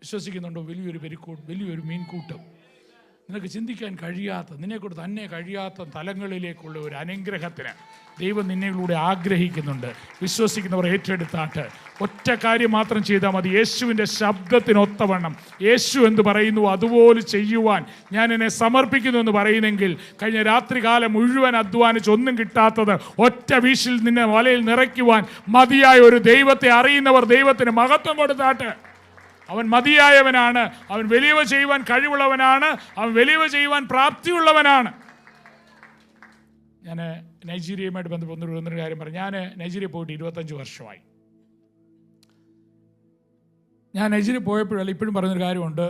വിശ്വസിക്കുന്നുണ്ടോ? വലിയൊരു വലിയൊരു മീൻകൂട്ടം, നിനക്ക് ചിന്തിക്കാൻ കഴിയാത്ത, നിന്നെക്കൊണ്ട് തന്നെ കഴിയാത്ത തലങ്ങളിലേക്കുള്ള ഒരു അനുഗ്രഹത്തിന് ദൈവം നിന്നിലൂടെ ആഗ്രഹിക്കുന്നുണ്ട്. വിശ്വസിക്കുന്നവർ ഏറ്റെടുത്താട്ട് ഒറ്റ കാര്യം മാത്രം ചെയ്താൽ മതി. യേശുവിൻ്റെ ശബ്ദത്തിനൊത്തവണ്ണം യേശു എന്ത് പറയുന്നു അതുപോലെ ചെയ്യുവാൻ ഞാൻ എന്നെ സമർപ്പിക്കുന്നു എന്ന് പറയുന്നെങ്കിൽ, കഴിഞ്ഞ രാത്രികാലം മുഴുവൻ അധ്വാനിച്ച് ഒന്നും കിട്ടാത്തത് ഒറ്റ വീശിൽ നിന്നെ വലയിൽ നിറയ്ക്കുവാൻ മതിയായ ഒരു ദൈവത്തെ അറിയുന്നവർ ദൈവത്തിന് മഹത്വം കൊടുത്താട്ട്. അവൻ മതിയായവനാണ്, അവൻ വലിയവ ചെയ്യുവാൻ കഴിവുള്ളവനാണ്, അവൻ വലിയവ ചെയ്യുവാൻ പ്രാപ്തിയുള്ളവനാണ്. ഞാൻ നൈജീരിയയുമായിട്ട് ബന്ധപ്പെട്ട് ഒന്നൊരു കാര്യം പറഞ്ഞു. ഞാൻ നൈജീരിയ പോയിട്ട് 25 വർഷമായി. ഞാൻ നൈജീരിയ പോയപ്പോഴല്ല ഇപ്പോഴും പറയുന്നൊരു കാര്യമുണ്ട്.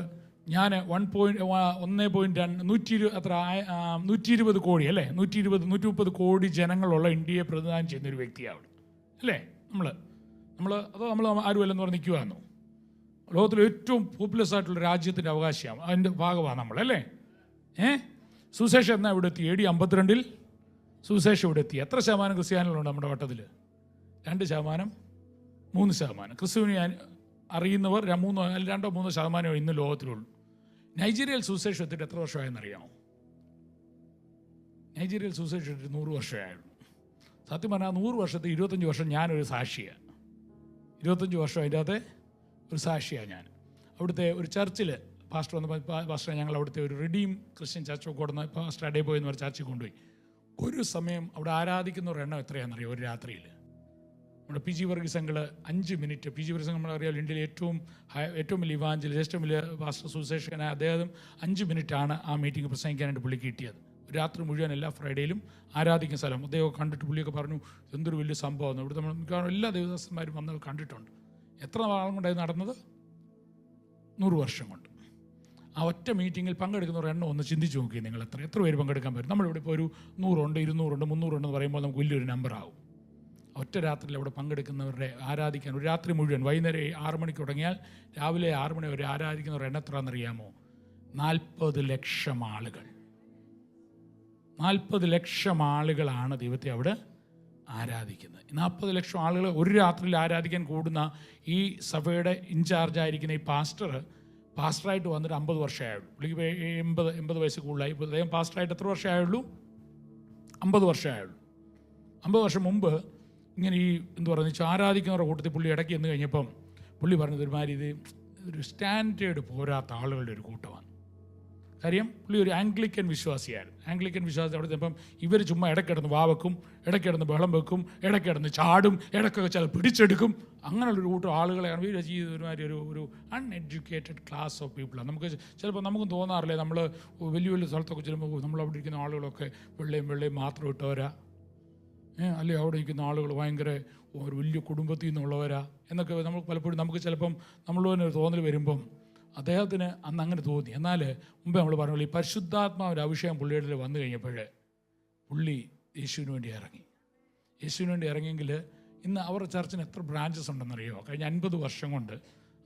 ഞാൻ 120 കോടി അല്ലേ, 120-130 കോടി ജനങ്ങളുള്ള ഇന്ത്യയെ പ്രതിനിധാനം ചെയ്യുന്നൊരു വ്യക്തിയാണ് അല്ലേ നമ്മൾ ആരുമല്ലെന്ന് പറഞ്ഞ് നിൽക്കുകയായിരുന്നു. ലോകത്തിലെ ഏറ്റവും പോപ്പുലസ് ആയിട്ടുള്ള രാജ്യത്തിൻ്റെ അവകാശിയാണ്, അതിൻ്റെ ഭാഗമാണ് നമ്മളല്ലേ. സുവിശേഷം എന്നാൽ ഇവിടെ എത്തി? AD 52 സുവിശേഷം ഇവിടെ എത്തി. എത്ര ശതമാനം ക്രിസ്ത്യാനികളുണ്ട് നമ്മുടെ വട്ടത്തിൽ? 2%, 3%. ക്രിസ്തുവിനെ അറിയുന്നവർ 2-3% ഇന്ന് ലോകത്തിലുള്ളൂ. നൈജീരിയയിൽ സുവിശേഷം എത്തിയിട്ട് എത്ര വർഷമായെന്നറിയാമോ? നൈജീരിയയിൽ സുവിശേഷം എത്തിയിട്ട് 100 വർഷമായുള്ളൂ. സത്യം പറഞ്ഞാൽ 100 വർഷത്തെ 25 വർഷം ഞാനൊരു സാക്ഷിയാണ്. 25 വർഷം അതിൻ്റെ അകത്തെ ഒരു സാക്ഷിയാണ് ഞാൻ. അവിടുത്തെ ഒരു ചർച്ചിൽ പാസ്റ്റർ വന്ന് പാസ്റ്റർ ഞങ്ങൾ അവിടുത്തെ ഒരു റിഡീം ക്രിസ്ത്യൻ ചർച്ച് കൊടുന്ന് പാസ്റ്റർ അടേ പോയി എന്ന് പറഞ്ഞ ചർച്ചിൽ കൊണ്ടുപോയി. ഒരു സമയം അവിടെ ആരാധിക്കുന്നവരുടെ എണ്ണം എത്രയാണെന്നറിയോ? ഒരു രാത്രിയിൽ നമ്മുടെ P G Varghese uncle 5 minute, P G Varghese നമ്മളറിയാം ഇന്ത്യയിലെ ഏറ്റവും വലിയ ഇവാഞ്ചലിസ്റ്റ്, ഏറ്റവും വലിയ പാസ്റ്റർ സുവിശേഷകനായ അദ്ദേഹം 5 മിനിറ്റാണ് ആ മീറ്റിംഗ് പ്രസംഗിക്കാനായിട്ട് പുള്ളി കിട്ടിയത്. രാത്രി മുഴുവൻ എല്ലാ ഫ്രൈഡേയിലും ആരാധിക്കുന്ന സ്ഥലം അദ്ദേഹം കണ്ടിട്ട് പുള്ളിയൊക്കെ പറഞ്ഞു എന്തൊരു വലിയ സംഭവമാണ്. ഇവിടുത്തെ നമ്മൾ എല്ലാ ദേവദാസന്മാരും വന്ന് കണ്ടിട്ടുണ്ട്. എത്ര നാളും കൊണ്ടായി നടന്നത്? 100 വർഷം കൊണ്ട്. ആ ഒറ്റ മീറ്റിങ്ങിൽ പങ്കെടുക്കുന്നവരുടെ എണ്ണം ഒന്ന് ചിന്തിച്ച് നോക്കി നിങ്ങൾ. എത്ര പേര് പങ്കെടുക്കാൻ പറ്റും? നമ്മളിവിടെ ഇപ്പോൾ ഒരു 100 ഉണ്ട്, 200 ഉണ്ട്, 300 ഉണ്ടെന്ന് പറയുമ്പോൾ നമുക്ക് വലിയൊരു നമ്പറാകും. ഒറ്റ രാത്രിയിൽ അവിടെ പങ്കെടുക്കുന്നവരുടെ ആരാധിക്കാൻ ഒരു രാത്രി മുഴുവൻ, വൈകുന്നേരം 6 മണിക്ക് തുടങ്ങിയാൽ രാവിലെ 6 മണി വരെ ആരാധിക്കുന്നവരുടെ എണ്ണം എത്രയാണെന്നറിയാമോ? 40 ലക്ഷം ആളുകൾ. 40 ലക്ഷം ആളുകളാണ് ദൈവത്തെ അവിടെ ആരാധിക്കുന്നത്. 40 ലക്ഷം ആളുകൾ ഒരു രാത്രിയിൽ ആരാധിക്കാൻ കൂടുന്ന ഈ സഭയുടെ ഇൻചാർജായിരിക്കുന്ന ഈ പാസ്റ്ററായിട്ട് വന്നിട്ട് 50 വർഷമായുള്ളൂ. പുള്ളിക്ക് 80 വയസ്സ് കൂടുതലായി. ഇപ്പോൾ അദ്ദേഹം പാസ്റ്ററായിട്ട് എത്ര വർഷമായുള്ളൂ? 50 വർഷമായുള്ളൂ. 50 വർഷം മുമ്പ് ഇങ്ങനെ ഈ ആരാധിക്കുന്നവരുടെ കൂട്ടത്തിൽ പുള്ളി ഇടയ്ക്ക് എന്ന് കഴിഞ്ഞപ്പം പുള്ളി പറഞ്ഞത് ഒരുമാതിരി ഒരു സ്റ്റാൻഡേർഡ് പോരാത്ത ആളുകളുടെ ഒരു കൂട്ടമാണ്. കാര്യം പുള്ളി ഒരു ആംഗ്ലിക്കൻ വിശ്വാസിയായിരുന്നു. ആംഗ്ലിക്കൻ വിശ്വാസി അവിടെ ചെന്നപ്പം ഇവർ ചുമ്മാ ഇടയ്ക്കിടന്ന് വാവെക്കും, ഇടയ്ക്കിടന്ന് ബഹളം വെക്കും, ഇടയ്ക്കിടന്ന് ചാടും, ഇടയ്ക്കൊക്കെ ചില പിടിച്ചെടുക്കും. അങ്ങനെയുള്ളൊരു കൂട്ടം ആളുകളെയാണ് ഇവർ ചെയ്ത് ഒരുമാതിരി ഒരു അൺഎഡ്യൂക്കേറ്റഡ് ക്ലാസ് ഓഫ് പീപ്പിളാണ്. നമുക്ക് ചിലപ്പോൾ നമുക്കും തോന്നാറില്ലേ, നമ്മൾ വലിയ വലിയ സ്ഥലത്തൊക്കെ ചെല്ലുമ്പോൾ നമ്മളവിടെ ഇരിക്കുന്ന ആളുകളൊക്കെ വെള്ളയും മാത്രം ഇട്ടവരാ, അല്ലേ അവിടെ ഇരിക്കുന്ന ആളുകൾ ഭയങ്കര ഒരു വലിയ കുടുംബത്തിൽ നിന്നുള്ളവരാ എന്നൊക്കെ നമുക്ക് പലപ്പോഴും നമുക്ക് ചിലപ്പം നമ്മൾ തന്നെ ഒരു തോന്നൽ വരുമ്പം അദ്ദേഹത്തിന് അന്ന് അങ്ങനെ തോന്നി. എന്നാൽ മുമ്പേ നമ്മൾ പറഞ്ഞ ഈ പരിശുദ്ധാത്മാവിൻ്റെ അഭിഷേകം പുള്ളിയുടെ വന്നു കഴിഞ്ഞപ്പോൾ പുള്ളി യേശുവിന് വേണ്ടി ഇറങ്ങി. യേശുവിന് വേണ്ടി ഇറങ്ങിയെങ്കിൽ ഇന്ന് അവരുടെ ചർച്ചിന് എത്ര ബ്രാഞ്ചസ് ഉണ്ടെന്നറിയോ? കഴിഞ്ഞ 50 വർഷം കൊണ്ട്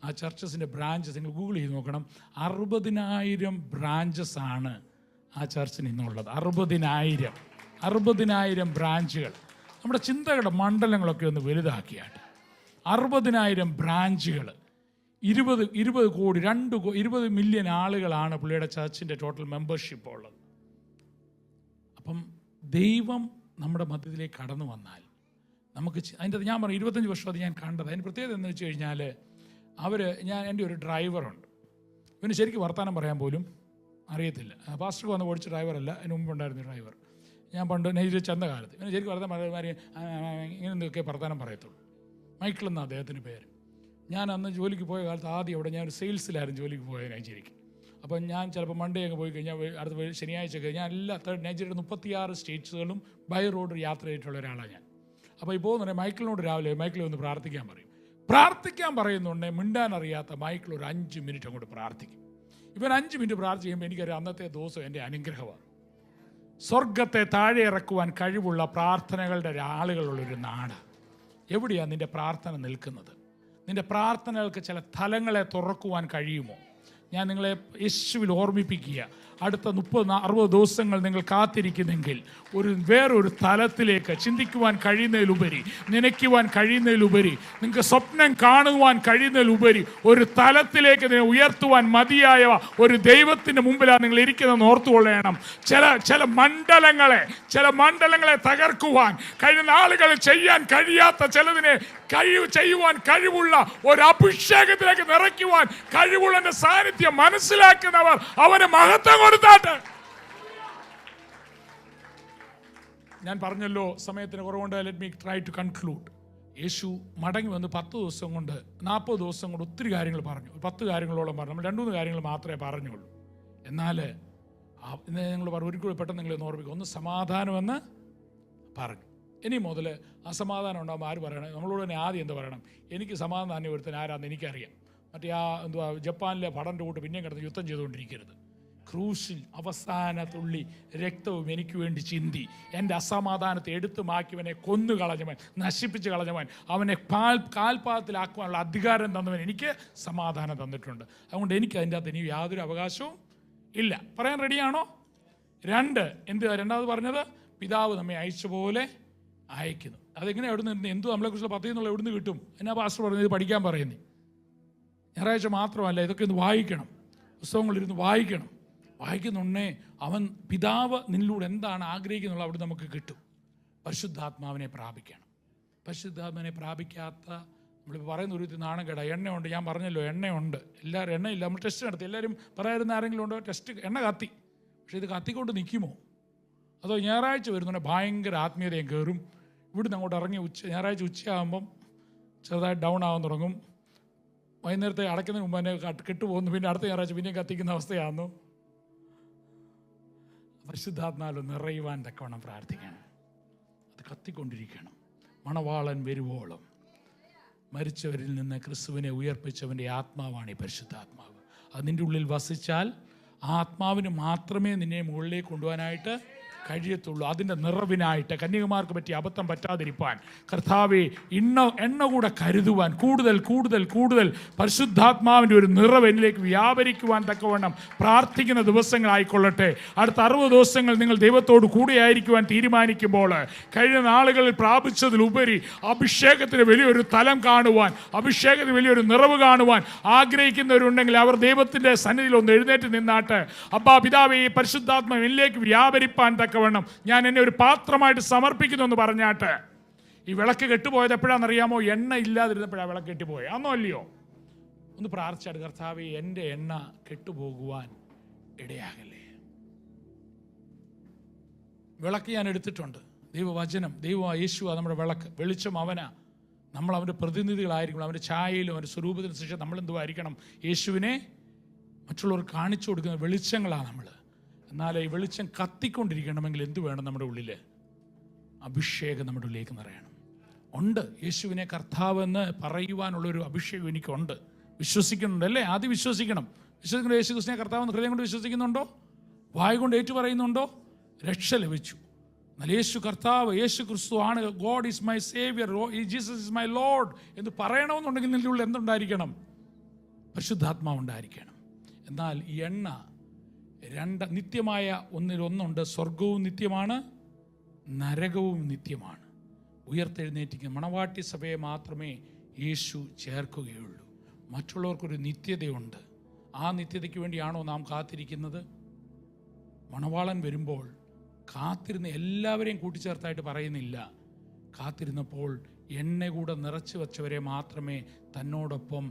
ആ ചർച്ചസിൻ്റെ ബ്രാഞ്ചസ് നിങ്ങൾ ഗൂഗിൾ ചെയ്ത് നോക്കണം. 60,000 ബ്രാഞ്ചസ് ആണ് ആ ചർച്ചിന് ഇന്നുള്ളത്. 60,000 ബ്രാഞ്ചുകൾ. നമ്മുടെ ചിന്തകളുടെ മണ്ഡലങ്ങളൊക്കെ ഒന്ന് വലുതാക്കിയാട്ട് 60,000 ബ്രാഞ്ചുകൾ, 20 കോടി 20 മില്യൺ ആളുകളാണ് പുള്ളിയുടെ ചർച്ചിൻ്റെ ടോട്ടൽ മെമ്പർഷിപ്പ് ഉള്ളത്. അപ്പം ദൈവം നമ്മുടെ മധ്യത്തിലേക്ക് കടന്നു വന്നാൽ നമുക്ക് അതിൻ്റെ ഞാൻ പറഞ്ഞു 25 വർഷം അത് ഞാൻ കണ്ടത്. അതിന് പ്രത്യേകത എന്ന് വെച്ച് കഴിഞ്ഞാൽ എൻ്റെ ഒരു ഡ്രൈവറുണ്ട്. ഇവന് ശരിക്കും വർത്തമാനം പറയാൻ പോലും അറിയത്തില്ല. പാസ്റ്റർക്ക് വന്ന് ഓടിച്ച ഡ്രൈവറല്ല, അതിന് മുമ്പ് ഉണ്ടായിരുന്ന ഡ്രൈവർ. ഞാൻ പണ്ട് നൈജീരിയ ചെന്ന കാലത്ത് ഇവന് ശരിക്കും വർത്തമാനം ഇങ്ങനെ എന്തൊക്കെ വർത്തമാനം പറയത്തുള്ളൂ. മൈക്കിൾ എന്നാണ് അദ്ദേഹത്തിൻ്റെ പേര്. ഞാൻ അന്ന് ജോലിക്ക് പോയ കാലത്ത് ആദ്യം അവിടെ ഞാൻ ഒരു സെയിൽസിലായിരുന്നു ജോലിക്ക് പോയത് നൈജീരിയക്ക്. അപ്പം ഞാൻ ചിലപ്പോൾ മൺഡേ അങ്ങ് പോയി കഴിഞ്ഞാൽ അടുത്ത ശനിയാഴ്ച ഞാൻ എല്ലാ നൈജീരിയയുടെ 36 സ്റ്റേറ്റ്സുകളും ബൈ റോഡ് യാത്ര ചെയ്തിട്ടുള്ള ഒരാളാണ് ഞാൻ. അപ്പോൾ ഇപ്പോൾ എന്ന് പറഞ്ഞാൽ മൈക്കിളിനോട് രാവിലെ മൈക്കിൾ ഒന്ന് പ്രാർത്ഥിക്കാൻ പറയും. പ്രാർത്ഥിക്കാൻ പറയുന്നുണ്ടെങ്കിൽ മിണ്ടാൻ അറിയാത്ത മൈക്കിൾ ഒരു 5 മിനിറ്റ് അങ്ങോട്ട് പ്രാർത്ഥിക്കും. ഇവൻ 5 മിനിറ്റ് പ്രാർത്ഥിക്കുമ്പോൾ എനിക്കറിയാം അന്നത്തെ ദിവസം എൻ്റെ അനുഗ്രഹമാണ്. സ്വർഗത്തെ താഴെ ഇറക്കുവാൻ കഴിവുള്ള പ്രാർത്ഥനകളുടെ ആളുകളുള്ളൊരു നാട്. എവിടെയാണ് നിൻ്റെ പ്രാർത്ഥന നിൽക്കുന്നത്? നിൻ്റെ പ്രാർത്ഥനകൾക്ക് ചില തലങ്ങളെ തുറക്കുവാൻ കഴിയുമോ? ഞാൻ നിങ്ങളെ യേശുവിൽ ഓർമ്മിപ്പിക്കുക. അടുത്ത 30-60 ദിവസങ്ങൾ നിങ്ങൾ കാത്തിരിക്കുന്നെങ്കിൽ വേറൊരു തലത്തിലേക്ക് ചിന്തിക്കുവാൻ കഴിയുന്നതിലുപരി, നനയ്ക്കുവാൻ കഴിയുന്നതിലുപരി, നിങ്ങൾക്ക് സ്വപ്നം കാണുവാൻ കഴിയുന്നതിലുപരി ഒരു തലത്തിലേക്ക് നിന്നെ ഉയർത്തുവാൻ മതിയായ ഒരു ദൈവത്തിൻ്റെ മുമ്പിലാണ് നിങ്ങൾ ഇരിക്കുന്നതെന്ന് ഓർത്തുകൊള്ളണം. ചില മണ്ഡലങ്ങളെ തകർക്കുവാൻ കഴിയുന്ന ആളുകൾ ചെയ്യാൻ കഴിയാത്ത ചിലതിനെ ചെയ്യുവാൻ കഴിവുള്ള ഒരു അഭിഷേകത്തിലേക്ക് നിറയ്ക്കുവാൻ കഴിവുള്ള സാന്നിധ്യം മനസ്സിലാക്കുന്നവർ അവന് മഹത്വം കൊടുത്താട്ട്. ഞാൻ പറഞ്ഞല്ലോ സമയത്തിന് കുറവുണ്ട്. Let me try to conclude. യേശു മടങ്ങി വന്ന് 10 ദിവസം കൊണ്ട് 40 ദിവസം കൊണ്ട് ഒത്തിരി കാര്യങ്ങൾ പറഞ്ഞു. 10 കാര്യങ്ങളോളം പറഞ്ഞു. നമ്മൾ 2-3 കാര്യങ്ങൾ മാത്രമേ പറഞ്ഞുള്ളൂ. എന്നാൽ നിങ്ങൾ ഒരിക്കലും പെട്ടെന്ന് നിങ്ങൾ ഓർമ്മിക്കുക. ഒന്ന് സമാധാനമെന്ന് പറഞ്ഞു. ഇനി മുതൽ അസമാധാനം ഉണ്ടാകുമ്പോൾ ആര് പറയണം? നമ്മളോട് തന്നെ ആദ്യം എന്താ പറയണം? എനിക്ക് സമാധാനം ഒരുത്തൻ ആരാന്ന് എനിക്കറിയാം. മറ്റേ ജപ്പാനിലെ ഭടൻ്റെ കൂട്ട് പിന്നെയും കിടന്ന് യുദ്ധം ചെയ്തുകൊണ്ടിരിക്കരുത്. ക്രൂശിൽ അവസാന തുള്ളി രക്തവും എനിക്ക് വേണ്ടി ചിന്തി എൻ്റെ അസമാധാനത്തെ എടുത്തു മാക്കിയവനെ കൊന്നു കളഞ്ഞവൻ, നശിപ്പിച്ച് കളഞ്ഞവൻ, അവനെ കാൽപാദത്തിലാക്കുവാനുള്ള അധികാരം തന്നവൻ എനിക്ക് സമാധാനം തന്നിട്ടുണ്ട്. അതുകൊണ്ട് എനിക്ക് അതിൻ്റെ അകത്ത് ഇനി യാതൊരു അവകാശവും ഇല്ല. പറയാൻ റെഡിയാണോ? 2 രണ്ടാമത് പറഞ്ഞത് പിതാവ് നമ്മെ അയച്ച പോലെ അയക്കുന്നു. അതെങ്ങനെ എവിടുന്ന് എന്തു നമ്മളെക്കുറിച്ചുള്ള പദ്ധതി എന്നുള്ള എവിടുന്ന് കിട്ടും? എന്നാ പാസ്റ്റർ പറഞ്ഞത്? ഇത് പഠിക്കാൻ പറയുന്നേ. ഞായറാഴ്ച മാത്രമല്ല, ഇതൊക്കെ ഒന്ന് വായിക്കണം. പുസ്തകങ്ങളിരുന്ന് വായിക്കുന്നുണ്ടേ അവൻ പിതാവ് നിന്നിലൂടെ എന്താണ് ആഗ്രഹിക്കുന്നുള്ള അവിടെ നമുക്ക് കിട്ടും. പരിശുദ്ധാത്മാവിനെ പ്രാപിക്കണം. പരിശുദ്ധാത്മാവിനെ പ്രാപിക്കാത്ത നമ്മളിപ്പോൾ പറയുന്ന ഒരു നാണം കേടാ. എണ്ണയുണ്ട്, ഞാൻ പറഞ്ഞല്ലോ എണ്ണയുണ്ട്. എല്ലാവരും എണ്ണയില്ല, നമ്മൾ ടെസ്റ്റ് നടത്തി. എല്ലാവരും പറയാറുന്ന ആരെങ്കിലും ഉണ്ടോ ടെസ്റ്റ്? എണ്ണ കത്തി. പക്ഷേ ഇത് കത്തിക്കൊണ്ട് നിൽക്കുമോ? അതോ ഞായറാഴ്ച വരുന്നുണ്ട് ഭയങ്കര ആത്മീയതയും കയറും. ഇവിടുന്ന് അങ്ങോട്ട് ഇറങ്ങി ഞായറാഴ്ച ഉച്ചയാകുമ്പം ചെറുതായിട്ട് ഡൗൺ ആവാൻ തുടങ്ങും. വൈകുന്നേരത്തെ അടയ്ക്കുന്നതിന് മുമ്പ് തന്നെ കെട്ടുപോകുന്നു. പിന്നെ അടുത്ത ഞായറാഴ്ച പിന്നെയും കത്തിക്കുന്ന അവസ്ഥയാകുന്നു. പരിശുദ്ധാത്മാവിൽ നിറയുവാൻ തക്കവണ്ണം പ്രാർത്ഥിക്കണം. അത് കത്തിക്കൊണ്ടിരിക്കണം. മണവാളൻ വരുവോളം മരിച്ചവരിൽ നിന്ന് ക്രിസ്തുവിനെ ഉയർപ്പിച്ചവൻ്റെ ആത്മാവാണ് ഈ പരിശുദ്ധാത്മാവ്. അത് നിൻ്റെ ഉള്ളിൽ വസിച്ചാൽ ആ ആത്മാവിന് മാത്രമേ നിന്നെ മുകളിലേക്ക് കൊണ്ടുപോകാനായിട്ട് കഴിയത്തുള്ളൂ. അതിൻ്റെ നിറവിനായിട്ട് കന്യകമാർക്ക് പറ്റിയ അബദ്ധം പറ്റാതിരിപ്പാൻ കർത്താവെ എണ്ണ കൂടെ കരുതുവാൻ, കൂടുതൽ കൂടുതൽ കൂടുതൽ പരിശുദ്ധാത്മാവിൻ്റെ ഒരു നിറവ് എന്നിലേക്ക് വ്യാപരിക്കുവാൻ തക്കവണ്ണം പ്രാർത്ഥിക്കുന്ന ദിവസങ്ങളായിക്കൊള്ളട്ടെ. അടുത്ത 60 ദിവസങ്ങൾ നിങ്ങൾ ദൈവത്തോട് കൂടെയായിരിക്കുവാൻ തീരുമാനിക്കുമ്പോൾ കഴിഞ്ഞ നാളുകളിൽ പ്രാപിച്ചതിലുപരി അഭിഷേകത്തിന് വലിയൊരു തലം കാണുവാൻ, അഭിഷേകത്തിന് വലിയൊരു നിറവ് കാണുവാൻ ആഗ്രഹിക്കുന്നവരുണ്ടെങ്കിൽ അവർ ദൈവത്തിൻ്റെ സന്നിധിയിൽ ഒന്ന് എഴുന്നേറ്റ് നിന്നാട്ട്, അപ്പാ പിതാവേ, ഈ പരിശുദ്ധാത്മാവ് എന്നിലേക്ക് വ്യാപരിപ്പാൻ തക്കവണ്ണം ഞാൻ എന്നെ ഒരു പാത്രമായിട്ട് സമർപ്പിക്കുന്നു എന്ന് പറഞ്ഞാട്ട്. ഈ വിളക്ക് കെട്ടുപോയത് എപ്പോഴാണെന്നറിയാമോ? എണ്ണ ഇല്ലാതിരുന്നപ്പോഴാണ് വിളക്ക് കെട്ടുപോയത്. ആണോ അല്ലയോ? ഒന്ന് പ്രാർത്ഥിച്ചാട്ട്, കർത്താവേ എൻ്റെ എണ്ണ കെട്ടുപോകുവാൻ ഇടയാകല്ലേ. വിളക്ക് ഞാൻ എടുത്തിട്ടുണ്ട്. ദൈവവചനം, യേശു നമ്മുടെ വിളക്ക്, വെളിച്ചം അവനാ. നമ്മൾ അവൻ്റെ പ്രതിനിധികളായിരിക്കണം. അവൻ്റെ ഛായയിലും അവൻ്റെ സ്വരൂപത്തിന് ശേഷം നമ്മളെന്തുമായിരിക്കണം? യേശുവിനെ മറ്റുള്ളവർക്ക് കാണിച്ചു കൊടുക്കുന്ന വെളിച്ചങ്ങളാണ് നമ്മൾ. എന്നാൽ ഈ വെളിച്ചം കത്തിക്കൊണ്ടിരിക്കണമെങ്കിൽ എന്ത് വേണം? നമ്മുടെ ഉള്ളിൽ അഭിഷേകം നമ്മുടെ ഉള്ളിലേക്ക് നിറയണം. ഉണ്ട്, യേശുവിനെ കർത്താവെന്ന് പറയുവാനുള്ളൊരു അഭിഷേകം എനിക്കുണ്ട്. വിശ്വസിക്കുന്നുണ്ട് അല്ലേ? ആദ്യം വിശ്വസിക്കണം. വിശ്വസിക്കുന്നത് യേശു ക്രിസ്തുവിനെ കർത്താവെന്ന് ഹൃദയം കൊണ്ട് വിശ്വസിക്കുന്നുണ്ടോ? വായ കൊണ്ട് ഏറ്റു പറയുന്നുണ്ടോ? രക്ഷ ലഭിച്ചു. എന്നാൽ യേശു കർത്താവ്, യേശു ക്രിസ്തു ആണ്, God is my Xavier, Jesus is my Lord എന്ന് പറയണമെന്നുണ്ടെങ്കിൽ നിന്റെ ഉള്ളിൽ എന്തുണ്ടായിരിക്കണം? പരിശുദ്ധാത്മാവ് ഉണ്ടായിരിക്കണം. എന്നാൽ ഈ എണ്ണ നിത്യമായ ഒന്നിലൊന്നുണ്ട്. സ്വർഗവും നിത്യമാണ്, നരകവും നിത്യമാണ്. ഉയർത്തെഴുന്നേറ്റിരിക്കുന്ന മണവാട്ടി സഭയെ മാത്രമേ യേശു ചേർക്കുകയുള്ളൂ. മറ്റുള്ളവർക്കൊരു നിത്യതയുണ്ട്. ആ നിത്യതയ്ക്ക് വേണ്ടിയാണോ നാം കാത്തിരിക്കുന്നത്? മണവാളൻ വരുമ്പോൾ കാത്തിരുന്ന എല്ലാവരെയും കൂട്ടിച്ചേർത്തായിട്ട് പറയുന്നില്ല. കാത്തിരുന്നപ്പോൾ എണ്ണ കൂടെ നിറച്ചു വച്ചവരെ മാത്രമേ തന്നോടൊപ്പം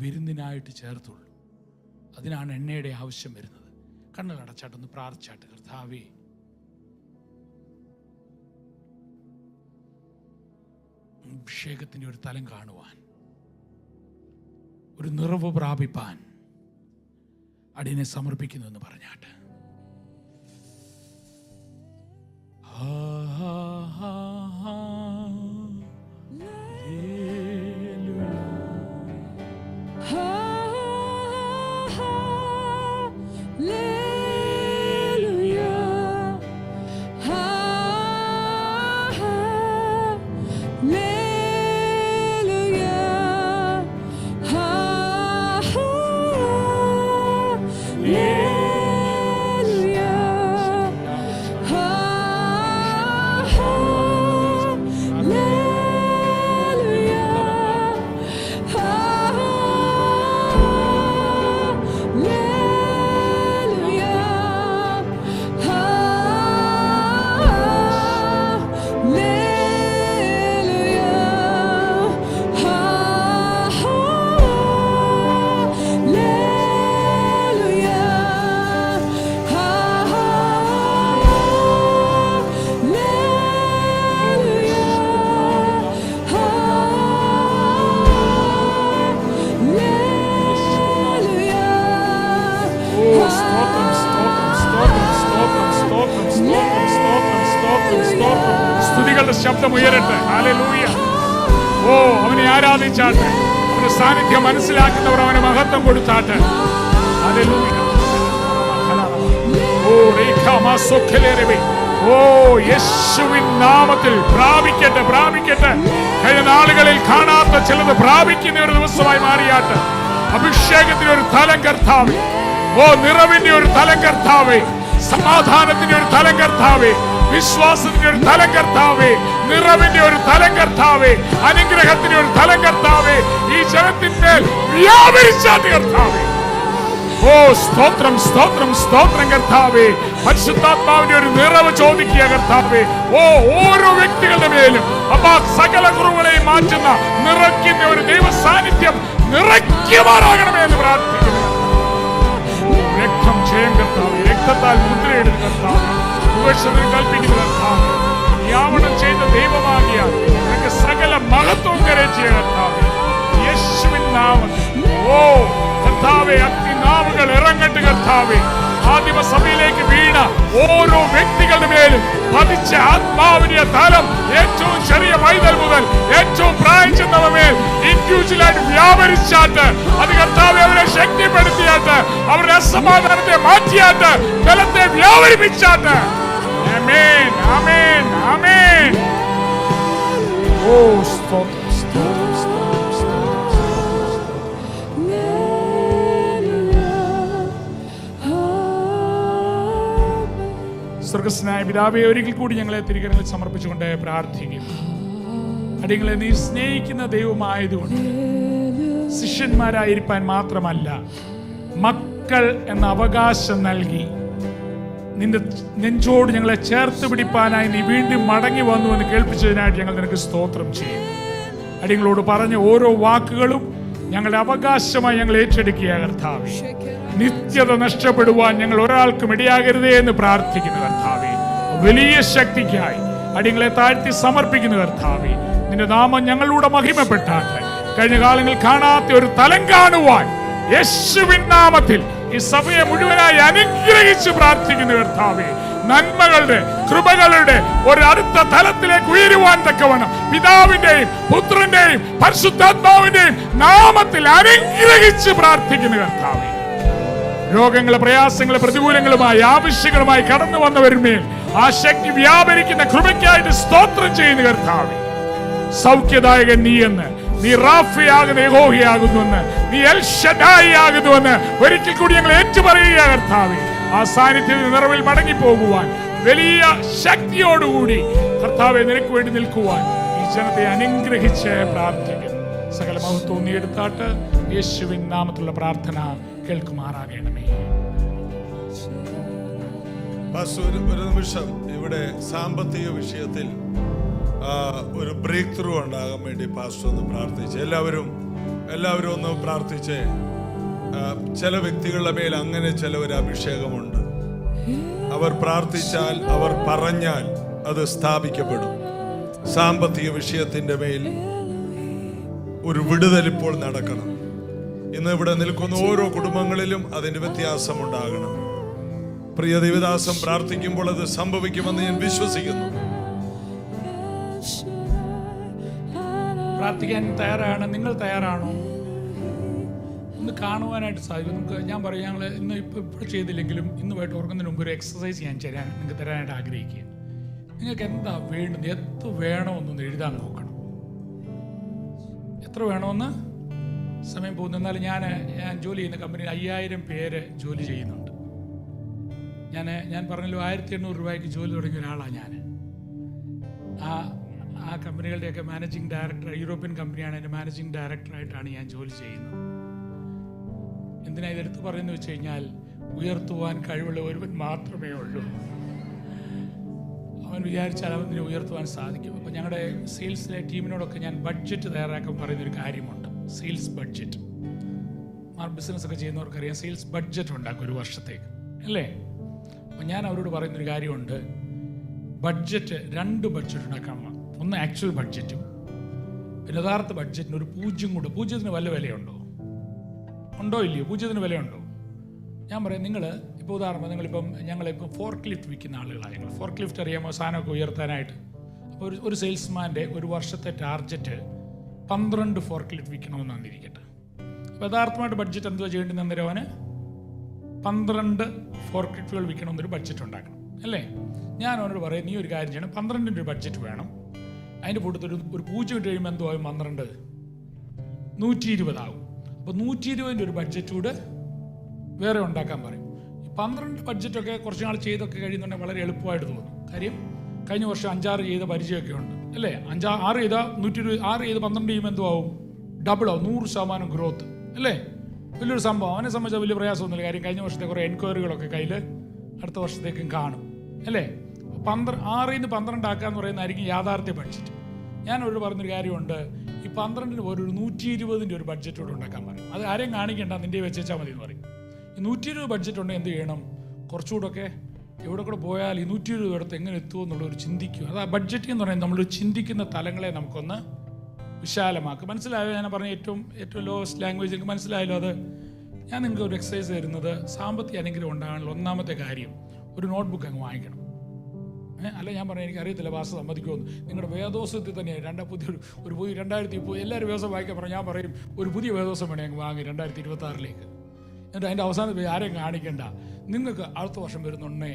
വിരുന്നിനായിട്ട് ചേർത്തുള്ളൂ. അതിനാണ് എണ്ണയുടെ ആവശ്യം വരുന്നത്. കണ്ണുകളടച്ചാട്ടൊന്ന് പ്രാർത്ഥിച്ചാട്ട്, കർത്താവേ അഭിഷേകത്തിൻ്റെ ഒരു തലം കാണുവാൻ, ഒരു നിറവ് പ്രാപിപ്പാൻ അടിയനെ സമർപ്പിക്കുന്നു എന്ന് പറഞ്ഞാട്ട്. സ്തുതികളുടെ ശബ്ദം ഉയരട്ടെ. ഹല്ലേലൂയ. ഓ, അവനെ ആരാധിച്ചാട്ടെ. അവന്റെ സാന്നിധ്യം മനസ്സിലാക്കുന്നവർ അവന് മഹത്വം കൊടുത്താട്ടെ. ഹല്ലേലൂയ. ഓ, യേശുവിൻ നാമത്തിൽ പ്രാപിക്കട്ടെ, പ്രാപിക്കട്ടെ. കഴിഞ്ഞ നാളുകളിൽ കാണാത്ത ചിലത് പ്രാപിക്കുന്ന ഒരു ദിവസമായി മാറിയാട്ടെ. അഭിഷേകത്തിന് ഒരു തലം കർത്താവേ. ഓ, നിറവിന്റെ ഒരു തലം കർത്താവേ. സമാധാനത്തിന്റെ ഒരു തലം കർത്താവേ. വിശ്വാസത്തിന്റെ ഒരു തലം കർത്താവേ. നിറവിന്റെ ഒരു തലം കർത്താവേ. അനുഗ്രഹത്തിന്റെ ഒരു തലം കർത്താവേ. ഈ ജനത്തിന്മേൽ വ്യാപരിച്ചാട്ട് കർത്താവേ. ഓ ഓ സ്തോത്രം, സ്തോത്രം, സ്തോത്രം കർത്താവേ. പരിശുദ്ധാത്മാവിന്റെ ഒരു നിറവ് ചോദിക്കുക കർത്താവേ. ഓ ഓരോ വ്യക്തികളുടെ മേലും അപ്പാ സകല കുറവുകളെയും മാറ്റുന്ന നിറയ്ക്കുന്ന ഒരു ദൈവ സാന്നിധ്യം നിറയ്ക്കുമാറാകണമേ എന്ന് പ്രാർത്ഥിക്കുന്നു. രക്തം ചെയ്യും കർത്താവേ, രക്തത്താൽ മുദ്രയിടുന്ന കർത്താവേ, ഉപേക്ഷത്തിന് കൽപ്പിക്കുന്ന കർത്താവേ, യാവണം ചെയ്ത ദൈവമാകിയ നിനക്ക് സകല മഹത്വം കരയിച്ച കർത്താവേ, യേശുവിൻ നാമത്തിൽ. ഓ കർത്താവേ, അഗ്നിനാവുകൾ ഇറങ്ങട്ടെ കർത്താവേ. ആദിമസഭയിലേക്ക് വീണ ഓരോ വ്യക്തികളുടെ മേലും പതിച്ച ആത്മാവിന്റെ തലം ഏറ്റവും ചെറിയ പൈതൽ മുതൽ ഏറ്റവും പ്രായം ചെന്നവമേൽ ഇൻഡിവിജ്വലായിട്ട് വ്യാപരിച്ചാട്ട് അത് കർത്താവെ അവരെ ശക്തിപ്പെടുത്തിയാട്ട് അവരുടെ അസമാധാനത്തെ മാറ്റിയാട്ട് ബലത്തെ വ്യാപരിപ്പിച്ചാട്ട്. ആമേൻ, ആമേൻ, ആമേൻ. ഓ സ്തോത്രം, സ്തോത്രം, സ്തോത്രം, സ്തോത്രം. സ്വർഗസ്നായ പിതാവേ, ഒരിക്കൽ കൂടി ഞങ്ങളെ തിരികരങ്ങളിൽ സമർപ്പിച്ചുകൊണ്ട് പ്രാർത്ഥിക്കും. അടിയങ്ങളെ നീ സ്നേഹിക്കുന്ന ദൈവമായതുകൊണ്ട് ശിഷ്യന്മാരായിരിക്കാൻ മാത്രമല്ല, മക്കൾ എന്ന അവകാശം നൽകി നിന്റെ നെഞ്ചോട് ഞങ്ങളെ ചേർത്ത് പിടിപ്പാനായി നീ വീണ്ടും മടങ്ങി വന്നു എന്ന് കേൾപ്പിച്ചതിനായിട്ട് ഞങ്ങൾ നിനക്ക് സ്തോത്രം ചെയ്യും. അടിയങ്ങളോട് പറഞ്ഞ ഓരോ വാക്കുകളും ഞങ്ങളുടെ അവകാശമായി ഞങ്ങൾ ഏറ്റെടുക്കുക കർത്താവേ. നിത്യത നഷ്ടപ്പെടുവാൻ ഞങ്ങൾ ഒരാൾക്കും ഇടയാകരുതേ എന്ന് പ്രാർത്ഥിക്കുന്നു കർത്താവേ. വലിയ ശക്തിക്കായി അടിയങ്ങളെ താഴ്ത്തി സമർപ്പിക്കുന്നു കർത്താവേ. നിന്റെ നാമം ഞങ്ങളിലൂടെ മഹിമപ്പെട്ടാട്ടെ. കഴിഞ്ഞ കാലങ്ങളിൽ കാണാത്ത ഒരു തലം കാണുവാൻ യേശുവിൻ നാമത്തിൽ ഈ സഭയെ മുഴുവനായി അനുഗ്രഹിച്ച് പ്രാർത്ഥിക്കുന്നു കർത്താവേ. നന്മകളുടെ കൃപകളുടെ ഒരു അടുത്ത തലത്തിലേക്ക് ഉയരുവാൻ തക്കവണ്ണം പിതാവിന്റെയും പുത്രന്റെയും പരിശുദ്ധാത്മാവിന്റെയും നാമത്തിൽ അനുഗ്രഹിച്ച് പ്രാർത്ഥിക്കുന്നു കർത്താവേ. രോഗങ്ങളെ, പ്രയാസങ്ങളെ, പ്രതികൂലങ്ങളുമായി ആവശ്യങ്ങളുമായി കടന്നു വന്നവരുമേൽ ആ ശക്തി വ്യാപരിക്കുന്ന കൃപയ്ക്കായിട്ട് സ്തോത്രം ചെയ്യുന്നു കർത്താവേ. സൗഖ്യദായകൻ നീയെന്ന്, നീ റാഫിയാകുന്ന യഹോവയാകുന്നുവെന്ന്, നീ എൽ ഷഡായി ആകുന്നുവെന്ന് ഒരിക്കൽ കൂടി ഞങ്ങൾ ഏറ്റുപറയുക കർത്താവേ. ആ സാന്നിധ്യത്തിൽ നിറവിൽ മടങ്ങി പോകുവാൻ വലിയ ശക്തിയോടുകൂടി കർത്താവെ നിനക്ക് വേണ്ടി നിൽക്കുവാൻ ഈ ജനത്തെ അനുഗ്രഹിച്ച് പ്രാർത്ഥിക്കുന്നു. സകല മഹത്വം നീ എടുത്താട്ട് യേശുവിൻ നാമത്തിലുള്ള പ്രാർത്ഥന കേൾക്കുമാറാകണമേ. ഒരു നിമിഷം ഇവിടെ സാമ്പത്തിക വിഷയത്തിൽ ഒരു ബ്രേക്ക് ത്രൂ ഉണ്ടാകാൻ വേണ്ടി പാസ്റ്റർ ഒന്ന് പ്രാർത്ഥിച്ച് എല്ലാവരും ഒന്ന് പ്രാർത്ഥിച്ച്. ചില വ്യക്തികളുടെ മേൽ അങ്ങനെ ചില ഒരു അഭിഷേകമുണ്ട്. അവർ പ്രാർത്ഥിച്ചാൽ, അവർ പറഞ്ഞാൽ അത് സ്ഥാപിക്കപ്പെടും. സാമ്പത്തിക വിഷയത്തിന്റെ മേൽ ഒരു വിടുതൽ ഇപ്പോൾ നടക്കണം. ഇന്ന് ഇവിടെ നിൽക്കുന്ന ഓരോ കുടുംബങ്ങളിലും അതിന്റെ വ്യത്യാസം ഉണ്ടാകണം. പ്രിയ ദേവദാസം പ്രാർത്ഥിക്കുമ്പോൾ അത് സംഭവിക്കുമെന്ന് ഞാൻ വിശ്വസിക്കുന്നു. പ്രാർത്ഥിക്കാൻ തയ്യാറാണ്? നിങ്ങൾ തയ്യാറാണോ? ഒന്ന് കാണുവാനായിട്ട് സാധിക്കും. നമുക്ക് ഞാൻ പറയും, ഞങ്ങൾ ഇന്ന് ഇപ്പോൾ ചെയ്തില്ലെങ്കിലും ഇന്ന് പോയിട്ട് ഓർക്കുന്നതിന് മുമ്പ് ഒരു എക്സസൈസ് ഞാൻ നിങ്ങൾക്ക് തരാനായിട്ട് ആഗ്രഹിക്കുക. നിങ്ങൾക്ക് എന്താ വേണ്ടുന്നത്, എത്ര വേണമെന്നൊന്ന് എഴുതാൻ നോക്കണം. എത്ര വേണമെന്ന് സമയം പോകുന്നു. എന്നാലും ഞാൻ ജോലി ചെയ്യുന്ന കമ്പനിയിൽ 5000 പേര് ജോലി ചെയ്യുന്നുണ്ട്. ഞാൻ പറഞ്ഞല്ലോ 1800 രൂപയ്ക്ക് ജോലി തുടങ്ങിയ ഒരാളാണ് ഞാൻ. ആ കമ്പനികളുടെയൊക്കെ മാനേജിങ് ഡയറക്ടർ, യൂറോപ്യൻ കമ്പനിയാണ്, എൻ്റെ മാനേജിങ് ഡയറക്ടറായിട്ടാണ് ഞാൻ ജോലി ചെയ്യുന്നത്. എന്തിനാ ഇതെടുത്ത് പറയുന്നത് വെച്ച് കഴിഞ്ഞാൽ, ഉയർത്തുവാൻ കഴിവുള്ള ഒരുവൻ മാത്രമേ ഉള്ളൂ. അവൻ വിചാരിച്ചാൽ അവനെ ഉയർത്തുവാൻ സാധിക്കും. അപ്പോൾ ഞങ്ങളുടെ സെയിൽസിലെ ടീമിനോടൊക്കെ ഞാൻ ബഡ്ജറ്റ് തയ്യാറാക്കാൻ പറയുന്നൊരു കാര്യമുണ്ട്. Sales budget. ബിസിനസ്സൊക്കെ ചെയ്യുന്നവർക്കറിയാം, സെയിൽസ് ബഡ്ജറ്റ് ഉണ്ടാക്കും ഒരു വർഷത്തേക്ക്, അല്ലേ? അപ്പോൾ ഞാൻ അവരോട് പറയുന്നൊരു കാര്യമുണ്ട്. ബഡ്ജറ്റ് 2 ബഡ്ജറ്റ് ഉണ്ടാക്കാൻ. ഒന്ന് ആക്ച്വൽ ബഡ്ജറ്റും പിന്നെ യഥാർത്ഥ ബഡ്ജറ്റിന് ഒരു 0 കൂടെ. 0ത്തിന് വല്ല വിലയുണ്ടോ? ഉണ്ടോ ഇല്ലയോ? 0ത്തിന് വിലയുണ്ടോ? ഞാൻ പറയാം, നിങ്ങൾ ഇപ്പോൾ ഉദാഹരണം, ഞങ്ങളിപ്പം ഫോർക്ക് ലിഫ്റ്റ് വിൽക്കുന്ന ആളുകളാണ്. ഞങ്ങൾ ഫോർക്ക് ലിഫ്റ്റ് അറിയാമോ? സാധനമൊക്കെ ഉയർത്താനായിട്ട്. അപ്പോൾ ഒരു സെയിൽസ്മാൻ്റെ ഒരു വർഷത്തെ ടാർഗറ്റ് 12 ഫോർക്ക് ലിഫ്റ്റ് വിൽക്കണമെന്ന് വന്നിരിക്കട്ടെ. അപ്പോൾ യഥാർത്ഥമായിട്ട് ബഡ്ജറ്റ് എന്തുവാ ചെയ്യേണ്ടത്? അന്നേരം അവന് 12 ഫോർക്ക് ലിഫ്റ്റുകൾ വിൽക്കണമെന്നൊരു ബഡ്ജറ്റ് ഉണ്ടാക്കണം, അല്ലേ? ഞാൻ അവനോട് പറയും, നീ ഒരു കാര്യം ചെയ്യണം, 12ൻ്റെ ഒരു ബഡ്ജറ്റ് വേണം. അതിൻ്റെ കൂട്ടത്തിൽ ഒരു 0 ഇട്ട് കഴിയുമ്പോൾ എന്തോ ആകും? 12 120 ആകും. അപ്പോൾ 120ൻ്റെ ഒരു ബഡ്ജറ്റ് കൂടെ വേറെ ഉണ്ടാക്കാൻ പറയും. ഈ 12 ബഡ്ജറ്റൊക്കെ കുറച്ച് നാൾ ചെയ്തൊക്കെ കഴിയുന്നുണ്ടെങ്കിൽ വളരെ എളുപ്പമായിട്ട് തോന്നും. കാര്യം കഴിഞ്ഞ വർഷം 5-6 ചെയ്ത പരിചയമൊക്കെ ഉണ്ട്, അല്ലേ? 6 ചെയ്താൽ 120, 6 ചെയ്ത് 12 ചെയ്യുമ്പോൾ എന്തോ ആവും? ഡബിൾ ആവും, 100% ഗ്രോത്ത്, അല്ലേ? വലിയൊരു സംഭവം. അവനെ സംബന്ധിച്ച വലിയ പ്രയാസമൊന്നുമില്ല. കാര്യം കഴിഞ്ഞ വർഷത്തെ കുറേ എൻക്വയറികളൊക്കെ കയ്യിൽ അടുത്ത വർഷത്തേക്കും കാണും അല്ലേ. 6 നിന്ന് 12 ആക്കാന്ന് പറയുന്നതായിരിക്കും യാഥാർത്ഥ്യ ബഡ്ജറ്റ്. ഞാനൊരു പറഞ്ഞൊരു കാര്യമുണ്ട്, ഈ 12-ന് ഒരു 120-ൻ്റെ ഒരു ബഡ്ജറ്റ് കൂടെ ഉണ്ടാക്കാൻ പറയും. അത് ആരെയും കാണിക്കേണ്ട, നിൻ്റെ വെച്ചാൽ മതി എന്ന് പറയും. ഈ 120 ബഡ്ജറ്റ് ഉണ്ടെങ്കിൽ എന്ത് ചെയ്യണം, കുറച്ചുകൂടെയൊക്കെ എവിടെ കൂടെ പോയാൽ ഈ 120 അടുത്ത് എങ്ങനെ എത്തുമോ എന്നുള്ളൊരു ചിന്തിക്കും. അത് ആ ബഡ്ജറ്റിംഗ് എന്ന് പറയുന്നത് നമ്മൾ ചിന്തിക്കുന്ന തലങ്ങളെ നമുക്കൊന്ന് വിശാലമാക്കും. മനസ്സിലായോ ഞാൻ പറഞ്ഞ ഏറ്റവും ലോവസ്റ്റ് ലാംഗ്വേജ് എനിക്ക് മനസ്സിലായല്ലോ. അത് ഞാൻ നിങ്ങൾക്ക് ഒരു എക്സസൈസ് തരുന്നത്, സാമ്പത്തിക അനുഗ്രഹം ഉണ്ടാകാനുള്ള ഒന്നാമത്തെ കാര്യം ഒരു നോട്ട്ബുക്ക് അങ്ങ് വാങ്ങിക്കണം. അല്ല ഞാൻ പറഞ്ഞു എനിക്കറിയത്തില്ല ഭാഷ സമ്മതിക്കുമെന്ന്. നിങ്ങളുടെ വേദോസത്തിൽ തന്നെയാണ് ഒരു പുതിയ 2030 എല്ലാവരും വേദോസം വായിക്കാൻ പറഞ്ഞു. ഞാൻ പറയും ഒരു പുതിയ വേദോസം വേണേ അങ്ങ് വാങ്ങി 2026 എന്നിട്ട് അതിൻ്റെ അവസാനത്തിൽ ആരെയും കാണിക്കേണ്ട. നിങ്ങൾക്ക് അടുത്ത വർഷം വരുന്നുണ്ടേ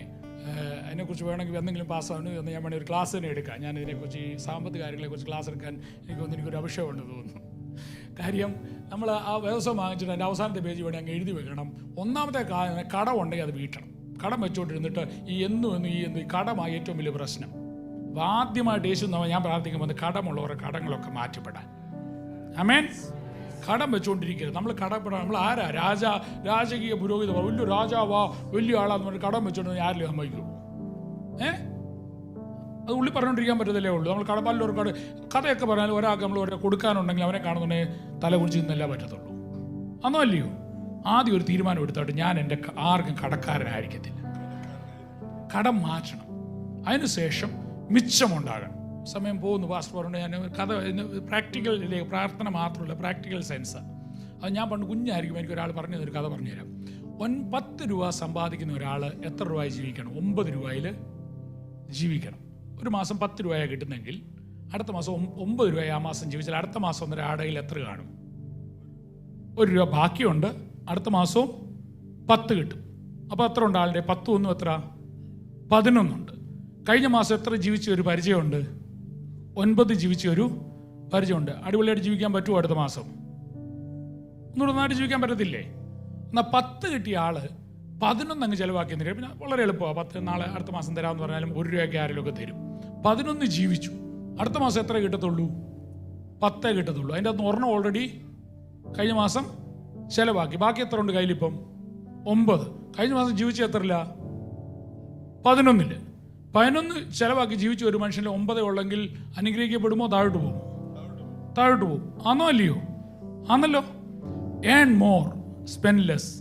അതിനെക്കുറിച്ച് വേണമെങ്കിൽ എന്തെങ്കിലും പാസ്സാണ് എന്ന് ഞാൻ വേണമെങ്കിൽ ഒരു ക്ലാസ് തന്നെ എടുക്കാം. ഞാൻ ഇതിനെക്കുറിച്ച് ഈ സാമ്പത്തിക കാര്യങ്ങളെക്കുറിച്ച് ക്ലാസ് എടുക്കാൻ എനിക്കൊരു അഭിഷേകമുണ്ട് തോന്നുന്നു. കാര്യം നമ്മൾ ആ വ്യവസായം വാങ്ങിച്ചിട്ട് അതിൻ്റെ അവസാനത്തെ പേജ് വേണമെങ്കിൽ അങ്ങ് എഴുതി വെക്കണം. ഒന്നാമത്തെ കടം ഉണ്ടെങ്കിൽ അത് വീട്ടണം. കടം വെച്ചുകൊണ്ടിരുന്നിട്ട് ഈ കടമായി ഏറ്റവും വലിയ പ്രശ്നം. ആദ്യമായിട്ട് യേശു ഞാൻ പ്രാർത്ഥിക്കുമ്പോൾ കടമുള്ളവരുടെ കടങ്ങളൊക്കെ മാറ്റപ്പെടാൻ. ആമേൻ. കടം വെച്ചുകൊണ്ടിരിക്കരുത്. നമ്മൾ കടപ്പെടാൻ നമ്മൾ ആരാ? രാജകീയ പുരോഹിത വലിയ രാജാവാ വലിയ ആളാന്ന് പറഞ്ഞ് കടം വെച്ചുകൊണ്ട് ആരിലും സമ്മതിക്കുള്ളൂ. അത് ഉള്ളി പറഞ്ഞുകൊണ്ടിരിക്കാൻ പറ്റത്തില്ലേ ഉള്ളൂ. നമ്മൾ കടപ്പാലിലൊരു കഥയൊക്കെ പറഞ്ഞാൽ ഒരാൾക്ക് നമ്മൾ ഒരാൾ കൊടുക്കാനുണ്ടെങ്കിൽ അവനെ കാണുന്നുണ്ടെങ്കിൽ തല കുറിച്ച് നിന്നല്ലേ പറ്റത്തുള്ളൂ. അന്നോ അല്ലയോ? ആദ്യം ഒരു തീരുമാനം എടുത്തോട്ട് ഞാൻ എൻ്റെ ആർക്കും കടക്കാരനായിരിക്കത്തില്ല. കടം മാറ്റണം. അതിനുശേഷം മിച്ചമുണ്ടാകണം. സമയം പോകുന്നു. പാസ്റ്റർ പറഞ്ഞു ഞാൻ കഥ പ്രാക്ടിക്കലിലേക്ക് പ്രാർത്ഥന മാത്രമല്ല പ്രാക്ടിക്കൽ സെൻസ്. അത് ഞാൻ പണ്ട് കുഞ്ഞായിരിക്കും എനിക്ക് ഒരാൾ പറഞ്ഞു തന്നൊരു കഥ പറഞ്ഞുതരാം. 10 രൂപ സമ്പാദിക്കുന്ന ഒരാൾ എത്ര രൂപയിൽ ജീവിക്കണം? 9 രൂപയിൽ ജീവിക്കണം. ഒരു മാസം 10 രൂപയാണ് കിട്ടുന്നെങ്കിൽ അടുത്ത മാസം 9 രൂപ ആ മാസം ജീവിച്ചാൽ അടുത്ത മാസം ഒന്നൊരാടയിൽ എത്ര കാണും? 1 രൂപ ബാക്കിയുണ്ട്. അടുത്ത മാസവും 10 കിട്ടും. അപ്പോൾ എത്ര ഉണ്ട് ആളുടെ? 10 ഒന്നും എത്ര? 11 കഴിഞ്ഞ മാസം എത്ര ജീവിച്ച ഒരു പരിചയമുണ്ട്? 9 ജീവിച്ച ഒരു പരിചയമുണ്ട്. അടിപൊളിയായിട്ട് ജീവിക്കാൻ പറ്റുമോ അടുത്ത മാസം? ഒന്നുകൂടെ നന്നായിട്ട് ജീവിക്കാൻ പറ്റത്തില്ലേ? എന്നാൽ 10 കിട്ടിയ ആള് 11 അങ്ങ് ചിലവാക്കിയെന്നില്ല. പിന്നെ വളരെ എളുപ്പമാണ്. 10 നാളെ അടുത്ത മാസം തരാമെന്ന് പറഞ്ഞാലും 1 രൂപയ്ക്ക് ആരെങ്കിലുമൊക്കെ തരും. 11 ജീവിച്ചു. അടുത്ത മാസം എത്ര കിട്ടത്തുള്ളൂ? 10 കിട്ടത്തുള്ളൂ. അതിൻ്റെ അകത്ത് ഒരെണ്ണം ഓൾറെഡി കഴിഞ്ഞ മാസം ചിലവാക്കി. ബാക്കി എത്ര ഉണ്ട് കയ്യിലിപ്പം? 9. കഴിഞ്ഞ മാസം ജീവിച്ച എത്രയില്ല? 11. 11 ചിലവാക്കി ജീവിച്ച ഒരു മനുഷ്യൻ്റെ 9 ഉള്ളെങ്കിൽ അനുഗ്രഹിക്കപ്പെടുമോ? താഴോട്ട് പോകും. താഴോട്ട് പോകും. ആണോ അല്ലയോ? ആണല്ലോ. Earn more spend less.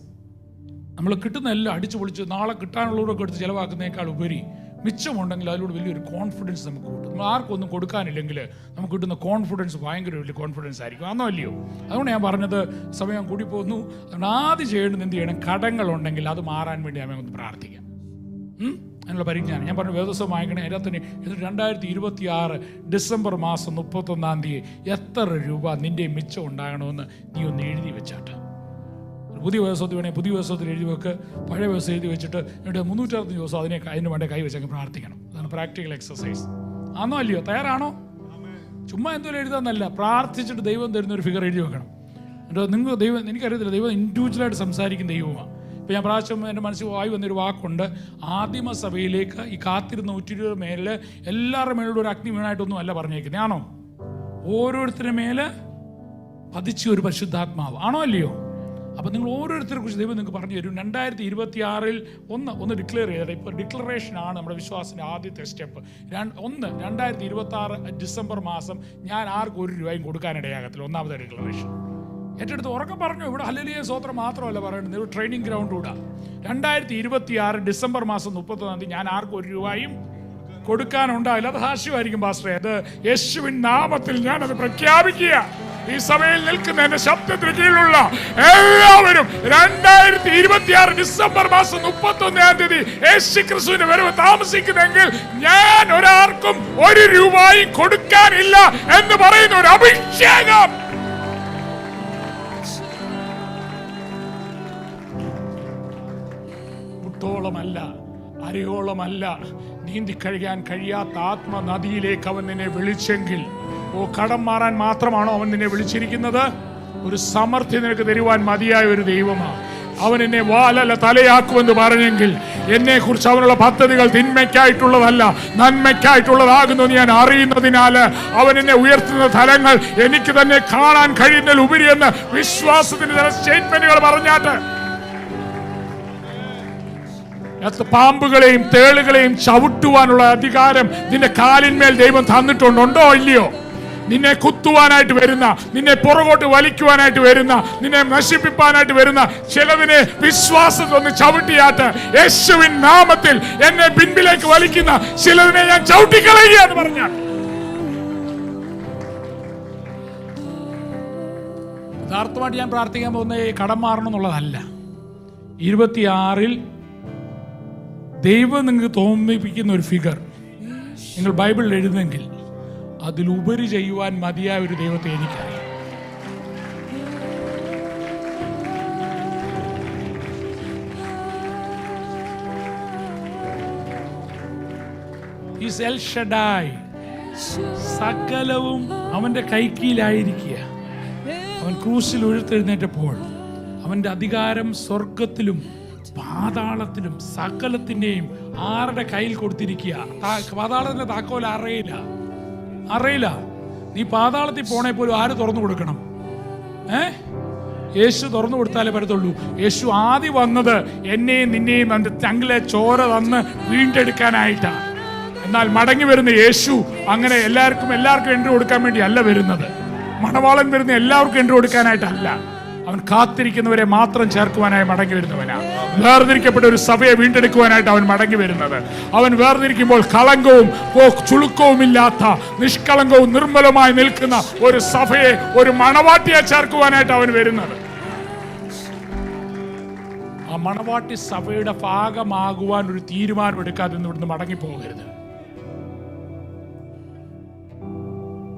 നമ്മൾ കിട്ടുന്ന എല്ലാം അടിച്ചു പൊളിച്ച് നാളെ കിട്ടാനുള്ളവരൊക്കെ എടുത്ത് ചിലവാക്കുന്നതിനേക്കാൾ ഉപരി മിച്ചമുണ്ടെങ്കിൽ അതിലൂടെ വലിയൊരു കോൺഫിഡൻസ് നമുക്ക് കിട്ടും. നമ്മൾ ആർക്കും ഒന്നും കൊടുക്കാനില്ലെങ്കിൽ നമുക്ക് കിട്ടുന്ന കോൺഫിഡൻസ് ഭയങ്കര വലിയ കോൺഫിഡൻസ് ആയിരിക്കും. ആണോ അല്ലയോ? അതുകൊണ്ട് ഞാൻ പറഞ്ഞത് സമയം കൂടി പോകുന്നു. അതുകൊണ്ട് ആദ്യം ചെയ്യേണ്ടത് എന്ത് ചെയ്യണം? കടങ്ങളുണ്ടെങ്കിൽ അത് മാറാൻ വേണ്ടി നമ്മൾ ഒന്ന് പ്രാർത്ഥിക്കാം. അതിനുള്ള പരിജ്ഞാനം ഞാൻ പറഞ്ഞു. വേദോസം വാങ്ങിക്കണേ. അതിനകത്ത് 2026 ഡിസംബർ മാസം 31 എത്ര രൂപ നിന്റെ മിച്ചം ഉണ്ടാകണമെന്ന് നീ ഒന്ന് എഴുതി വെച്ചാട്ട്. പുതിയ വ്യവസായത്തിൽ വേണേൽ പുതിയ വ്യവസായത്തിൽ എഴുതി വെക്ക്. പഴയ വ്യവസായം എഴുതി വെച്ചിട്ട് എന്നിട്ട് 365 ദിവസം അതിന് വേണ്ട കൈ വെച്ചങ്ങ് പ്രാർത്ഥിക്കണം. അതാണ് പ്രാക്ടിക്കൽ എക്സസൈസ്. ആണോ അല്ലയോ? തയ്യാറാണോ? ചുമ്മാ എന്തെങ്കിലും എഴുതാന്നല്ല, പ്രാർത്ഥിച്ചിട്ട് ദൈവം തരുന്ന ഒരു ഫിഗർ എഴുതി വെക്കണം. എന്നിട്ട് നിങ്ങൾ ദൈവം, എനിക്കറിയത്തില്ല, ദൈവം ഇൻഡിവിജ്വലായിട്ട് സംസാരിക്കുന്ന ദൈവമാണ്. ഇപ്പം ഞാൻ പ്രാവശ്യം എൻ്റെ മനസ്സിൽ വായി വന്നൊരു വാക്കുണ്ട്. ആദിമസഭയിലേക്ക് ഈ കാത്തിരുന്ന 120 മേലിൽ എല്ലാവരുടെ മേലുള്ള ഒരു അഗ്നി വീണായിട്ടൊന്നും അല്ല പറഞ്ഞേക്കുന്നത്. ആണോ? ഓരോരുത്തരുടെ മേല് പതിച്ച ഒരു പരിശുദ്ധാത്മാവ്. ആണോ അല്ലയോ? അപ്പം നിങ്ങൾ ഓരോരുത്തരെ കുറിച്ച് ദൈവം നിങ്ങൾക്ക് പറഞ്ഞു തരും. 2026 ഒന്ന് ഡിക്ലെയർ ചെയ്തത്. ഇപ്പോൾ ഡിക്ലറേഷനാണ് നമ്മുടെ വിശ്വാസത്തിൻ്റെ ആദ്യത്തെ സ്റ്റെപ്പ്. 2026 ഡിസംബർ മാസം ഞാൻ ആർക്കും 1 രൂപയും കൊടുക്കാനിടയാകത്തില്ല. ഒന്നാമത്തെ ഡിക്ലറേഷൻ ഏറ്റെടുത്ത് ഉറക്കം പറഞ്ഞു. ഇവിടെ ഹല്ലേലൂയ സ്തോത്രം മാത്രമല്ല പറയുന്നത്, ഒരു ട്രെയിനിങ് ഗ്രൗണ്ട് കൂടാ. 2026 ഡിസംബർ മാസം 31 ഞാൻ ആർക്കും 1 രൂപയും കൊടുക്കാനുണ്ടാവില്ല. അത് ഹാസ്യമായിരിക്കും പാസ്റ്ററെ. അത് യേശുവിൻ നാമത്തിൽ ഞാനത് പ്രഖ്യാപിക്കുക. ഈ സഭയിൽ നിൽക്കുന്ന എന്റെ ശബ്ദത്തിന് കീഴിലുള്ള എല്ലാവരും 2026 ഡിസംബർ മാസം 31 യേശു ക്രിസ്തുവിന്റെ വരവ് താമസിക്കുന്നെങ്കിൽ ഞാൻ ഒരാൾക്കും 1 രൂപയും കൊടുക്കാനില്ല എന്ന് പറയുന്ന ഒരു അഭിഷേകം മുട്ടോളമല്ല, അരയോളമല്ല, നീന്തിക്കഴിയാൻ കഴിയാത്ത ആത്മനദിയിലേക്ക് അവൻ നിന്നെ വിളിച്ചെങ്കിൽ, കടം മാറാൻ മാത്രമാണോ അവൻ നിന്നെ വിളിച്ചിരിക്കുന്നത്? ഒരു സമൃദ്ധി നിനക്ക് തരുവാൻ മതിയായ ഒരു ദൈവമാണ്. അവൻ എന്നെ വാലല്ല തലയാക്കുമെന്ന് പറഞ്ഞെങ്കിൽ എന്നെ കുറിച്ച് അവനുള്ള പദ്ധതികൾ തിന്മയ്ക്കായിട്ടുള്ളതല്ല നന്മയ്ക്കായിട്ടുള്ളതാകുന്നു ഞാൻ അറിയുന്നതിനാൽ അവൻ എന്നെ ഉയർത്തുന്ന തലങ്ങൾ എനിക്ക് തന്നെ കാണാൻ കഴിയുന്നതിൽ ഉപരിയെന്ന് വിശ്വാസത്തിന്റെ ചില സ്റ്റേറ്റ്മെന്റുകൾ പറഞ്ഞാട്ട് പാമ്പുകളെയും തേളുകളെയും ചവിട്ടുവാനുള്ള അധികാരം നിന്റെ കാലിന്മേൽ ദൈവം തന്നിട്ടുണ്ടോ ഇല്ലയോ? നിന്നെ കുത്തുവാനായിട്ട് വരുന്ന, നിന്നെ പുറകോട്ട് വലിക്കുവാനായിട്ട് വരുന്ന, നിന്നെ നശിപ്പിക്കാനായിട്ട് വരുന്ന ചിലതിനെ വിശ്വാസത്തിൽ ഒന്ന് ചവിട്ടിയാട്ട് യേശുവിൻ നാമത്തിൽ എന്നെ പിൻപിലേക്ക് വലിക്കുന്ന ചിലതിനെ ഞാൻ ചവിട്ടിക്കളയുക എന്ന് പറഞ്ഞാൽ യഥാർത്ഥമായിട്ട് ഞാൻ പ്രാർത്ഥിക്കാൻ പോകുന്ന കടം മാറണം എന്നുള്ളതല്ല. 26 ദൈവം നിങ്ങൾക്ക് തോന്നിപ്പിക്കുന്ന ഒരു ഫിഗർ നിങ്ങൾ ബൈബിളിൽ എഴുതുന്നെങ്കിൽ അതിലുപരി ചെയ്യുവാൻ മതിയായ ഒരു ദൈവത്തെ എനിക്കറിയാം. എൽ ഷഡായ്, സകലവും അവന്റെ കൈക്കീഴിലായിരിക്കുക. അവൻ ക്രൂശിൽ ഉയർത്തെഴുന്നേറ്റപ്പോൾ അവന്റെ അധികാരം സ്വർഗത്തിലും പാതാളത്തിലും സകലത്തിന്റെയും ആരുടെ കയ്യിൽ കൊടുത്തിരിക്കുക. പാതാളത്തിന്റെ താക്കോൽ അറിയില്ല. നീ പാതാളത്തിൽ പോണേ പോലും ആര് തുറന്നു കൊടുക്കണം? യേശു തുറന്നു കൊടുത്താലേ പറ്റത്തുള്ളൂ. യേശു ആദ്യം വന്നത് എന്നെയും നിന്നെയും അവന്റെ ചങ്കിലെ ചോര തന്ന് വീണ്ടെടുക്കാനായിട്ടാ. എന്നാൽ മടങ്ങി വരുന്ന യേശു അങ്ങനെ എല്ലാവർക്കും എൻട്രി കൊടുക്കാൻ വേണ്ടി അല്ല വരുന്നത്. മണവാളൻ വരുന്ന എല്ലാവർക്കും എൻട്രി കൊടുക്കാനായിട്ടല്ല. അവൻ കാത്തിരിക്കുന്നവരെ മാത്രം ചേർക്കുവാനായി മടങ്ങി വരുന്നവനാ. വേർതിരിക്കപ്പെട്ട ഒരു സഭയെ വീണ്ടെടുക്കുവാനായിട്ട് അവൻ മടങ്ങി വരുന്നത്. അവൻ വേർതിരിക്കുമ്പോൾ കളങ്കവും ചുളുക്കവും ഇല്ലാത്ത നിഷ്കളങ്കവും നിർമ്മലമായി നിൽക്കുന്ന ഒരു സഭയെ, ഒരു മണവാട്ടിയെ ചേർക്കുവാനായിട്ട് അവൻ വരുന്നത്. ആ മണവാട്ടി സഭയുടെ ഭാഗമാകുവാൻ ഒരു തീരുമാനം എടുക്കാതെ ഇവിടുന്ന് മടങ്ങിപ്പോകരുത്.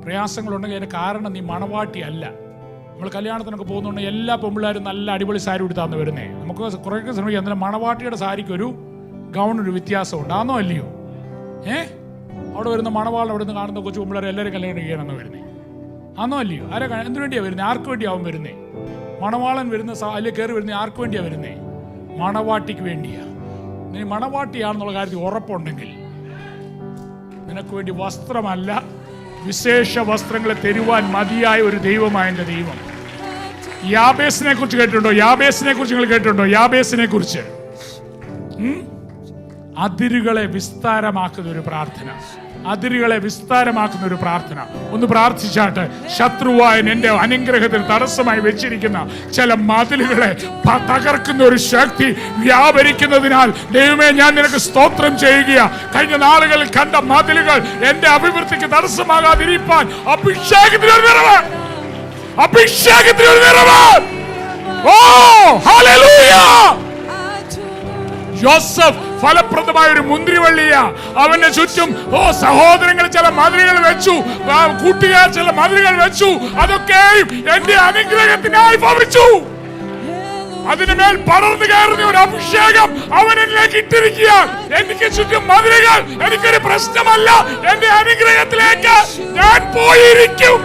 പ്രയാസങ്ങളുണ്ടെങ്കിൽ അതിന്റെ കാരണം നീ മണവാട്ടി അല്ല. നമ്മൾ കല്യാണത്തിനൊക്കെ പോകുന്നുണ്ടെങ്കിൽ എല്ലാ പെമ്പിള്ളേരും നല്ല അടിപൊളി സാരി എടുത്താന്ന് വരുന്നേ. നമുക്ക് കുറേയൊക്കെ ശ്രമിക്കാം. എന്നാലും മണവാട്ടിയുടെ സാരിക്കൊരു ഗൗണൊരു വ്യത്യാസമുണ്ട്. ആണോ അല്ലയോ? അവിടെ വരുന്ന മണവാൾ അവിടെ നിന്ന് കാണുന്ന കൊച്ചു പെമ്പിള്ളേരെ എല്ലാവരും കല്യാണം ചെയ്യാനെന്ന് വരുന്നേ. ആണോ അല്ലയോ? എന്തിനു വേണ്ടിയാണ് വരുന്നത്? ആർക്ക് വേണ്ടിയാവും വരുന്നേ? മണവാളൻ വരുന്ന അല്ലെങ്കിൽ കയറി വരുന്ന ആർക്ക് വേണ്ടിയാണ് വരുന്നേ? മണവാട്ടിക്ക് വേണ്ടിയാ. നീ മണവാട്ടിയാണെന്നുള്ള കാര്യത്തിൽ ഉറപ്പുണ്ടെങ്കിൽ നിനക്ക് വേണ്ടി വസ്ത്രമല്ല വിശേഷ വസ്ത്രങ്ങളെ തരുവാൻ മതിയായ ഒരു ദൈവമായ എൻ്റെ ദൈവം. യാബേസിനെ കുറിച്ച് കേട്ടിട്ടുണ്ടോ? നിങ്ങൾ കേട്ടിട്ടുണ്ടോ? യാബേസിനെ കുറിച്ച് അതിരുകളെ വിസ്താരമാക്കുന്ന ഒരു പ്രാർത്ഥന. ഒന്ന് പ്രാർത്ഥിച്ചാട്ട് ശത്രുവായ എന്റെ അനുഗ്രഹത്തിന് തടസ്സമായി വെച്ചിരിക്കുന്ന ചില മതിലുകളെ തകർക്കുന്ന ഒരു ശക്തി വ്യാപരിക്കുന്നതിനാൽ ദൈവമേ ഞാൻ നിനക്ക് സ്തോത്രം ചെയ്യുക. കഴിഞ്ഞ നാളുകളിൽ കണ്ട മതിലുകൾ എന്റെ അഭിവൃദ്ധിക്ക് തടസ്സമാകാതിരിക്കാൻ അഭിഷേകത്തിനൊരു നിറവ്. ഓ ഹല്ലേലൂയ! യോസഫ് ഫലപ്രദമായ ഒരു മുന്തിരിവള്ളിയ. അവന്റെ ചുറ്റും സഹോദരങ്ങൾ ചില മതിലുകൾ വെച്ചു, കൂട്ടുകാർ ചില മതിലുകൾ വെച്ചു. അതൊക്കെയും എന്റെ അനുഗ്രഹത്തിനായി ഭവിച്ചു. അതിനുമേൽ പടർന്നു കയറുന്ന ഒരു അഭിഷേകം അവൻ എന്നിലേക്ക് ഇട്ടിരിക്കുക. എനിക്ക് ചുറ്റും മതിലുകൾ എനിക്കൊരു പ്രശ്നമല്ല. എന്റെ അനുഗ്രഹത്തിലേക്ക് ഞാൻ പോയിരിക്കും.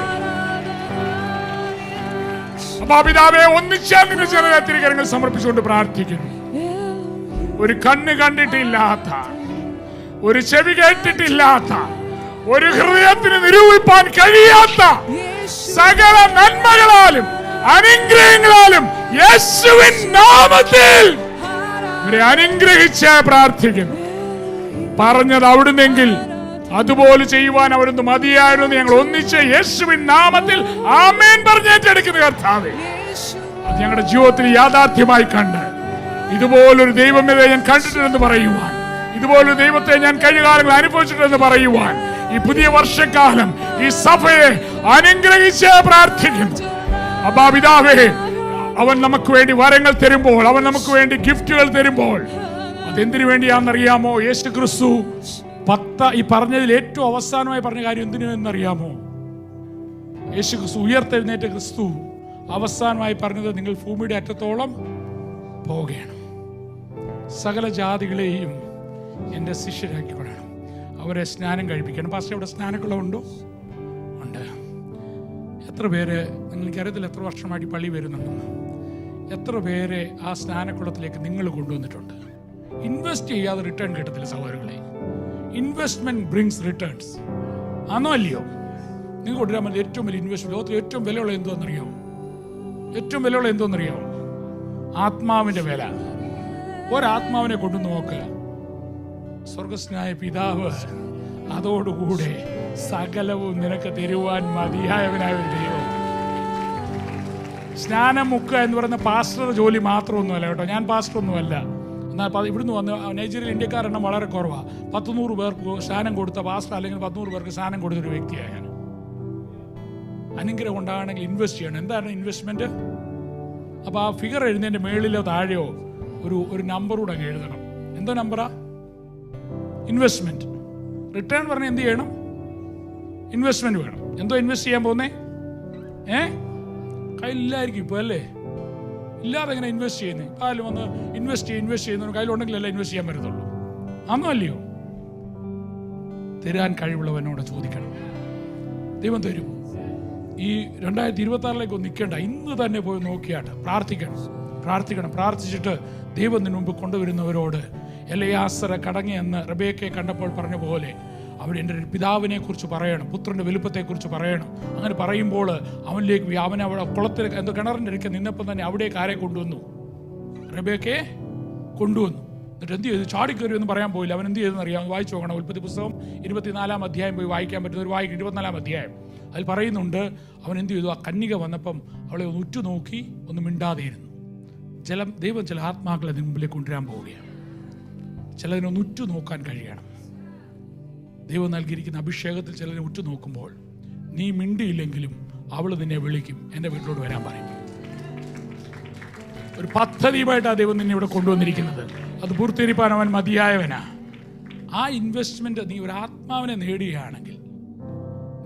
അപ്പൊ പിതാവേ, ഒന്നിച്ചാൽ നിന്റെ ചെറിയ തിരികരങ്ങൾ സമർപ്പിച്ചുകൊണ്ട് പ്രാർത്ഥിക്കുന്നു. ഒരു കണ്ണ് കണ്ടിട്ടില്ലാത്ത, ഒരു ചെവി കേട്ടിട്ടില്ലാത്ത, ഒരു ഹൃദയത്തിന് നിരൂപിപ്പാൻ കഴിയാത്ത സകല നന്മകളാലും അനുഗ്രഹങ്ങളാലും യേശുവിൻ നാമത്തിൽ ഇവരെ അനുഗ്രഹിച്ച് പ്രാർത്ഥിക്കുന്നു. പറഞ്ഞത് അവിടുന്നെങ്കിൽ അതുപോലെ ചെയ്യുവാൻ അവിടുന്ന് മതിയായിരുന്നു. ഞങ്ങൾ ഒന്നിച്ച് യേശുവിൻ നാമത്തിൽ ആമേൻ പറഞ്ഞേറ്റെടുക്കുന്ന കർത്താവേ, അത് ഞങ്ങളുടെ ജീവിതത്തിൽ യാഥാർത്ഥ്യമായി കണ്ട് ഇതുപോലൊരു ദൈവമേ ഞാൻ കണ്ടിട്ടുണ്ടെന്ന് പറയുവാൻ, ഇതുപോലൊരു ദൈവത്തെ ഞാൻ കഴിഞ്ഞ കാലങ്ങൾ അനുഭവിച്ചിട്ടുണ്ടെന്ന് പറയുവാൻ ഈ പുതിയ വർഷക്കാലം ഈ സഭയെ അനുഗ്രഹിച്ച് പ്രാർത്ഥിക്കുന്നു. അപ്പാ പിതാവേ, അവൻ നമുക്ക് വേണ്ടി വരങ്ങൾ തരുമ്പോൾ, അവൻ നമുക്ക് വേണ്ടി ഗിഫ്റ്റുകൾ തരുമ്പോൾ അതെന്തിനു വേണ്ടിയാണെന്നറിയാമോ? യേശു ക്രിസ്തു ഈ പറഞ്ഞതിൽ ഏറ്റവും അവസാനമായി പറഞ്ഞ കാര്യം എന്തിനു എന്നറിയാമോ? യേശു ക്രിസ്തു ഉയർത്തെഴുന്നേറ്റ ക്രിസ്തു അവസാനമായി പറഞ്ഞത് നിങ്ങൾ ഭൂമിയുടെ അറ്റത്തോളം പോവുകയാണ്. സകല ജാതികളെയും എൻ്റെ ശിഷ്യരാക്കിക്കൊള്ളണം, അവരെ സ്നാനം കഴിപ്പിക്കണം. പാസ്റ്റർ ഇവിടെ സ്നാനക്കുളമുണ്ടോ? ഉണ്ട്. എത്ര പേര്, എനിക്കറിയത്തില്ല എത്ര വർഷമായിട്ട് പള്ളി വരുന്നുണ്ടെന്ന്. എത്ര പേരെ ആ സ്നാനക്കുളത്തിലേക്ക് നിങ്ങൾ കൊണ്ടുവന്നിട്ടുണ്ട്? ഇൻവെസ്റ്റ് ചെയ്യാതെ റിട്ടേൺ കിട്ടത്തില്ല സഹോദരങ്ങളെ. Investment brings returns. ആണോ അല്ലയോ? നിങ്ങൾ കൊണ്ടുവരാൻ പറ്റുന്ന ഏറ്റവും വലിയ ഇൻവെസ്റ്റ്മെന്റ്, ലോകത്തിൽ ഏറ്റവും വിലയുള്ള എന്തോന്നറിയാമോ? ഏറ്റവും വിലയുള്ള എന്തോന്നറിയാമോ? ആത്മാവിന്റെ വില. ഒരാത്മാവിനെ കൊണ്ടു നോക്ക്. സ്വർഗസ്നായ പിതാവ് അതോടുകൂടെ സകലവും നിനക്ക് തരുവാൻ മതിയായവനായ ഒരു ദൈവം. സ്നാനം മുക്കുക എന്ന് പറയുന്ന പാസ്റ്റർ ജോലി മാത്രമൊന്നുമല്ല കേട്ടോ. ഞാൻ പാസ്റ്ററൊന്നുമല്ല. എന്നാൽ ഇവിടുന്ന് വന്ന് നൈജീരിയയിൽ ഇന്ത്യക്കാരുടെ എണ്ണം വളരെ കുറവാണ്. 100 പേർക്ക് സ്നാനം കൊടുത്ത പാസ്റ്റർ, അല്ലെങ്കിൽ 100 പേർക്ക് സ്നാനം കൊടുത്തൊരു വ്യക്തിയാണ് ഞാൻ. അനുഗ്രഹം ഉണ്ടാകണമെങ്കിൽ ഇൻവെസ്റ്റ് ചെയ്യണം. എന്താണ് ഇൻവെസ്റ്റ്മെന്റ്? അപ്പോൾ ആ ഫിഗർ എഴുതുന്നതിൻ്റെ മേളിലോ താഴെയോ ഒരു നമ്പറൂടെ അങ്ങ് എഴുതണം. എന്തോ നമ്പറാ? ഇൻവെസ്റ്റ്മെന്റ്. റിട്ടേൺ പറഞ്ഞാൽ എന്ത് ചെയ്യണം? ഇൻവെസ്റ്റ്മെന്റ് വേണം. എന്തോ ഇൻവെസ്റ്റ് ചെയ്യാൻ പോകുന്നേ? കയ്യിലില്ലായിരിക്കും ഇപ്പോൾ അല്ലേ? ഇല്ലാതെ എങ്ങനെ ഇൻവെസ്റ്റ് ചെയ്യുന്നത്? കാലം വന്ന് ഇൻവെസ്റ്റ് ചെയ്യുന്നവർ കയ്യിലുണ്ടെങ്കിലല്ല ഇൻവെസ്റ്റ് ചെയ്യാൻ പറ്റത്തുള്ളൂ. ആണോ അല്ലയോ? തരാൻ കഴിവുള്ളവനോട് ചോദിക്കണം, ദൈവം തരും. ഈ 2026 ഒന്ന് നിൽക്കേണ്ട, ഇന്ന് തന്നെ പോയി നോക്കിയാട്ട് പ്രാർത്ഥിച്ചിട്ട് ദൈവത്തിന് മുമ്പ് കൊണ്ടുവരുന്നവരോട് എലയാസര കടങ്ങിയെന്ന് റബേക്കയെ കണ്ടപ്പോൾ പറഞ്ഞ പോലെ അവിടെ എൻ്റെ പിതാവിനെ കുറിച്ച് പറയണം, പുത്രൻ്റെ വലുപ്പത്തെക്കുറിച്ച് പറയണം. അങ്ങനെ പറയുമ്പോൾ അവനിലേക്ക് അവനെ അവിടെ കുളത്തിൽ എന്തോ കിണറിൻ്റെ ഇടയ്ക്ക് നിന്നപ്പോൾ തന്നെ അവിടേക്ക് ആരെ കൊണ്ടുവന്നു? റബേക്കയെ കൊണ്ടുവന്നു. എന്നിട്ട് എന്ത് ചെയ്തു? ചാടിക്കയറി എന്ന് പറയാൻ പോയില്ല. അവൻ എന്ത് ചെയ്തെന്ന് അറിയാം? വായിച്ചു നോക്കണം. ഉൽപ്പത്തി പുസ്തകം 24-ാം അധ്യായം പോയി വായിക്കാൻ പറ്റുന്നവർ വായിക്കും. 24-ാം അധ്യായം അതിൽ പറയുന്നുണ്ട്, അവൻ എന്ത് ചെയ്തു? ആ കന്യക വന്നപ്പം അവളെ ഒന്ന് ഉറ്റുനോക്കി, ഒന്ന് മിണ്ടാതെയിരുന്നു. ദൈവം ചില ആത്മാക്കളെ മുമ്പിലേക്ക് കൊണ്ടുവരാൻ പോവുകയാണ്. ചിലതിനൊന്ന് ഉറ്റുനോക്കാൻ കഴിയണം. ദൈവം നൽകിയിരിക്കുന്ന അഭിഷേകത്തിൽ ചിലതിനെ ഉറ്റുനോക്കുമ്പോൾ നീ മിണ്ടിയില്ലെങ്കിലും അവൾ നിന്നെ വിളിക്കും, എൻ്റെ വീട്ടിലോട്ട് വരാൻ പറയും. ഒരു പദ്ധതിയുമായിട്ടാണ് ദൈവം നിന്നെ ഇവിടെ കൊണ്ടുവന്നിരിക്കുന്നത്. അത് പൂർത്തീകരിക്കാൻ അവൻ മതിയായവനാ. ആ ഇൻവെസ്റ്റ്മെന്റ് നീ ഒരു ആത്മാവിനെ നേടുകയാണെങ്കിൽ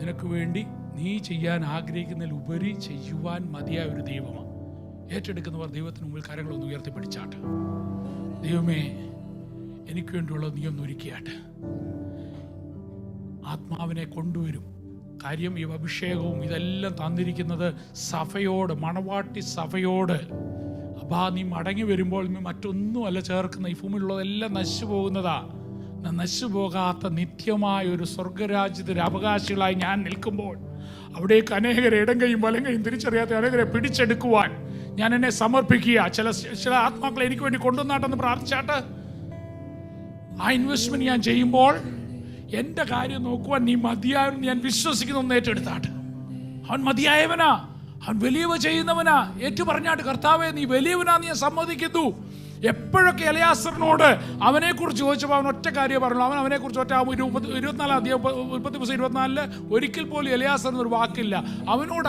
നിനക്ക് വേണ്ടി നീ ചെയ്യാൻ ആഗ്രഹിക്കുന്നതിൽ ഉപരി ചെയ്യുവാൻ മതിയായ ഒരു ദൈവമാണ്. ഏറ്റെടുക്കുന്നവർ ദൈവത്തിന് മുമ്പിൽ കരങ്ങളൊന്ന് ഉയർത്തിപ്പിടിച്ചാട്ട്, ദൈവമേ എനിക്ക് വേണ്ടിയുള്ളത് നീ ഒന്ന് ഒരുക്കിയാട്ട്. ആത്മാവിനെ കൊണ്ടുവരും. കാര്യം ഈ അഭിഷേകവും ഇതെല്ലാം തന്നിരിക്കുന്നത് സഭയോട്, മണവാട്ടി സഭയോട്. അപ്പം നീ മടങ്ങി വരുമ്പോൾ നീ മറ്റൊന്നുമല്ല ചേർക്കുന്ന. ഈ ഭൂമിയിലുള്ളതെല്ലാം നശിച്ചു പോകുന്നതാ. നശിച്ചു പോകാത്ത നിത്യമായ ഒരു സ്വർഗരാജ്യത്തിൻ്റെ അവകാശികളായി ഞാൻ നിൽക്കുമ്പോൾ അവിടേക്ക് അനേകരെ ഇടം കൈയും വലം കൈയും തിരിച്ചറിയാത്ത അനേകരെ പിടിച്ചെടുക്കുവാൻ ഞാൻ എന്നെ സമർപ്പിക്കുക. ചില ആത്മാക്കളെ എനിക്ക് വേണ്ടി കൊണ്ടുവന്നാട്ടെന്ന് പ്രാർത്ഥിച്ചാട്ട് ആ ഇൻവെസ്റ്റ്മെന്റ് ഞാൻ ചെയ്യുമ്പോൾ എൻ്റെ കാര്യം നോക്കുവാൻ നീ മതിയായെന്ന് ഞാൻ വിശ്വസിക്കുന്ന ഒന്ന് ഏറ്റെടുത്താട്ട്. അവൻ മതിയായവനാ, അവൻ വലിയവ ചെയ്യുന്നവനാ. ഏറ്റു പറഞ്ഞാട്ട്, കർത്താവേ നീ വലിയവനാന്ന് ഞാൻ സമ്മതിക്കുന്നു. എപ്പോഴൊക്കെ എലയാസറിനോട് അവനെക്കുറിച്ച് ചോദിച്ചപ്പോൾ അവൻ ഒറ്റ കാര്യം പറഞ്ഞു. അവനെക്കുറിച്ച് ഒറ്റ 24-ാം അധ്യായം ഉൽപ്പത്തി പുസ്തകം 24 ഒരിക്കൽ പോലും എലയാസർ എന്നൊരു വാക്കില്ല.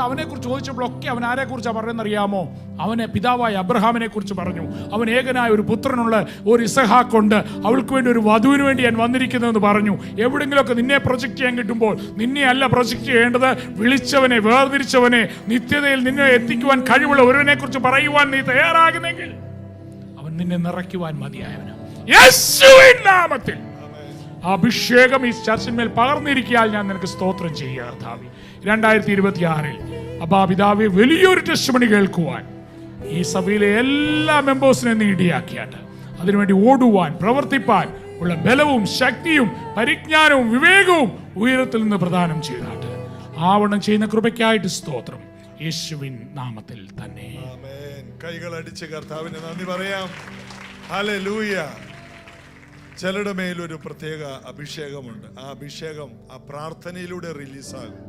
അവനെക്കുറിച്ച് ചോദിച്ചപ്പോഴൊക്കെ അവൻ ആരെക്കുറിച്ചാണ് പറയുന്നറിയാമോ? അവനെ പിതാവായ അബ്രഹാമിനെ കുറിച്ച് പറഞ്ഞു. അവൻ ഏകനായ ഒരു പുത്രനുള്ള ഒരു ഇസഹാക്കുണ്ട്, അവൾക്ക് വേണ്ടി ഒരു വധുവിന് വേണ്ടി ഞാൻ വന്നിരിക്കുന്നതെന്ന് പറഞ്ഞു. എവിടെങ്കിലുമൊക്കെ നിന്നെ പ്രൊജക്റ്റ് ചെയ്യാൻ കിട്ടുമ്പോൾ നിന്നെ അല്ല പ്രൊജക്റ്റ് ചെയ്യേണ്ടത്, വിളിച്ചവനെ, വേർതിരിച്ചവനെ, നിത്യതയിൽ നിന്നെ എത്തിക്കുവാൻ കഴിവുള്ള ഒരുവനെ കുറിച്ച് പറയുവാൻ നീ തയ്യാറാകുന്നെങ്കിൽ നിന്നെ നിറയ്ക്കുവാൻ മതിയായവന്. യേശുവിൻ നാമത്തിൽ അഭിഷേകം ഈ ചർച്ചിന്മേൽ പകർന്നിരിക്കാൻ ഞാൻ നിനക്ക് സ്തോത്രം ചെയ്യുക കർത്താവേ. 2026 അപ്പാ പിതാവേ വലിയൊരു ടെസ്റ്റിമണി കേൾക്കുവാൻ ഈ സഭയിലെ എല്ലാ മെമ്പേഴ്സിനെ നീ ഇടയാക്കിയാട്ട് അതിനുവേണ്ടി ഓടുവാൻ, പ്രവർത്തിപ്പാൻ ഉള്ള ബലവും ശക്തിയും പരിജ്ഞാനവും വിവേകവും ഉയരത്തിൽ നിന്ന് പ്രദാനം ചെയ്താട്ട് ആവണം ചെയ്യുന്ന കൃപയ്ക്കായിട്ട് സ്തോത്രം, യേശുവിൻ നാമത്തിൽ തന്നെ. കൈകൾ അടിച്ച് കർത്താവിന് നന്ദി പറയാം. ഹല്ലേലൂയ. ചിലരുടെ മേലൊരു പ്രത്യേക അഭിഷേകമുണ്ട്. ആ അഭിഷേകം ആ പ്രാർത്ഥനയിലൂടെ റിലീസാകും.